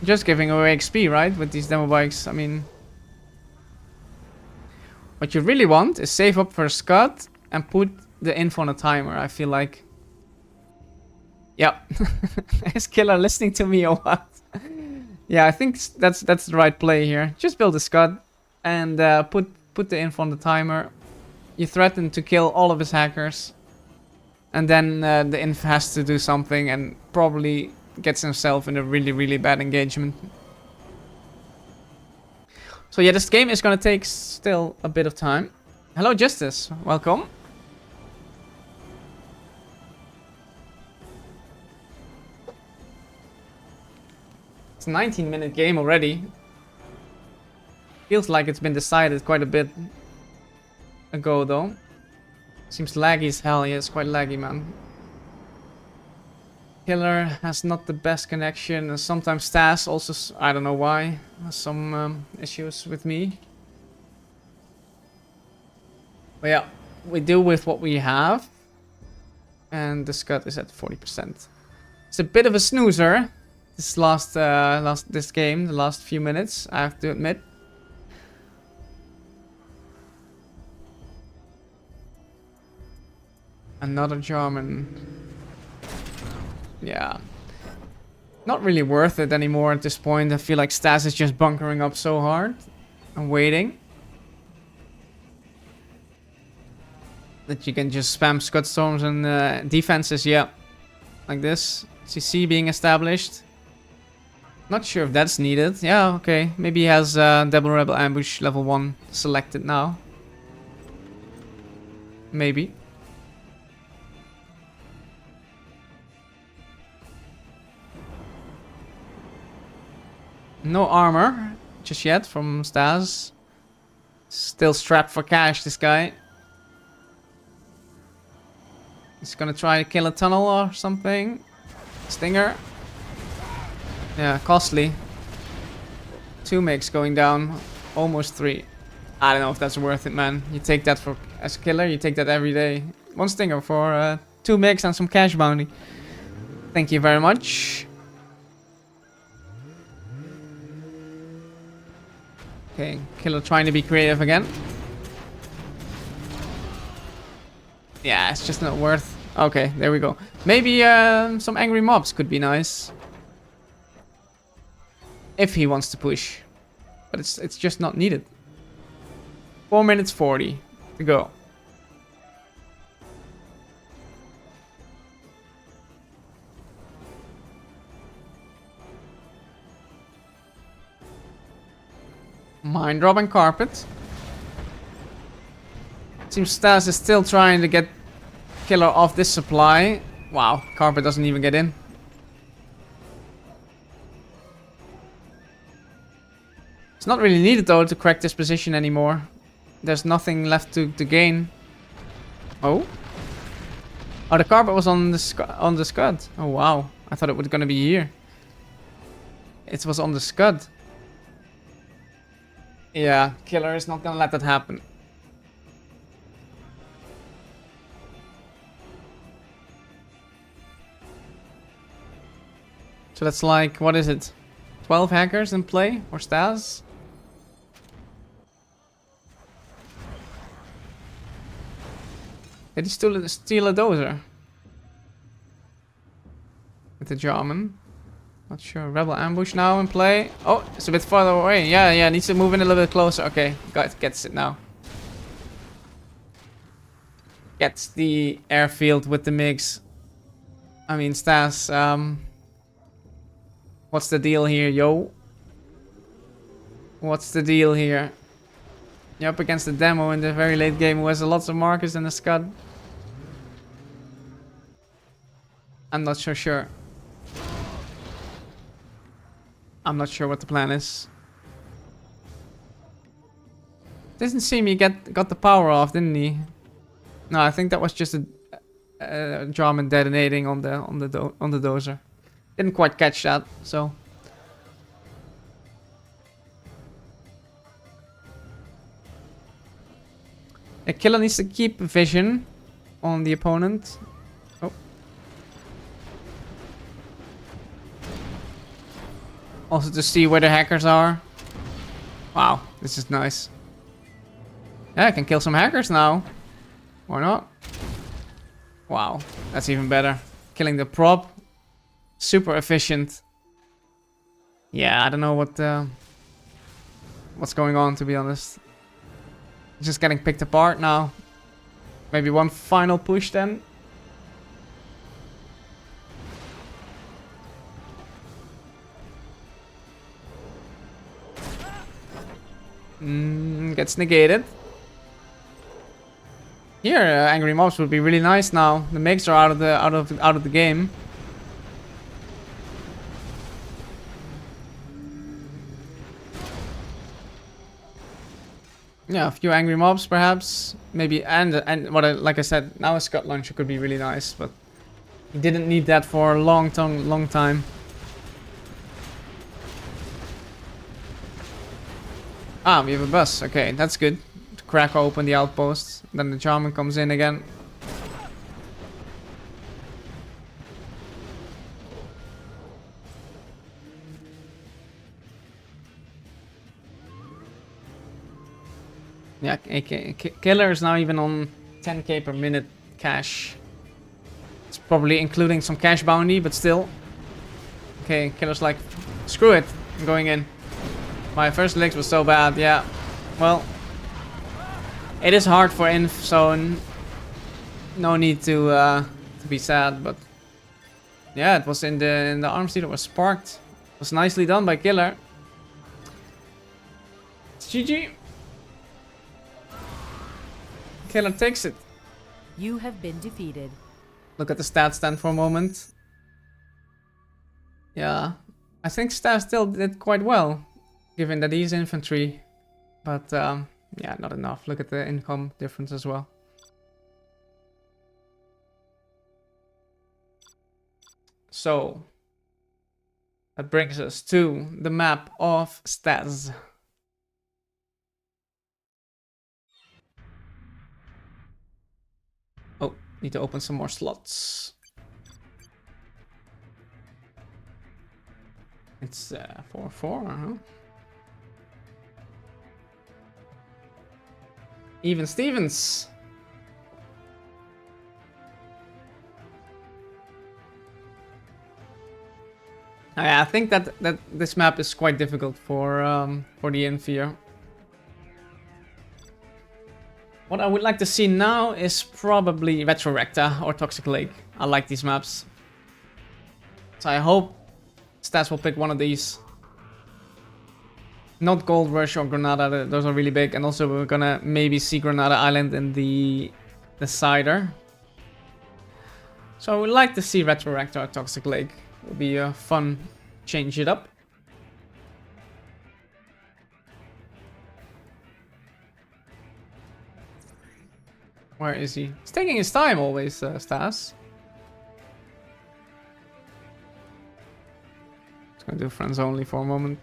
Just giving away XP, right? With these demo bikes. I mean... What you really want is save up for a Scud and put the info on a timer, I feel like. Yeah. Is Killer listening to me or what? Yeah, I think that's the right play here. Just build a Scud and put the info on the timer. You threaten to kill all of his hackers. And then the inf has to do something and probably gets himself in a really, really bad engagement. So yeah, this game is gonna take still a bit of time. Hello Justice, welcome. It's a 19-minute game already. Feels like it's been decided quite a bit ago though. Seems laggy as hell. Yeah, it's quite laggy, man. Killer has not the best connection, and sometimes StaZzz also, I don't know why, has some issues with me. But yeah, we deal with what we have. And the Scud is at 40%. It's a bit of a snoozer, this this game, the last few minutes, I have to admit. Another German. Yeah. Not really worth it anymore at this point. I feel like StaZzz is just bunkering up so hard. And waiting. That you can just spam Scud Storms and defenses, yeah. Like this. CC being established. Not sure if that's needed. Yeah, okay. Maybe he has Double Rebel Ambush level 1 selected now. Maybe. No armor just yet from StaZzz. Still strapped for cash, this guy. He's gonna try to kill a tunnel or something. Stinger. Yeah, costly. 2 makes going down. Almost 3. I don't know if that's worth it, man. You take that for as a killer, you take that every day. 1 stinger for 2 makes and some cash bounty. Thank you very much. Okay, Killer trying to be creative again. Yeah, it's just not worth. Okay, there we go. Maybe some angry mobs could be nice. If he wants to push. But it's just not needed. 4 minutes 40 to go. Mine drop and carpet. Seems StaZzz is still trying to get Killer off this supply. Wow, Carpet doesn't even get in. It's not really needed though to crack this position anymore. There's nothing left to gain. Oh? Oh, the Carpet was on the Scud. Oh wow, I thought it was gonna be here. It was on the Scud. Yeah, Killer is not gonna let that happen. So that's like, what is it? 12 hackers in play? Or StaZzz? Did he steal a dozer? With the German? Not sure. Rebel ambush now in play. Oh, it's a bit farther away. Yeah, needs to move in a little bit closer. Okay, gets it now. Gets the airfield with the MiGs. I mean, StaZzz, what's the deal here, yo? What's the deal here? You're up against the demo in the very late game who has lots of markers and a Scud. I'm not so sure. I'm not sure what the plan is. Doesn't seem he got the power off, didn't he? No, I think that was just a German detonating on the dozer. Didn't quite catch that, so. A Killer needs to keep vision on the opponent. Oh. Also to see where the hackers are. Wow, this is nice. Yeah, I can kill some hackers now. Or not. Wow, that's even better. Killing the prop. Super efficient. Yeah, I don't know what's going on, to be honest. Just getting picked apart now. Maybe one final push then. Gets negated. Here, angry mobs would be really nice now. The MiGs are out of the game. Yeah, a few angry mobs perhaps, maybe, and like I said, now a Scud launcher could be really nice, but he didn't need that for a long time. Ah, we have a bus. Okay, that's good. To crack open the outpost, then the German comes in again. Yeah, Killer is now even on 10k per minute cash. It's probably including some cash bounty, but still. Okay, Killer's like, screw it, I'm going in. My first legs was so bad, yeah. Well, it is hard for Inf, so no need to be sad, but yeah, it was in the arm seat, it was sparked. It was nicely done by Killer. It's GG. Killer takes it. You have been defeated. Look at the stats stand for a moment. Yeah, I think StaZzz still did quite well, given that he's infantry. But yeah, not enough. Look at the income difference as well. So that brings us to the map of StaZzz. Oh, need to open some more slots. It's 4-4, huh? Even Stevens. I think that this map is quite difficult for the Infear. What I would like to see now is probably Recta or Toxic Lake. I like these maps. So I hope StaZzz will pick one of these. Not Gold Rush or Granada, those are really big. And also we're gonna maybe see Granada Island in the cider. So I would like to see Retro Recta or Toxic Lake. It would be a fun change it up. Where is he? He's taking his time always, StaZzz. Just gonna do friends only for a moment.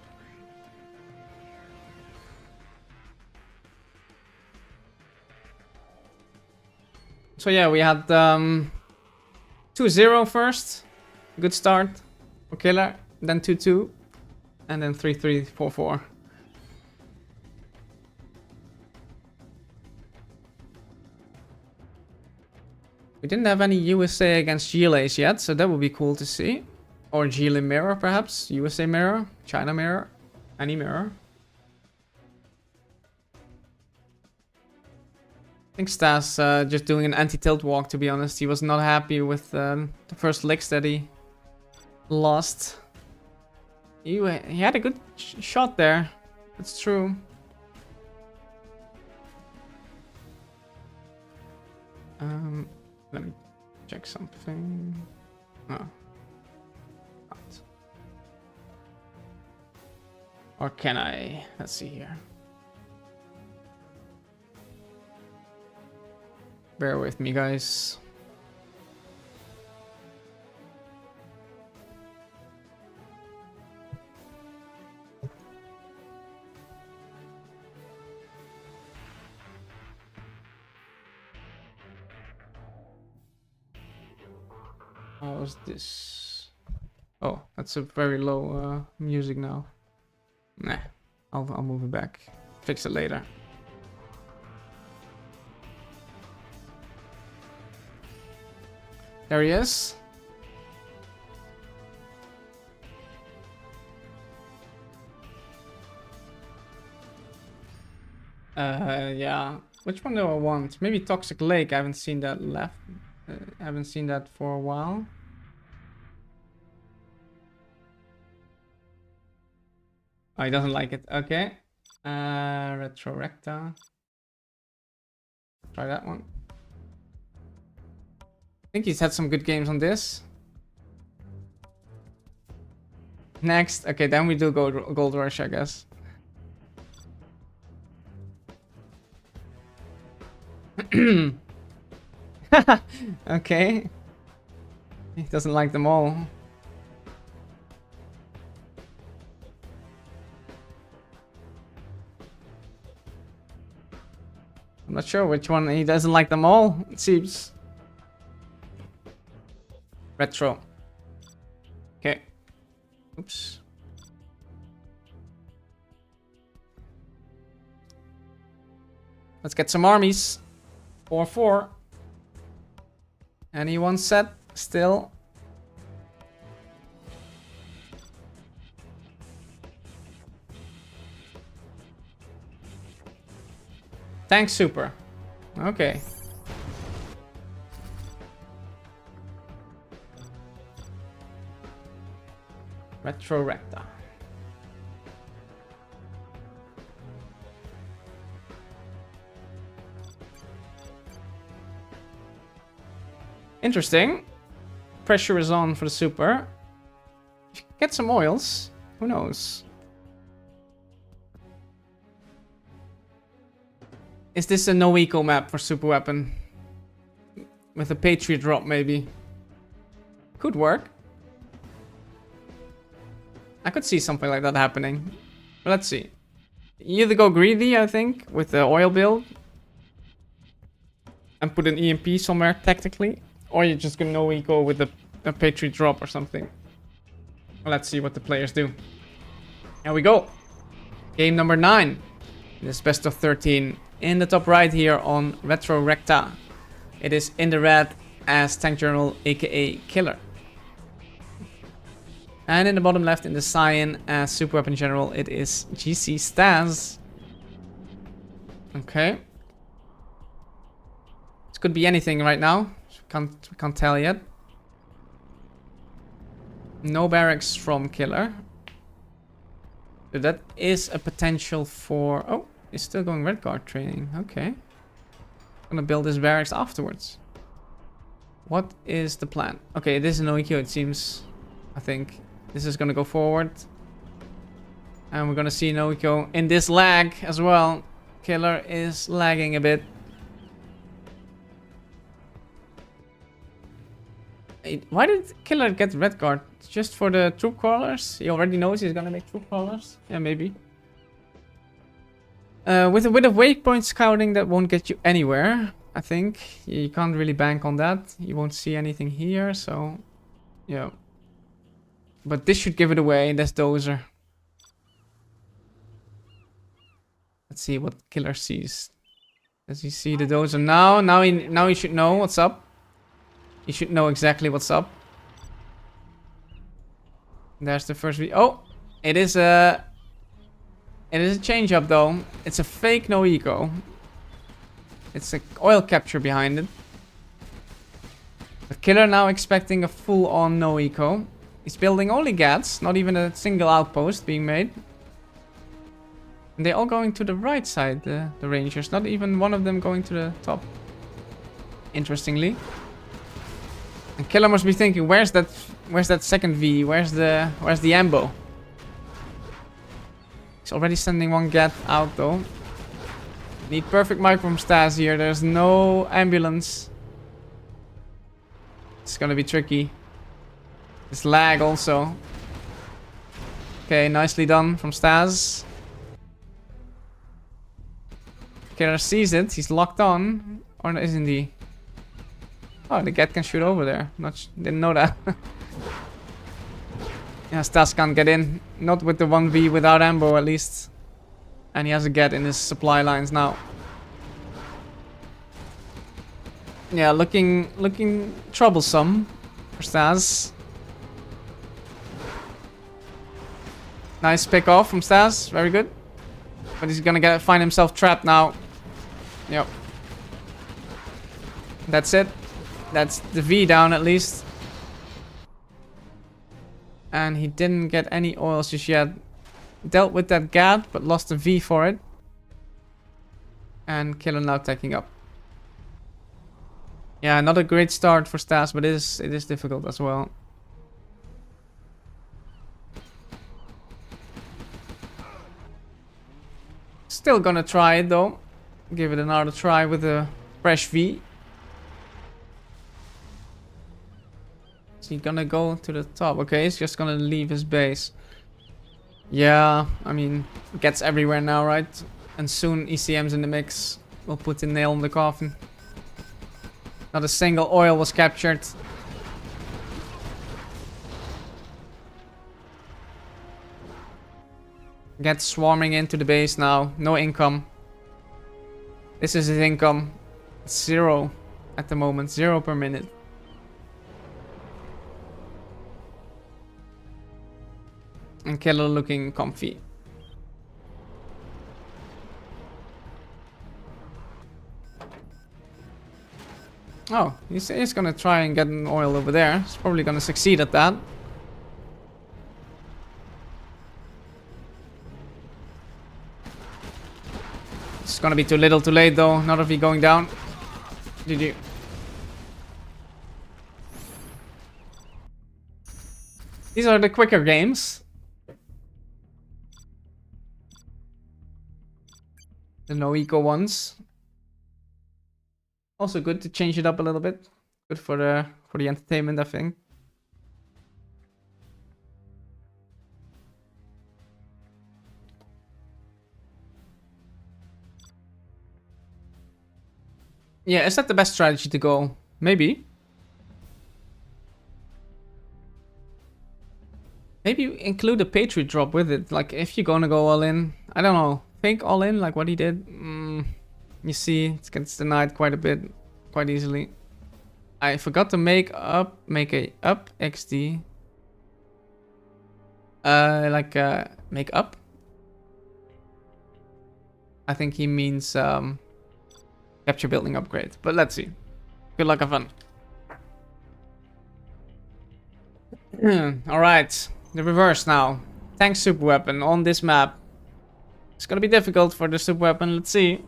So yeah, we had 2-0 first. Good start for Killer. Then 2-2. And then 3-3, 4-4. We didn't have any USA against GLAs yet, so that would be cool to see. Or GLA mirror, perhaps. USA mirror, China mirror, any mirror. I think StaZzz just doing an anti-tilt walk, to be honest. He was not happy with the first licks that he lost. He had a good shot there. That's true. Let me check something. Oh. Right. Or can I? Let's see here. Bear with me, guys. How's this? Oh, that's a very low music now. Nah, I'll move it back. Fix it later. There he is. Yeah. Which one do I want? Maybe Toxic Lake. I haven't seen that left. I haven't seen that for a while. Oh, he doesn't like it. Okay. Retro Recta. Try that one. I think he's had some good games on this. Next. Okay, then we do Gold Rush, I guess. Okay. He doesn't like them all. I'm not sure which one. He doesn't like them all, it seems. Retro. Okay. Oops. Let's get some armies. 4-4. Anyone set? Still. Thanks, Super. Okay. Retro Recta. Interesting. Pressure is on for the Super. Get some oils. Who knows? Is this a no eco map for super weapon? With a Patriot drop, maybe. Could work. I could see something like that happening. But let's see. You either go greedy, I think, with the oil build. And put an EMP somewhere, tactically. Or you're just gonna no eco with a Patriot drop or something. Well, let's see what the players do. Here we go. Game number 9. This best of 13. In the top right here on Retro Recta. It is in the red as Tank General, aka Killer. And in the bottom left in the cyan as Super Weapon General, it is GC StaZzz. Okay. This could be anything right now. We can't tell yet. No barracks from Killer. So that is a potential for... Oh, he's still going red guard training. Okay. Gonna build his barracks afterwards. What is the plan? Okay, this is no EQ, it seems. I think this is gonna go forward. And we're gonna see no EQ in this lag as well. Killer is lagging a bit. Why did Killer get red guard? Just for the troop crawlers? He already knows he's gonna make troop crawlers? Yeah, maybe. With a bit of waypoint scouting, that won't get you anywhere, I think. You can't really bank on that. You won't see anything here, so... Yeah. But this should give it away. That's Dozer. Let's see what Killer sees. Does he see the Dozer now? Now he should know what's up. He should know exactly what's up. There's the first oh, it is a change up though. It's a fake no eco. It's a oil capture behind it. But Killer now expecting a full on no eco. He's building only GATs, not even a single outpost being made. And they're all going to the right side, the Rangers. Not even one of them going to the top. Interestingly. And Killer must be thinking, where's that second V? Where's the ambo? He's already sending one GAT out though. Need perfect micro from StaZzz here. There's no ambulance. It's gonna be tricky. This lag also. Okay, nicely done from StaZzz. Killer sees it. He's locked on. Or isn't he? Oh, the GAT can shoot over there. Didn't know that. Yeah, StaZzz can't get in. Not with the 1v without ambo at least. And he has a GAT in his supply lines now. Yeah, looking troublesome for StaZzz. Nice pick off from StaZzz. Very good. But he's gonna find himself trapped now. Yep. That's it. That's the V down at least. And he didn't get any oils just yet. Dealt with that GAT, but lost a V for it. And Killer now taking up. Yeah, not a great start for StaZzz, but it is difficult as well. Still gonna try it though. Give it another try with a fresh V. Is he gonna go to the top? Okay, he's just gonna leave his base. Yeah, I mean, gets everywhere now, right? And soon ECM's in the mix. We'll put the nail in the coffin. Not a single oil was captured. Gets swarming into the base now. No income. This is his income. 0 at the moment. 0 per minute. And Killer looking comfy. Oh, he's gonna try and get an oil over there. He's probably gonna succeed at that. It's gonna be too little too late though. Not if he going down. GG. These are the quicker games. The no eco ones. Also good to change it up a little bit. Good for the entertainment, I think. Yeah, is that the best strategy to go? Maybe. Maybe include a Patriot drop with it. Like, if you're gonna go all in. I don't know. Think all in, like what he did. You see, it gets denied quite a bit. Quite easily. I forgot to make a up XD. Make up? I think he means capture building upgrade. But let's see. Good luck, have fun. Alright. The reverse now. tank super weapon on this map. It's gonna be difficult for the super weapon. Let's see.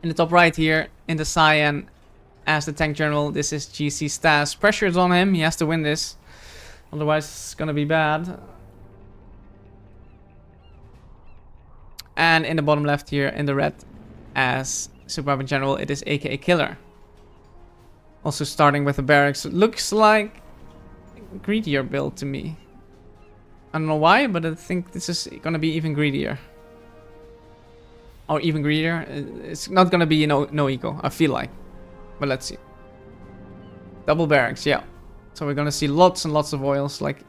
In the top right here, in the cyan, as the tank general, this is GC StaZzz. Pressure is on him. He has to win this. Otherwise, it's gonna be bad. And in the bottom left here, in the red, as super weapon general, it is aka Killer. Also starting with the barracks. It looks like a greedier build to me. I don't know why, but I think this is gonna be even greedier. Or even greedier. It's not gonna be no eco, I feel like. But let's see. Double barracks, yeah. So we're gonna see lots and lots of oils, like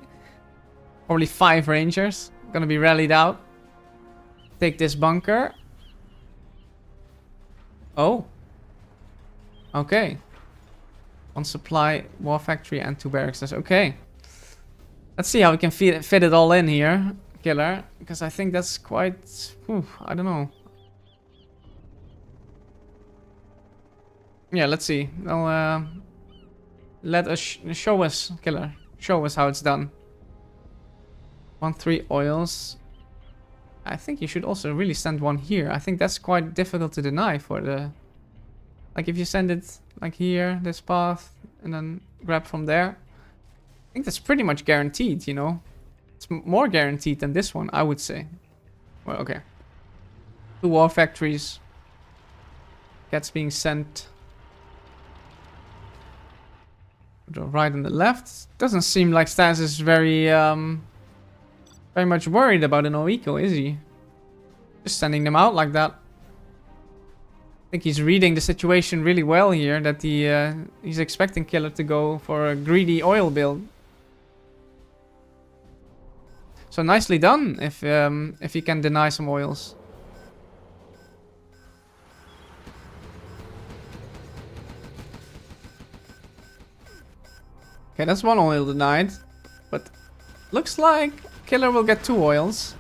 probably 5 rangers gonna be rallied out. Take this bunker. Oh. Okay. 1 supply, war factory, and 2 barracks. That's okay. Let's see how we can fit it all in here, Killer. Because I think that's quite... I don't know. Yeah, let's see. I'll, let us show us, Killer. Show us how it's done. 1-3 oils. I think you should also really send one here. I think that's quite difficult to deny for the... Like if you send it like here, this path, and then grab from there. I think that's pretty much guaranteed, you know. It's more guaranteed than this one, I would say. Well, okay. 2 war factories. Cats being sent. The right and the left. Doesn't seem like StaZzz is very much worried about an eco, is he? Just sending them out like that. I think he's reading the situation really well here. That he's expecting Killer to go for a greedy oil build. So nicely done if he can deny some oils. Okay, that's 1 oil denied. But looks like Killer will get 2 oils.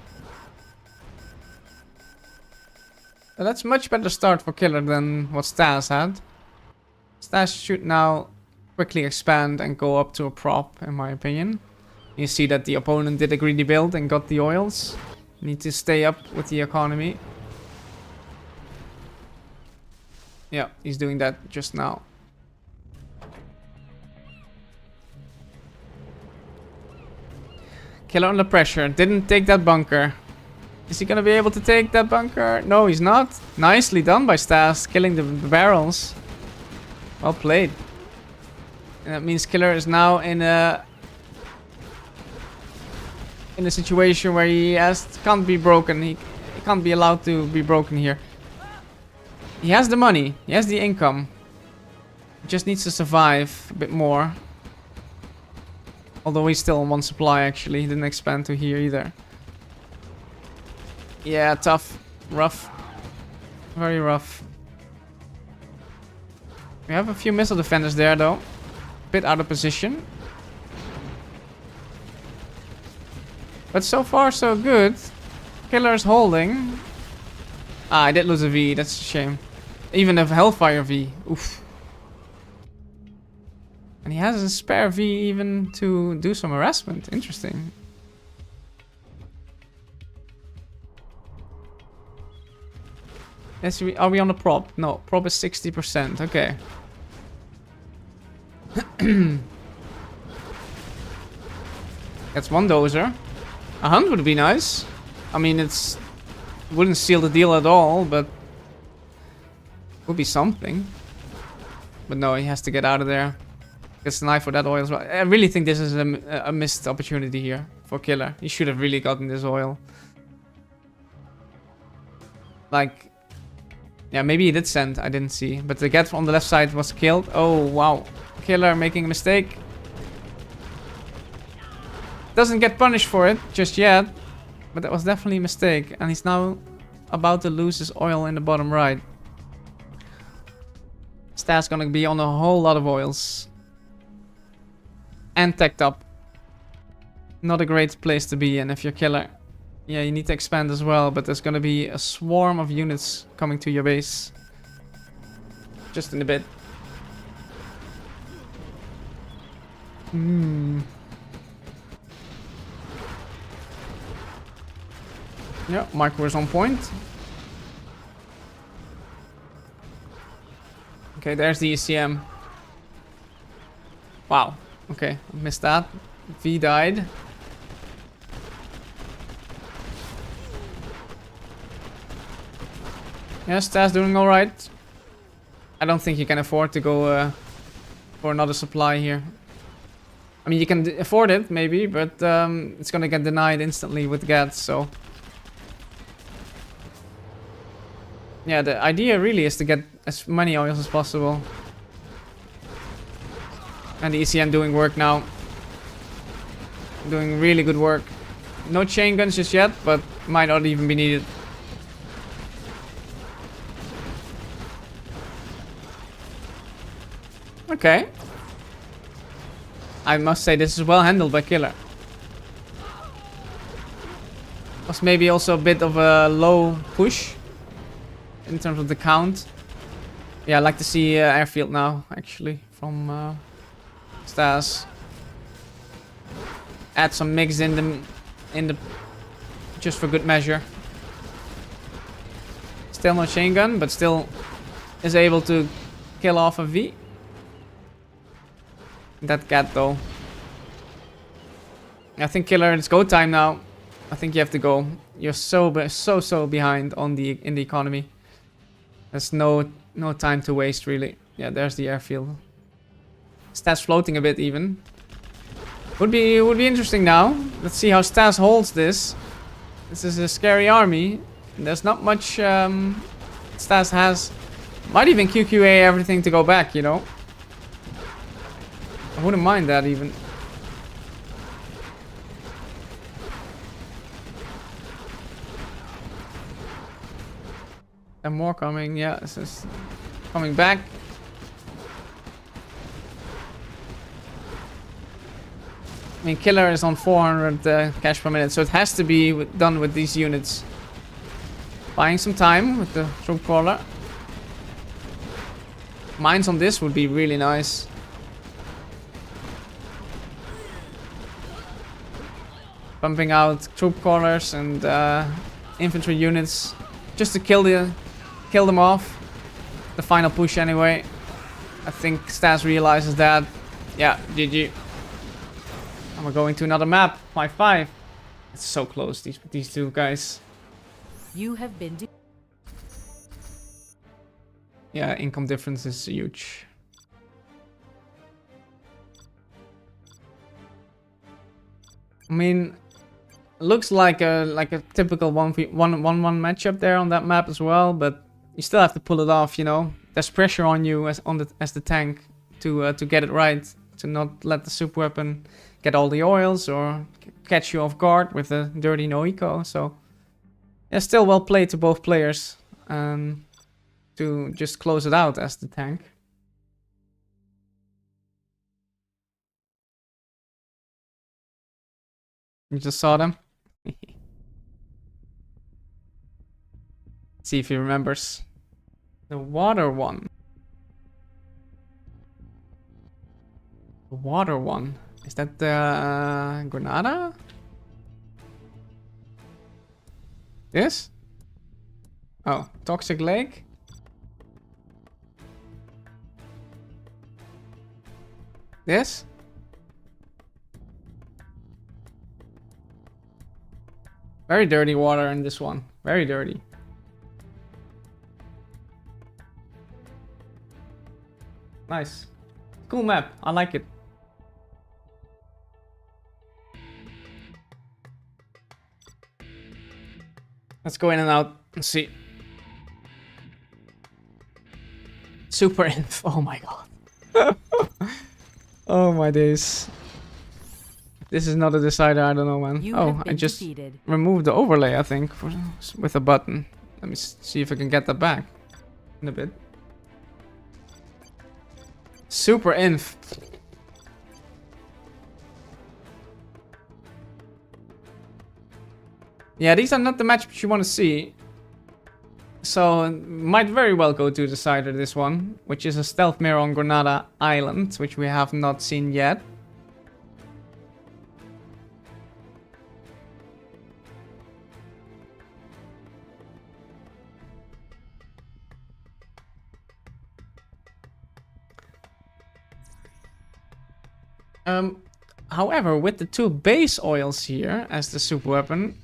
So that's much better start for Killer than what StaZzz had. StaZzz should now quickly expand and go up to a prop, in my opinion. You see that the opponent did a greedy build and got the oils. Need to stay up with the economy. Yeah, he's doing that just now. Killer under pressure. Didn't take that bunker. Is he gonna be able to take that bunker? No, he's not. Nicely done by StaZzz, killing the barrels. Well played. And that means Killer is now in a situation where he can't be broken. He can't be allowed to be broken here. He has the money. He has the income. He just needs to survive a bit more. Although he's still on 1 supply, actually. He didn't expand to here either. Yeah, tough. Rough. Very rough. We have a few missile defenders there, though. Bit out of position. But so far, so good. Killer's holding. Ah, I did lose a V. That's a shame. Even a Hellfire V. Oof. And he has a spare V even to do some harassment. Interesting. Yes, are we on the prop? No, prop is 60%. Okay. That's 1 dozer. A hunt would be nice. I mean, it wouldn't seal the deal at all, but would be something. But no, he has to get out of there. Gets the knife for that oil as well. I really think this is a missed opportunity here for Killer. He should have really gotten this oil. Like, yeah, maybe he did send. I didn't see. But the get on the left side was killed. Oh, wow. Killer making a mistake. Doesn't get punished for it just yet. But that was definitely a mistake. And he's now about to lose his oil in the bottom right. StaZzz gonna be on a whole lot of oils. And teched up. Not a great place to be in if you're Killer. Yeah, you need to expand as well, but there's gonna be a swarm of units coming to your base. Just in a bit. Yeah, Micro is on point. Okay, there's the ECM. Wow. Okay, I missed that. V died. Yeah, StaZzz doing alright. I don't think you can afford to go for another supply here. I mean, you can afford it, maybe, but it's gonna get denied instantly with GATs, so... Yeah, the idea really is to get as many oils as possible. And the ECM doing work now. Doing really good work. No chain guns just yet, but might not even be needed. Okay. I must say this is well handled by Killer. Was maybe also a bit of a low push in terms of the count. Yeah, I like to see airfield now, actually, from StaZzz. Add some mix in the just for good measure. Still no chain gun, but still is able to kill off a V. That cat though. I think Killer, it's go time now. I think you have to go. You're so behind on in the economy. There's no time to waste really. Yeah, there's the airfield. StaZzz floating a bit even. Would be interesting now. Let's see how StaZzz holds this. This is a scary army. There's not much StaZzz has. Might even QQA everything to go back, you know. I wouldn't mind that even. And more coming, yeah, this is coming back. I mean, Killer is on 400 cash per minute, so it has to be done with these units. Buying some time with the troop crawler. Mines on this would be really nice. Pumping out troop crawlers and infantry units just to kill them off. The final push anyway. I think StaZzz realizes that. Yeah, GG. And we're going to another map. 5-5. It's so close, these two guys. You have been Yeah, income difference is huge. I mean, looks like a typical 1-1 matchup there on that map as well, but you still have to pull it off, you know. There's pressure on you as the tank to get it right, to not let the super weapon get all the oils or catch you off guard with a dirty no eco. So yeah, still well played to both players to just close it out as the tank. You just saw them. See if he remembers. The water one. The water one. Is that the Granada? This? Oh, Toxic Lake? This? Very dirty water in this one. Very dirty. Nice. Cool map. I like it. Let's go in and out and see. Super inf. Oh my god. Oh my days. This is not a decider, I don't know, man. Oh, I just removed the overlay, I think, with a button. Let me see if I can get that back in a bit. Super inf. Yeah, these are not the matchups you want to see. So, might very well go to decider this one, which is a stealth mirror on Granada Island, which we have not seen yet. However, with the 2 base oils here as the super weapon,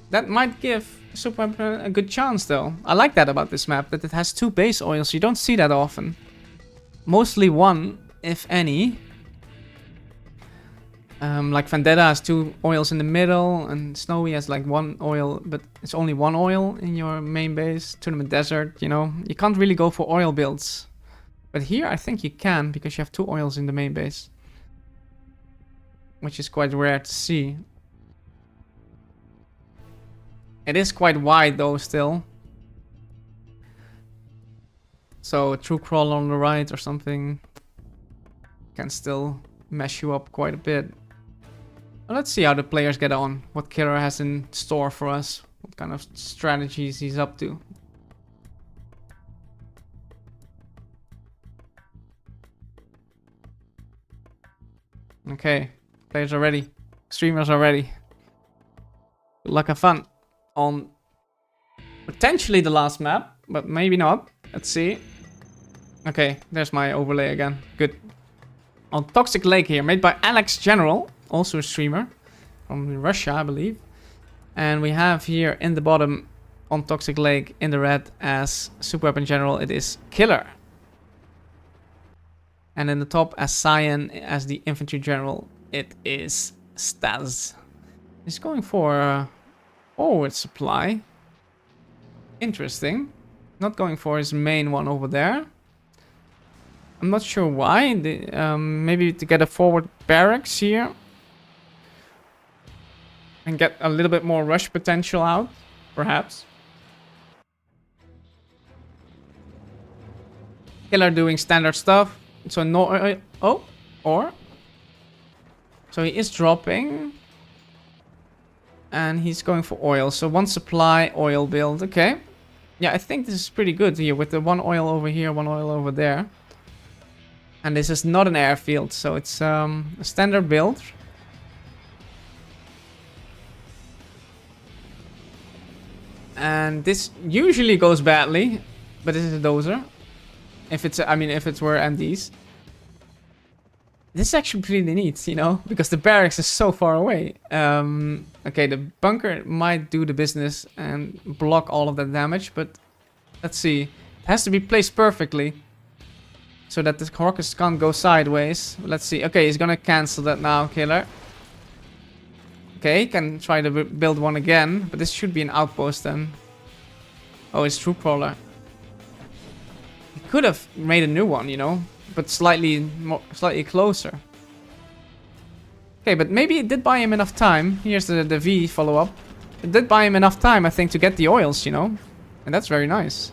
that might give super weapon a good chance though. I like that about this map, that it has 2 base oils. You don't see that often. Mostly 1, if any. Like Vendetta has 2 oils in the middle, and Snowy has like 1 oil, but it's only 1 oil in your main base. Tournament Desert, you know. You can't really go for oil builds. But here I think you can, because you have 2 oils in the main base. Which is quite rare to see. It is quite wide though still. So a true crawler on the right or something can still mess you up quite a bit. Well, let's see how the players get on. What Killer has in store for us. What kind of strategies he's up to. Okay, players are ready. Streamers are ready. Good luck, have fun. On potentially the last map, but maybe not. Let's see. Okay, there's my overlay again. Good. On Toxic Lake here, made by Alex General, also a streamer from Russia, I believe. And we have here in the bottom on Toxic Lake in the red as Super Weapon General, it is Killer. And in the top as Cyan, as the Infantry General, it is StaZzz. He's going for forward supply. Interesting. Not going for his main one over there. I'm not sure why. Maybe to get a forward barracks here. And get a little bit more rush potential out, perhaps. Killer doing standard stuff. So no... So he is dropping. And he's going for oil. So 1 supply oil build. Okay. Yeah, I think this is pretty good here. With the 1 oil over here, 1 oil over there. And this is not an airfield. So it's a standard build. And this usually goes badly. But this is a dozer. If it's, if it were MDs. This is actually pretty neat, you know, because the barracks is so far away. Okay, the bunker might do the business and block all of that damage, but let's see. It has to be placed perfectly so that the rockets can't go sideways. Let's see. Okay, he's gonna cancel that now, Killer. Okay, he can try to build one again, but this should be an outpost then. Oh, it's Troop Crawler. He could have made a new one, you know. But slightly closer. Okay, but maybe it did buy him enough time. Here's the V follow-up. It did buy him enough time, I think, to get the oils, you know. And that's very nice.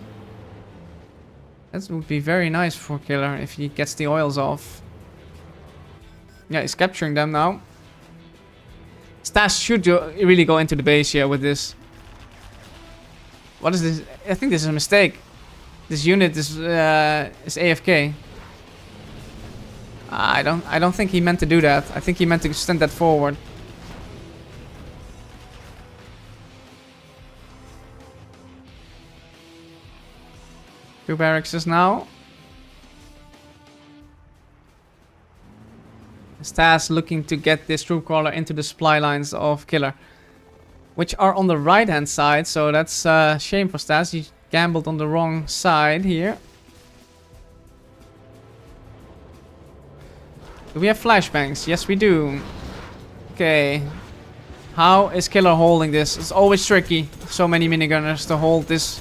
That would be very nice for Killer if he gets the oils off. Yeah, he's capturing them now. StaZzz should really go into the base here with this. What is this? I think this is a mistake. This unit is AFK. I don't think he meant to do that. I think he meant to send that forward. Two barracks now. StaZzz looking to get this troop crawler into the supply lines of Killer, which are on the right hand side. So that's a shame for StaZzz. He gambled on the wrong side here. Do we have flashbangs? Yes, we do. Okay. How is Killer holding this? It's always tricky. So many minigunners to hold this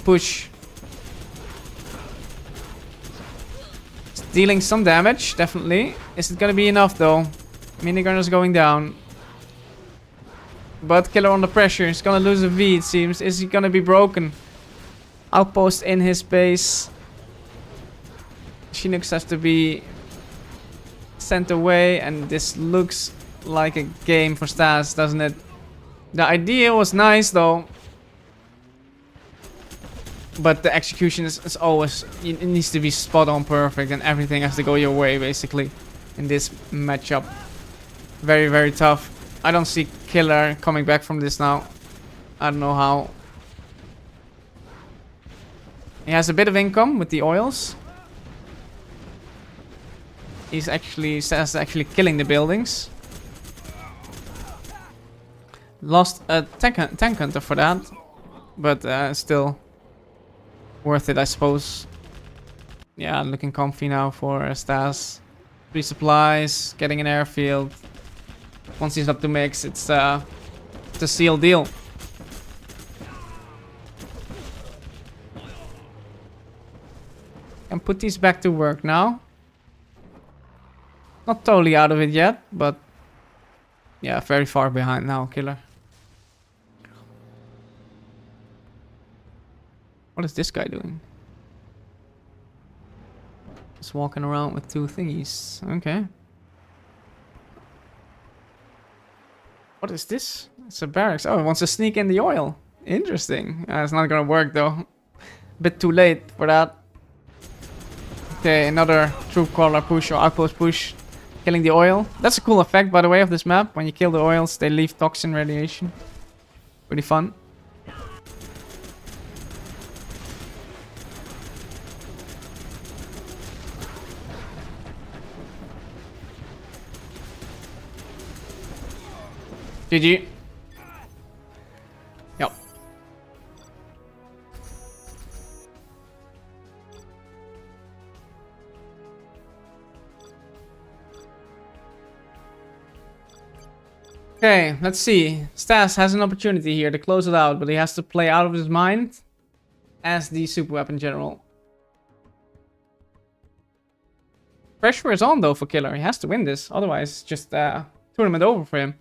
push. It's dealing some damage, definitely. Is it gonna be enough though? Minigunners going down. But Killer under pressure. He's gonna lose a V, it seems. Is he gonna be broken? Outpost in his base. Chinooks has to be sent away, and this looks like a game for StaZzz, doesn't it? The idea was nice though, but the execution is always, it needs to be spot on perfect, and everything has to go your way basically in this matchup. Very, very tough. I don't see Killer coming back from this now. I don't know how. He has a bit of income with the oils. StaZzz is actually killing the buildings. Lost a tank hunter for that, but still worth it, I suppose. Yeah, looking comfy now for StaZzz. 3 supplies, getting an airfield. Once he's up to mix, it's a sealed deal. And put these back to work now. Not totally out of it yet, but yeah, very far behind now, killer. What is this guy doing? Just walking around with 2 thingies. Okay. What is this? It's a barracks. Oh, it wants to sneak in the oil. Interesting. It's not gonna work though. Bit too late for that. Okay, another troop crawler push or outpost push. Killing the oil. That's a cool effect, by the way, of this map. When you kill the oils, they leave toxin radiation. Pretty fun. GG. Yep. Okay, let's see. StaZzz has an opportunity here to close it out, but he has to play out of his mind as the super weapon general. Pressure is on though for Killer. He has to win this, otherwise it's just tournament over for him.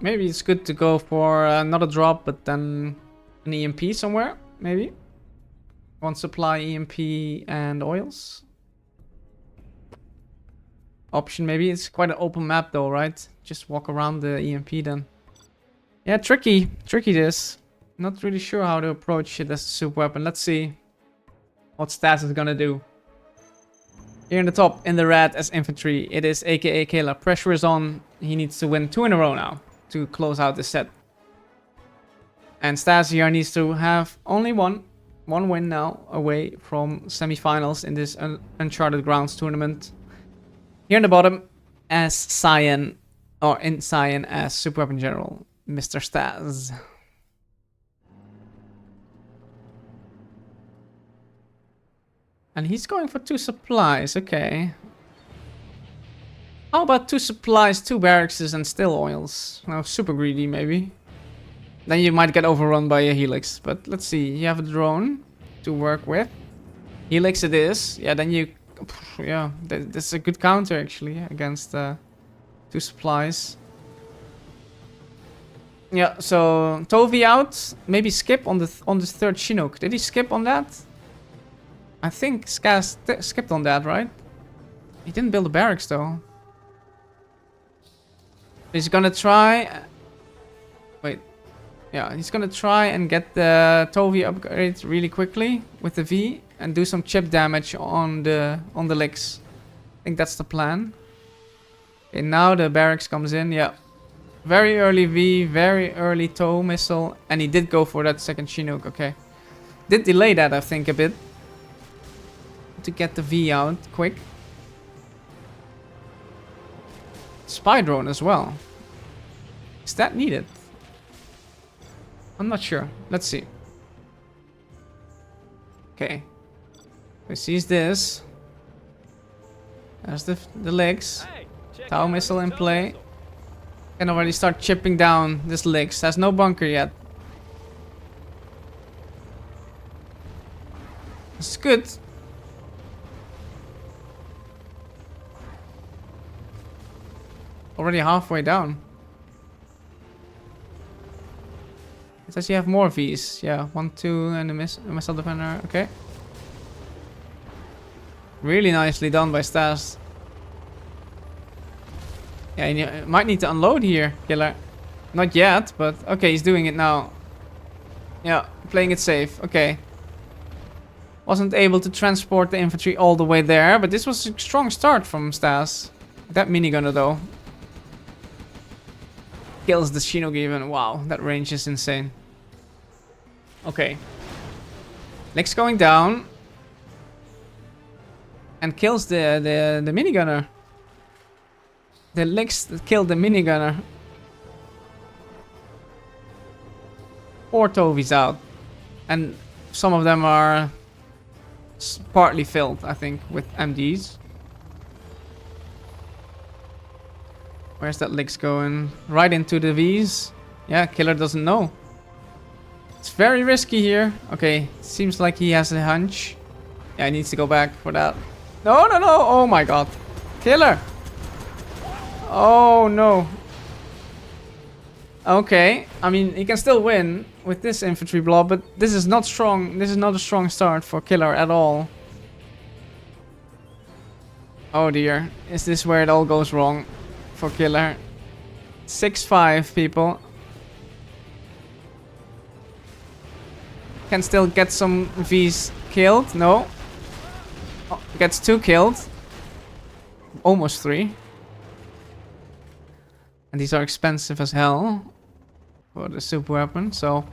Maybe it's good to go for not a drop, but then an EMP somewhere, maybe. 1 supply EMP and oils. Option maybe. It's quite an open map though, right? Just walk around the EMP then. Yeah, tricky. Tricky this. Not really sure how to approach it as a super weapon. Let's see what StaZzz is gonna do. Here in the top, in the red as infantry, it is aka Killer. Pressure is on. He needs to win 2 in a row now to close out the set. And StaZzz here needs to have only one win now away from semi-finals in this Uncharted Grounds tournament. Here in the bottom as Cyan, or in Cyan as Super Weapon General, Mr. StaZzz. And he's going for 2 supplies, okay. How about 2 supplies, 2 barracks and still oils? No, super greedy maybe. Then you might get overrun by a helix. But let's see, you have a drone to work with. Helix it is. Yeah, then you... Yeah, that's a good counter actually against 2 supplies. Yeah, so Tovi out. Maybe skip on the 3rd Chinook. Did he skip on that? I think StaZzz skipped on that, right? He didn't build a barracks though. He's gonna try... Wait. Yeah, he's gonna try and get the Tovi upgrade really quickly with the V and do some chip damage on the licks. I think that's the plan. Okay, now the barracks comes in. Yeah. Very early V, very early tow missile, and he did go for that 2nd Chinook. Okay. Did delay that, I think, a bit. To get the V out quick. Spy drone as well. Is that needed? I'm not sure. Let's see. Okay. He sees this. There's the legs. Tau missile in play. Can already start chipping down this legs. Has no bunker yet. It's good. Already halfway down. It says you have more Vs. Yeah, 1, 2, and a missile defender. Okay. Really nicely done by StaZzz. Yeah, you might need to unload here, Killer. Not yet, but okay, he's doing it now. Yeah, playing it safe. Okay. Wasn't able to transport the infantry all the way there, but this was a strong start from StaZzz. That minigunner though. Kills the Shinogi even. Wow, that range is insane. Okay. Lex going down. And kills the minigunner. The Lex that killed the minigunner. 4 Tovies out. And some of them are partly filled, I think, with MDs. Where's that Lex going? Right into the Vs. Yeah, killer doesn't know. It's very risky here. Okay, seems like he has a hunch. Yeah, he needs to go back for that. No, no, no. Oh my god. Killer. Oh no. Okay, I mean, he can still win with this infantry blob, but this is not strong. This is not a strong start for killer at all. Oh dear. Is this where it all goes wrong for killer? 6-5 people. Can still get some Vs killed. No. Oh, gets 2 killed. Almost 3. And these are expensive as hell for the super weapon, so.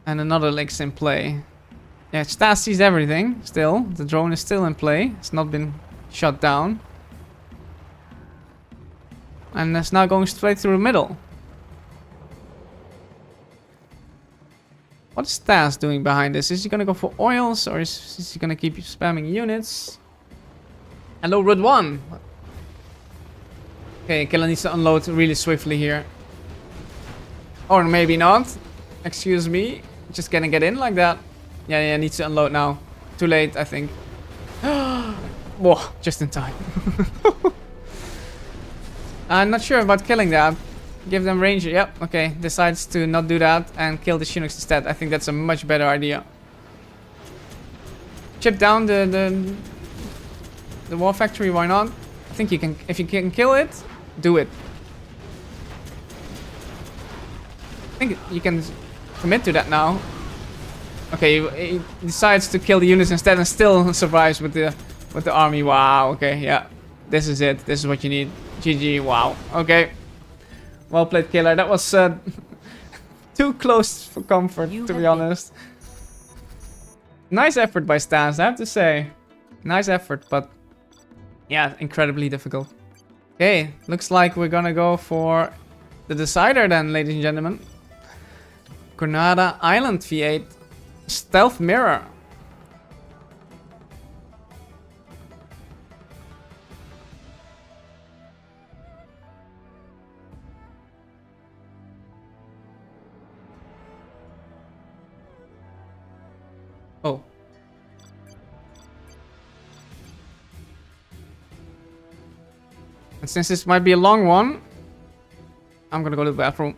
And another Lex in play. Yeah, StaZzz sees everything still. The drone is still in play. It's not been shut down. And it's now going straight through the middle. What is StaZzz doing behind this? Is he gonna go for oils or is he gonna keep spamming units? Hello, Road 1. Okay, killer needs to unload really swiftly here. Or maybe not. Excuse me. Just gonna get in like that. Yeah, needs to unload now. Too late, I think. Whoa, just in time. I'm not sure about killing that. Give them ranger. Yep, okay. Decides to not do that and kill the Chinooks instead. I think that's a much better idea. Chip down the war factory, why not? I think you can, if you can kill it, do it. I think you can commit to that now. Okay, he decides to kill the units instead and still survives with the army. Wow, okay, yeah. This is it. This is what you need. GG, wow. Okay. Well played, killer. That was too close for comfort, to be honest. Nice effort by StaZzz, I have to say. Nice effort, but yeah, incredibly difficult. Okay, looks like we're gonna go for the decider then, ladies and gentlemen. Granada Island V8. Stealth Mirror. Oh. And since this might be a long one, I'm gonna go to the bathroom.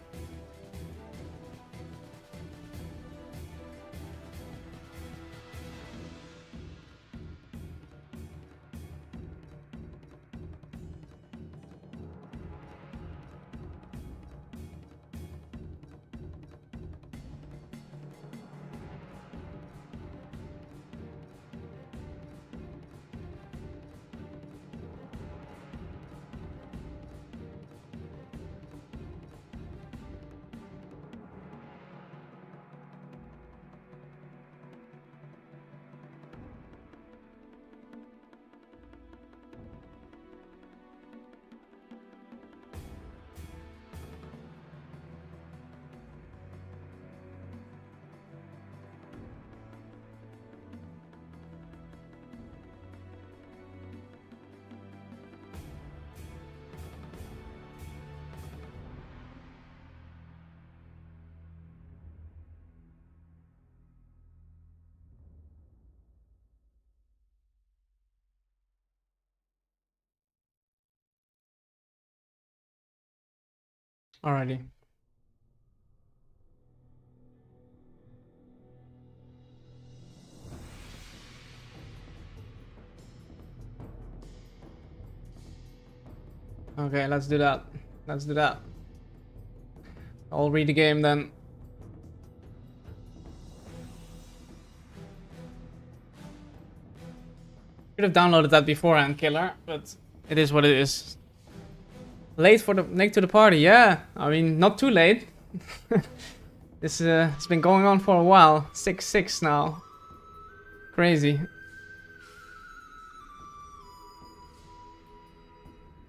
Alrighty. Okay, let's do that. Let's do that. I'll read the game then. Should have downloaded that beforehand, Killer, but it is what it is. Late to the party, yeah. I mean, not too late. This it's been going on for a while. 6-6 now. Crazy.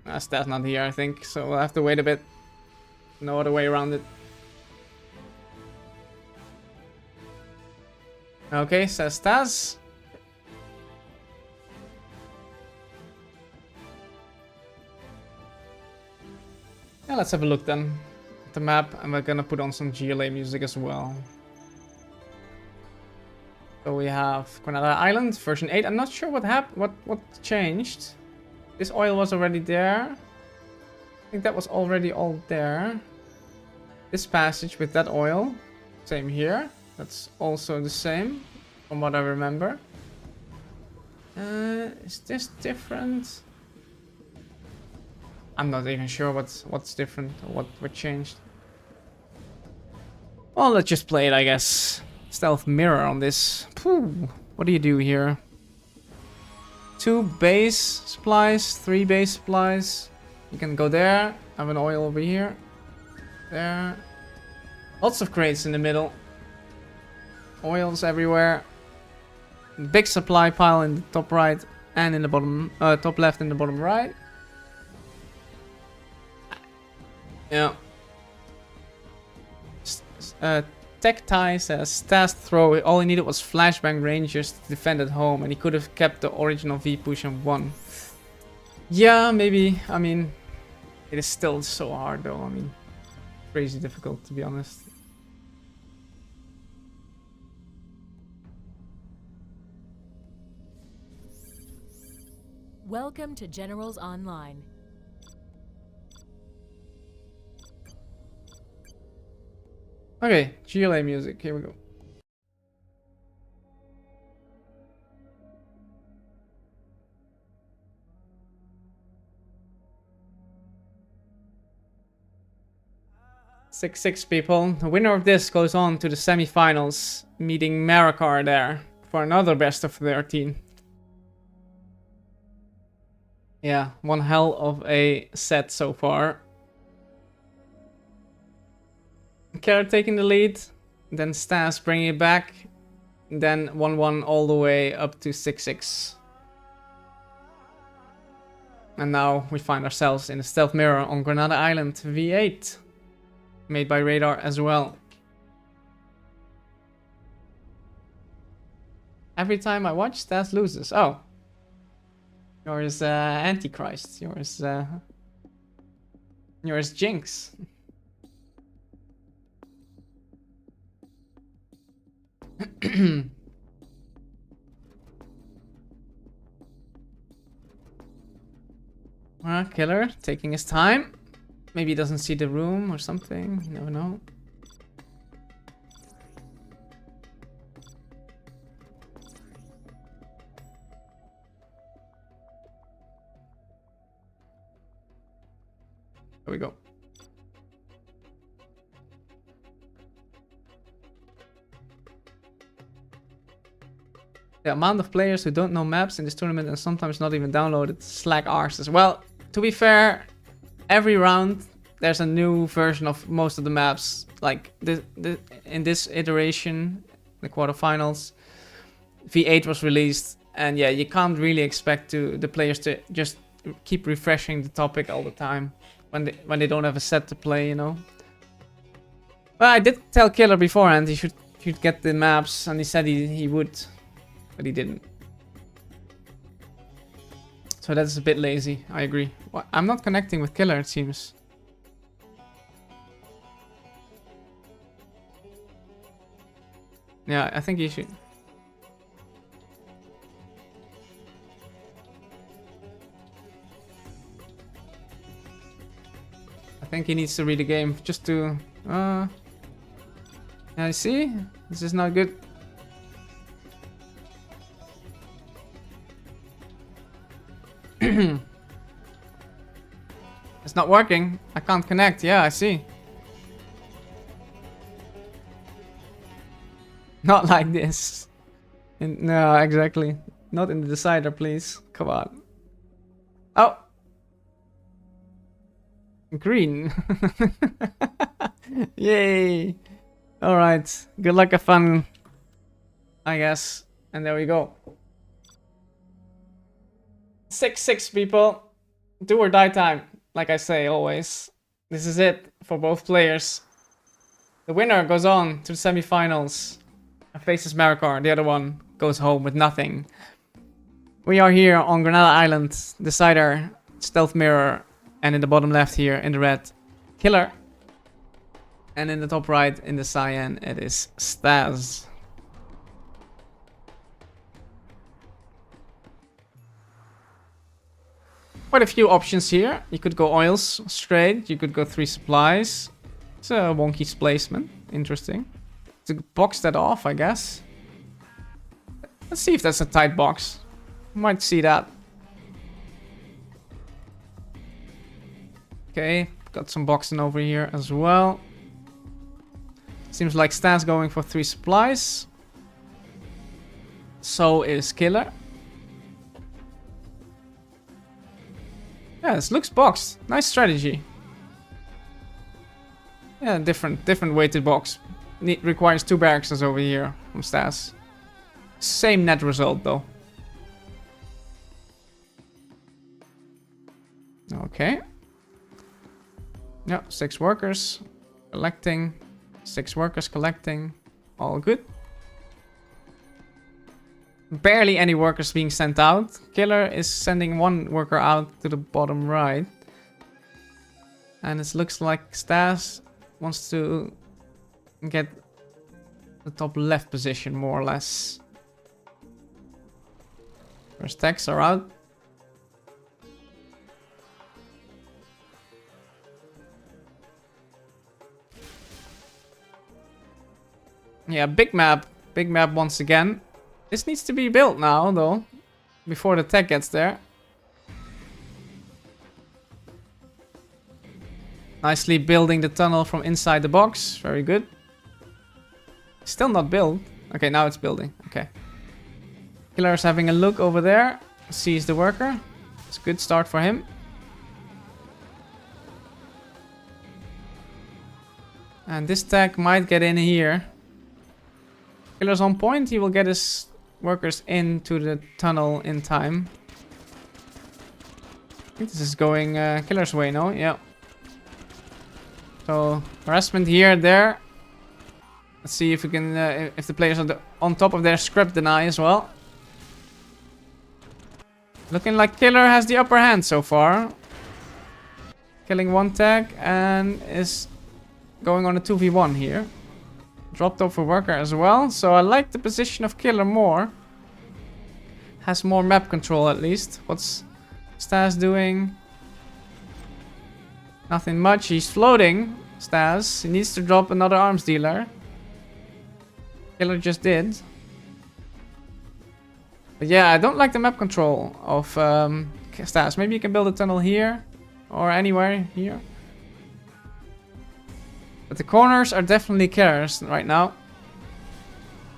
StaZzz not here, I think, so we'll have to wait a bit. No other way around it. Okay, says StaZzz. Yeah, let's have a look then at the map, and we're gonna put on some GLA music as well. So we have Granada Island, version 8. I'm not sure what happened, what changed. This oil was already there. I think that was already all there. This passage with that oil, same here. That's also the same, from what I remember. Is this different? I'm not even sure what's different or what changed. Well, let's just play it, I guess. Stealth mirror on this. Phew. What do you do here? 2 base supplies, 3 base supplies. You can go there. I have an oil over here. There. Lots of crates in the middle. Oils everywhere. Big supply pile in the top right and in the bottom, top left and the bottom right. Yeah. Tech Tie says StaZzz throw. All he needed was flashbang rangers to defend at home, and he could have kept the original V push and won. Yeah, maybe. I mean, it is still so hard though. I mean, crazy difficult to be honest. Welcome to Generals Online. Okay, GLA music, here we go. Six people. The winner of this goes on to the semi-finals, meeting Madagascar there for another best of 13. Yeah, one hell of a set so far. Carrot taking the lead, then StaZzz bringing it back, then 1-1 all the way up to 6-6. And now we find ourselves in a stealth mirror on Granada Island V8, made by Radar as well. Every time I watch, StaZzz loses. Oh. Yours Antichrist, yours Jinx. Killer taking his time. Maybe he doesn't see the room or something. You never know. There we go. The amount of players who don't know maps in this tournament and sometimes not even downloaded slack arse as well. To be fair, every round there's a new version of most of the maps. Like in this iteration, the quarterfinals, V8 was released, and yeah, you can't really expect the players to just keep refreshing the topic all the time when they don't have a set to play, you know. But I did tell Killer beforehand he should get the maps, and he said he would. But he didn't. So that's a bit lazy, I agree. Well, I'm not connecting with Killer, it seems. Yeah, I think he should. I think he needs to read the game just to... Yeah, you see? This is not good. It's not working. I can't connect. Yeah, I see. Not like this. No, exactly. Not in the decider, please. Come on. Oh. Green. Yay. Alright. Good luck, have fun. I guess. And there we go. 6-6 people. Do or die time. Like I say always. This is it for both players. The winner goes on to the semifinals and faces Madagascar. The other one goes home with nothing. We are here on Granada Island. Decider, Stealth Mirror, and in the bottom left here in the red, Killer. And in the top right in the cyan, it is StaZzz. Quite a few options here. You could go oils straight. You could go 3 supplies. It's a wonky placement. Interesting. To box that off, I guess. Let's see if that's a tight box. Might see that. Okay, got some boxing over here as well. Seems like StaZzz going for 3 supplies. So is Killer. Yeah, this looks boxed. Nice strategy. Yeah, different weighted box. Requires 2 barracks over here from StaZzz. Same net result though. Okay. Yep, 6 workers collecting. 6 workers collecting. All good. Barely any workers being sent out. Killer is sending 1 worker out to the bottom right. And it looks like StaZzz wants to get the top left position more or less. First techs are out. Yeah, big map. Big map once again. This needs to be built now, though. Before the tech gets there. Nicely building the tunnel from inside the box. Very good. Still not built. Okay, now it's building. Okay. Killer's having a look over there. Sees the worker. It's a good start for him. And this tech might get in here. Killer's on point. He will get his workers into the tunnel in time. I think this is going Killer's way, no? Yeah. So, harassment here, there. Let's see if we can, if the players are on top of their script deny as well. Looking like Killer has the upper hand so far. Killing 1 tag and is going on a 2v1 here. Dropped off a worker as well. So I like the position of Killer more. Has more map control at least. What's StaZzz doing? Nothing much. He's floating. StaZzz. He needs to drop another arms dealer. Killer just did. But yeah, I don't like the map control of StaZzz. Maybe you can build a tunnel here. Or anywhere here. But the corners are definitely Killer's right now.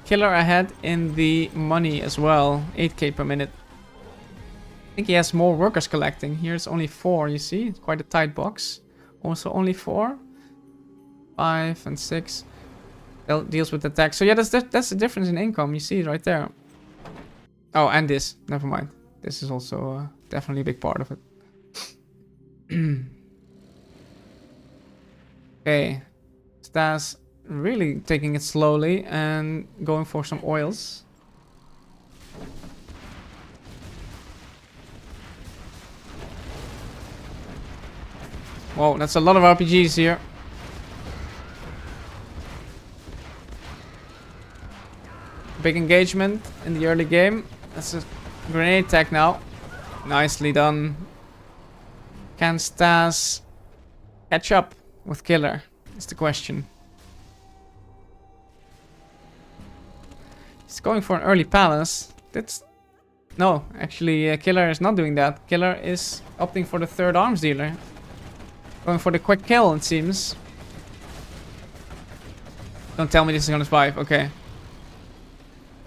Killer ahead in the money as well. 8k per minute. I think he has more workers collecting. Here's only 4, you see? It's quite a tight box. Also only 4. 5 and 6. Deals with the tax. So yeah, that's the difference in income. You see it right there. Oh, and this. Never mind. This is also definitely a big part of it. Okay. StaZzz really taking it slowly and going for some oils. Whoa, that's a lot of RPGs here. Big engagement in the early game. That's a grenade attack now. Nicely done. Can StaZzz catch up with Killer? Is the question. He's going for an early palace. That's... No, actually Killer is not doing that. Killer is opting for the 3rd arms dealer. Going for the quick kill, it seems. Don't tell me this is gonna survive. Okay.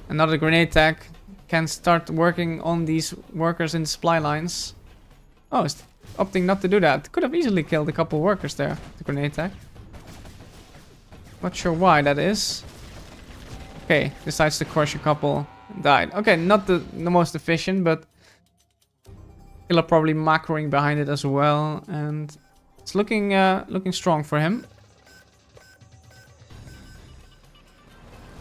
Another grenade attack. can start working on these workers in supply lines. Oh, it's opting not to do that. Could have easily killed a couple workers there. The grenade attack. Not sure why that is. Okay, decides to crush a couple. Died. Okay, not the most efficient, but Killer probably macroing behind it as well, and it's looking strong for him.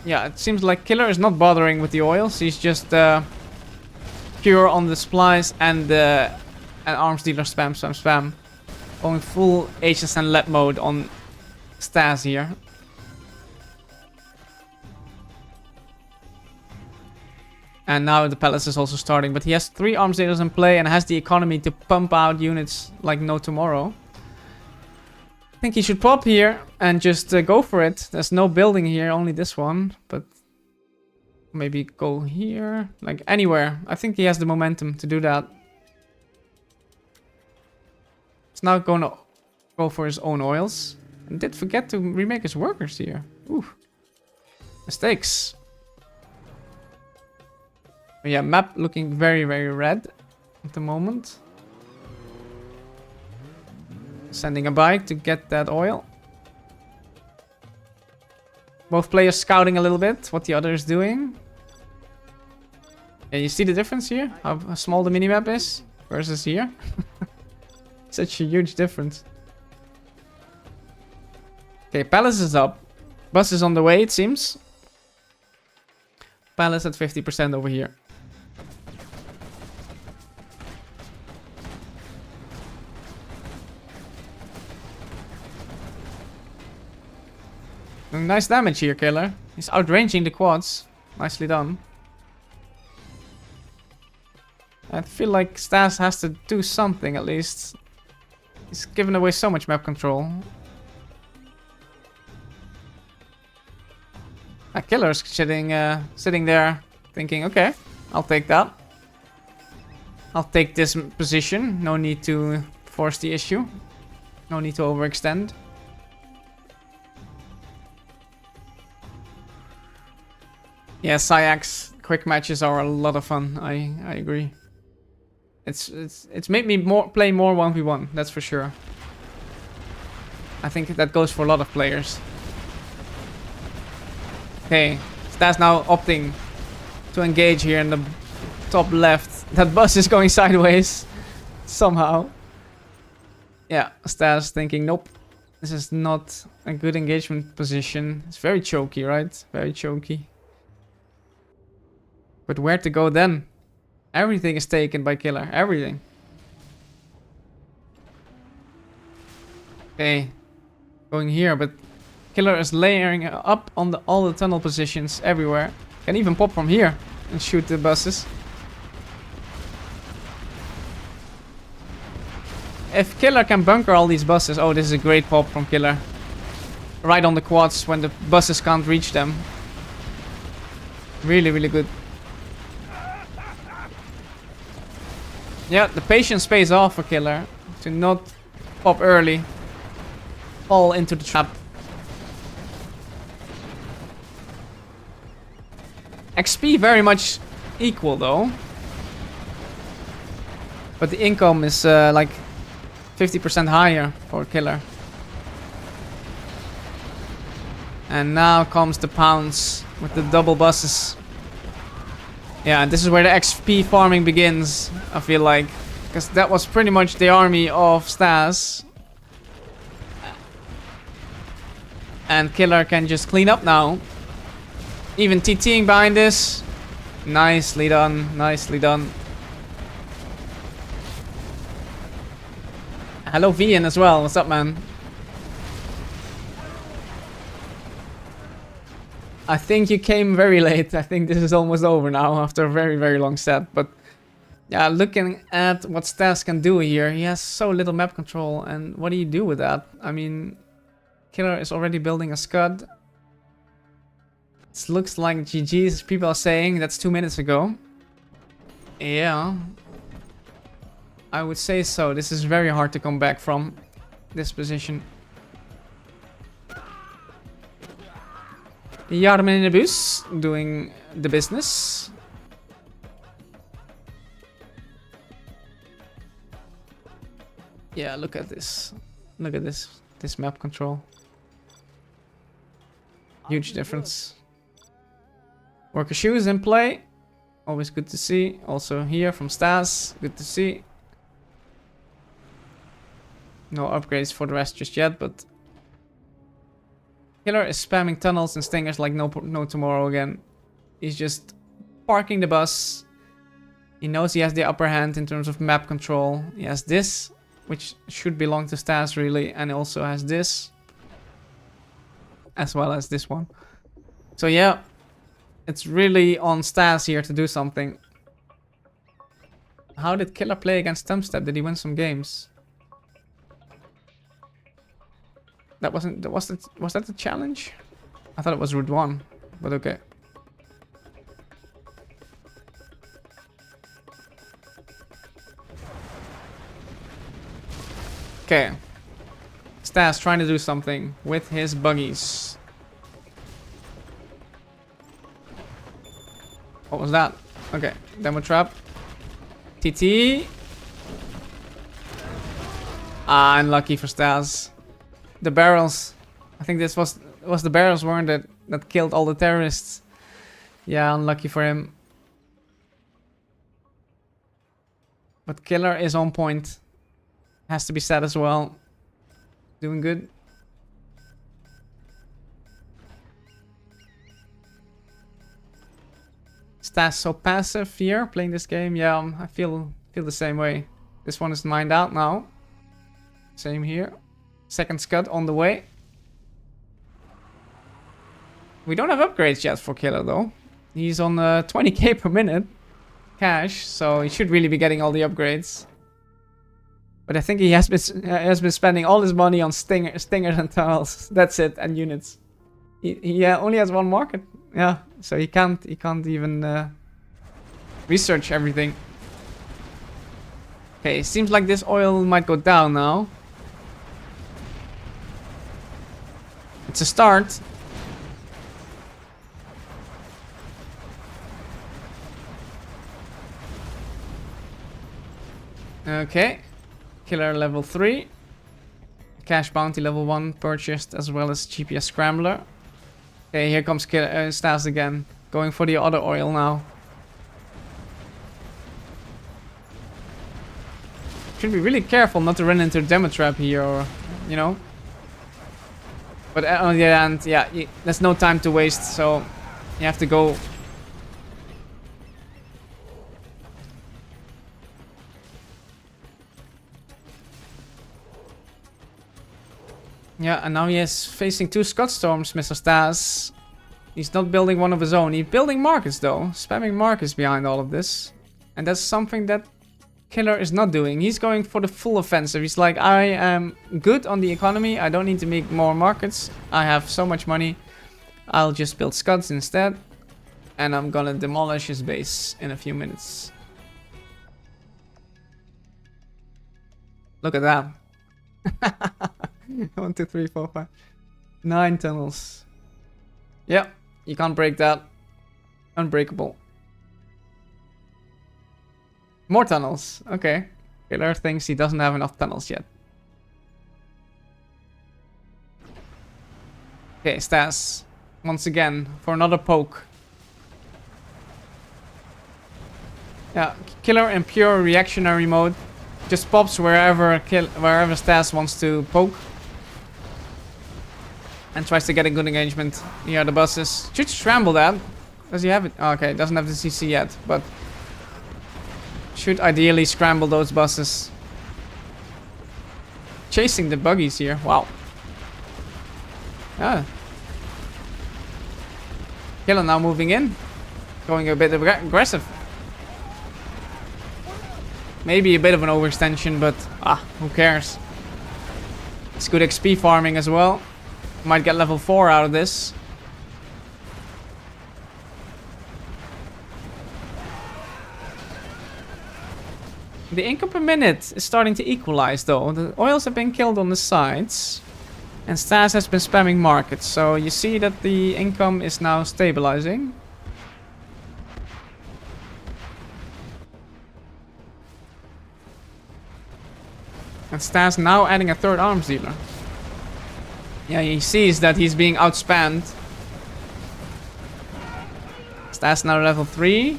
Yeah, it seems like Killer is not bothering with the oils. He's just pure on the supplies and arms dealer spam. Going full HSN lab mode on StaZzz here. And now the palace is also starting, but he has 3 arms dealers in play and has the economy to pump out units like no tomorrow. I think he should pop here and just go for it. There's no building here, only this one, but maybe go here, like anywhere. I think he has the momentum to do that. He's now going to go for his own oils. And did forget to remake his workers here. Ooh. Mistakes. But yeah, map looking very, very red at the moment. Sending a bike to get that oil. Both players scouting a little bit what the other is doing. Yeah, you see the difference here? How small the minimap is versus here? Such a huge difference. Okay, palace is up. Bus is on the way, it seems. Palace at 50% over here. Nice damage here, Killer. He's outranging the quads. Nicely done. I feel like StaZzz has to do something at least. He's given away so much map control. Killer's sitting there thinking, okay, I'll take that. I'll take this position. No need to force the issue. No need to overextend. Yeah, Sayax quick matches are a lot of fun. I agree. It's made me play more 1v1, that's for sure. I think that goes for a lot of players. Okay, StaZzz now opting to engage here in the top left. That bus is going sideways somehow. Yeah, StaZzz thinking, nope, this is not a good engagement position. It's very choky, right? Very choky. But where to go then? Everything is taken by Killer. Everything. Okay. Going here, but Killer is layering up on all the tunnel positions everywhere. Can even pop from here and shoot the buses. If Killer can bunker all these buses... Oh, this is a great pop from Killer. Right on the quads when the buses can't reach them. Really, really good. Yeah, the patience pays off for Killer. To not pop early. Fall into the trap. XP very much equal though. But the income is like 50% higher for Killer. And now comes the pounce with the double buses. Yeah, and this is where the XP farming begins, I feel like. Because that was pretty much the army of StaZzz. And Killer can just clean up now. Even TTing behind this. Nicely done, nicely done. Hello Vian as well, what's up man? I think you came very late. I think this is almost over now after a very, very long set. But yeah, looking at what StaZzz can do here, he has so little map control. And what do you do with that? I mean, Killer is already building a Scud. It looks like GG's, people are saying. That's 2 minutes ago. Yeah. I would say so. This is very hard to come back from this position. Jarmen in the bus doing the business. Yeah, look at this. Look at this. This map control. Huge difference. Worker shoes in play. Always good to see. Also here from StaZzz. Good to see. No upgrades for the rest just yet, but Killer is spamming tunnels and stingers like no tomorrow again. He's just parking the bus. He knows he has the upper hand in terms of map control. He has this, which should belong to StaZzz really, and he also has this, as well as this one. So yeah, it's really on StaZzz here to do something. How did Killer play against Thumbstep? Did he win some games? That wasn't. Was that the challenge? I thought it was Route 1, but okay. Okay. StaZzz trying to do something with his buggies. What was that? Okay, demo trap. TT. Ah, unlucky for StaZzz. The barrels. I think this was the barrels, weren't it, that killed all the terrorists. Yeah, unlucky for him. But Killer is on point. Has to be said as well. Doing good. StaZzz so passive here playing this game. Yeah, I feel the same way. This one is mined out now. Same here. Second scud on the way. We don't have upgrades yet for Killer though. He's on 20k per minute cash, so he should really be getting all the upgrades. But I think he has been spending all his money on stingers and tunnels. That's it, and units. He only has one market. Yeah, so he can't even research everything. Okay, seems like this oil might go down now. It's a start. Okay. Killer level 3. Cash bounty level 1 purchased, as well as GPS scrambler. Okay, here comes StaZzz again. Going for the other oil now. Should be really careful not to run into a demo trap here, or, you know. But on the other hand, yeah, there's no time to waste, so you have to go. Yeah, and now he is facing 2 Scud Storms, Mr. StaZzz. He's not building one of his own. He's building markets though. Spamming markets behind all of this. And that's something that Killer is not doing. He's going for the full offensive. He's like, I am good on the economy. I don't need to make more markets. I have so much money. I'll just build Scuds instead. And I'm gonna demolish his base in a few minutes. Look at that. 1, 2, 3, 4, 5. 9 tunnels. Yeah, you can't break that. Unbreakable. More tunnels. Okay. Killer thinks he doesn't have enough tunnels yet. Okay, StaZzz. Once again, for another poke. Yeah, Killer in pure reactionary mode. Just pops wherever StaZzz wants to poke. And tries to get a good engagement near the buses. Should scramble that. Does he have it? Oh, okay, doesn't have the CC yet, but should ideally scramble those buses. Chasing the buggies here. Wow. Ah. Killer now moving in. Going a bit aggressive. Maybe a bit of an overextension, but who cares? It's good XP farming as well. Might get level 4 out of this. The income per minute is starting to equalize though. The oils have been killed on the sides. And StaZzz has been spamming markets. So you see that the income is now stabilizing. And StaZzz now adding a third arms dealer. Yeah, he sees that he's being outspanned. StaZzz now level 3.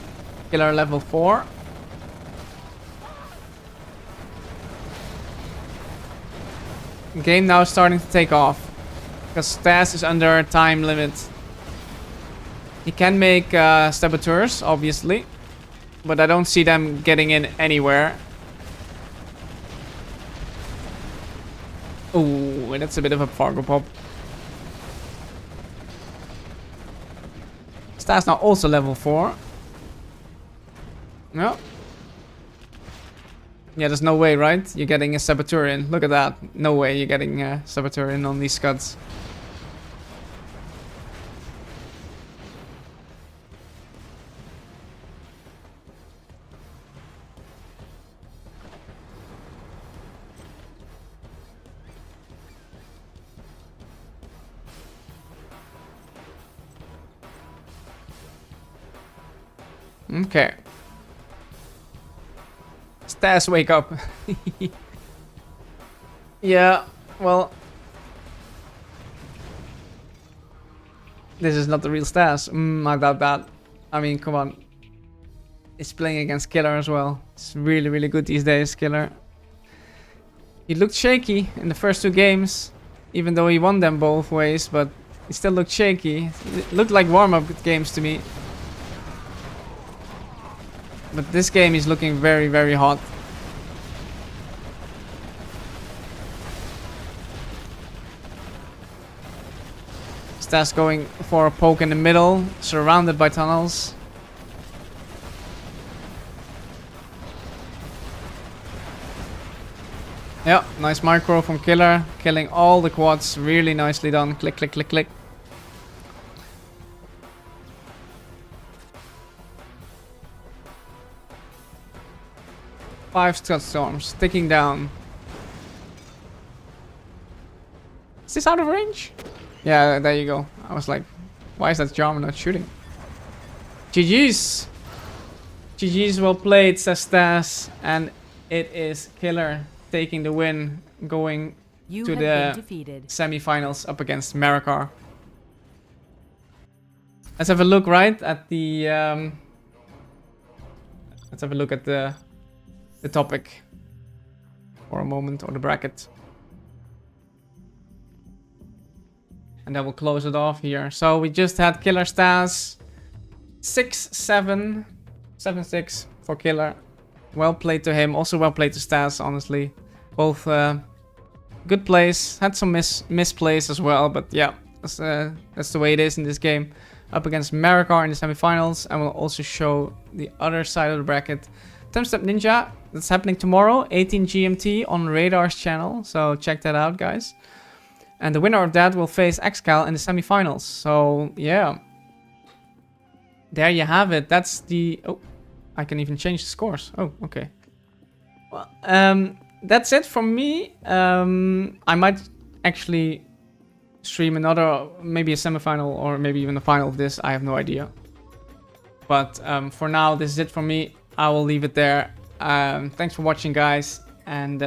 Killer level 4. Game now starting to take off. Because StaZzz is under a time limit. He can make saboteurs, obviously. But I don't see them getting in anywhere. Ooh, that's a bit of a Fargo pop. StaZzz now also level 4. No. Yeah, there's no way, right? You're getting a saboteur in. Look at that. No way you're getting a saboteur in on these scuds. Okay. StaZzz, wake up. Yeah, well. This is not the real StaZzz. I doubt that. I mean, come on. He's playing against Killer as well. It's really, really good these days, Killer. He looked shaky in the first 2 games. Even though he won them both ways, but he still looked shaky. It looked like warm-up games to me. But this game is looking very, very hot. StaZzz going for a poke in the middle, surrounded by tunnels. Yeah, nice micro from Killer, killing all the quads. Really nicely done. Click, click, click, click. Five Scud Storms, ticking down. Is this out of range? Yeah, there you go. I was like, why is that Jarman not shooting? GG's. GG's, well played, says StaZzz. And it is Killer taking the win, going You to have the been defeated. semi-finals up against Madagascar. Let's have a look, right, at the... let's have a look at the topic for a moment, or the bracket. And then we'll close it off here. So we just had Killer StaZzz. 6-7. 7-6 for Killer. Well played to him. Also well played to StaZzz, honestly. Both good plays. Had some misplays as well. But yeah, that's the way it is in this game. Up against Madagascar in the semifinals. And we'll also show the other side of the bracket. 10-Step Ninja. That's happening tomorrow. 18 GMT on Radar's channel. So check that out, guys. And the winner of that will face Excal in the semifinals. So yeah. There you have it. That's the... Oh, I can even change the scores. Oh, okay. Well, that's it from me. I might actually stream another, maybe a semifinal or maybe even a final of this. I have no idea. But for now, this is it from me. I will leave it there. Thanks for watching, guys. And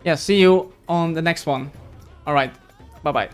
yeah, see you on the next one. All right. Bye-bye.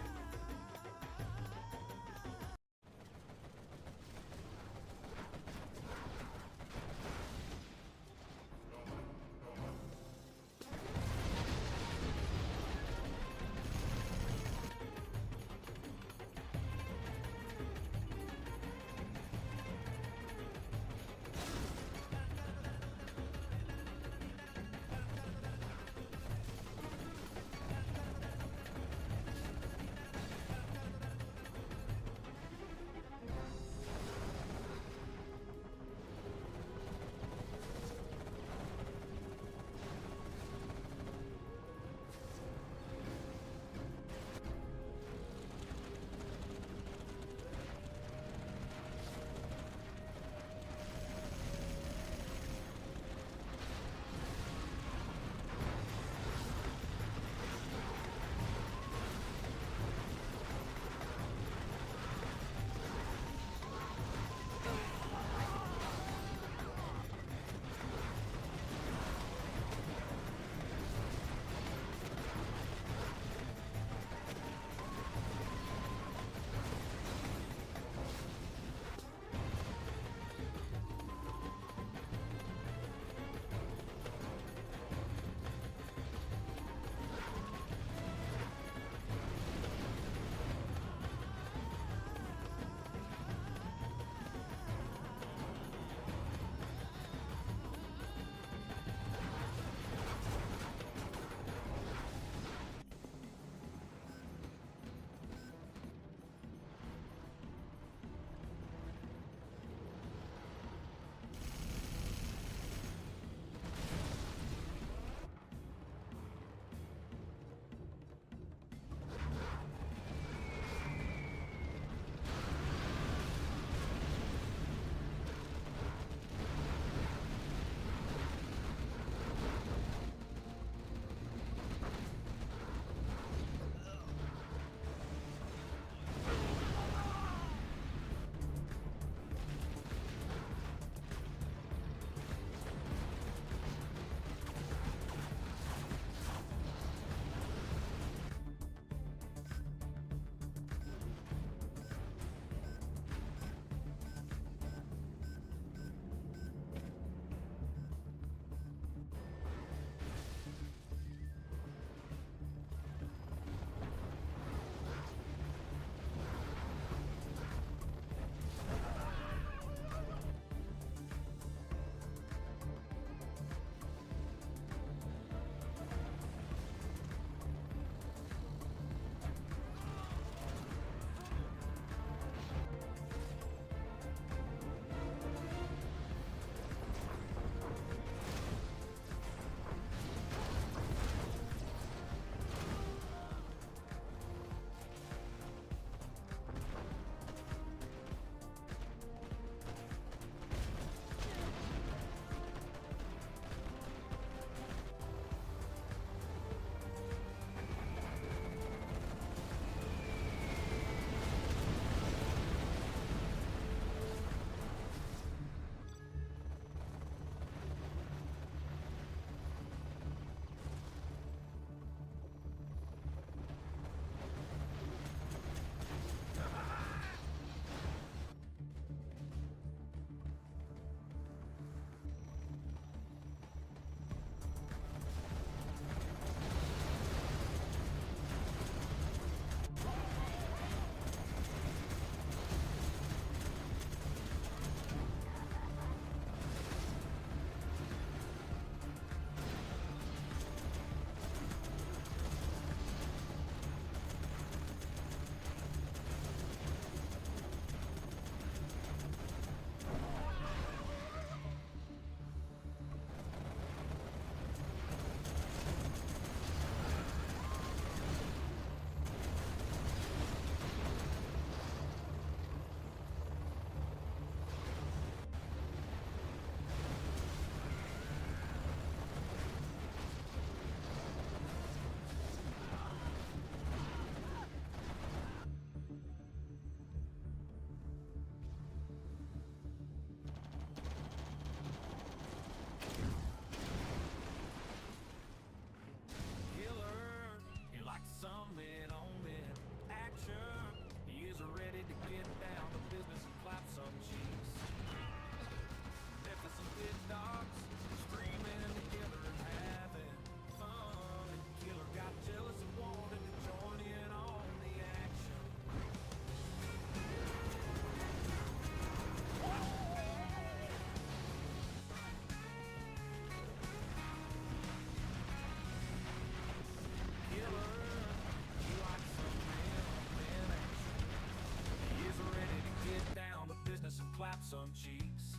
cheeks.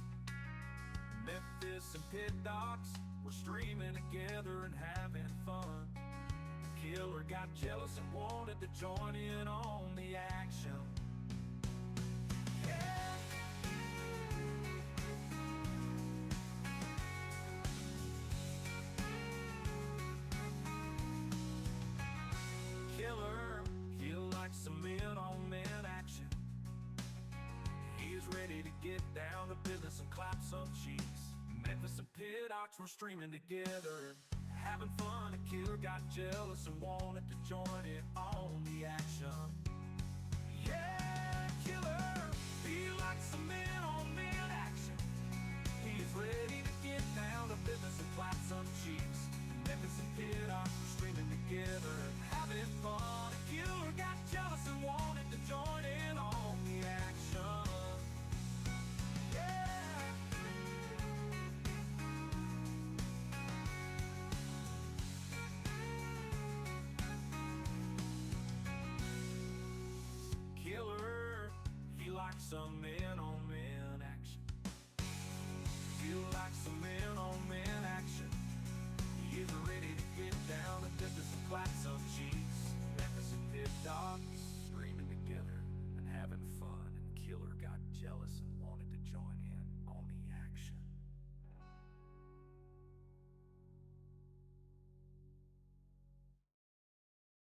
Memphis and Pit Docs were streaming together and having fun. Killer got jealous and wanted to join in on the action. Yeah. Killer, he likes some men-on-men action. He's ready to get down to business and clap some cheeks. Memphis and Pit Docs were streaming together, having fun. A killer got jealous and wanted to join in on the action. Yeah, killer, he likes some men-on-men action. He's ready to get down to business and clap some cheeks. Memphis and Pit Docs were streaming together, having fun. A killer got jealous and wanted to join in on the action. Yeah. Killer, he likes some men-on-men action. He likes some men-on-men action. He's ready to get down to business and clap some cheeks. Memphis and Pit Docs screaming together and having fun. And Killer got jealous and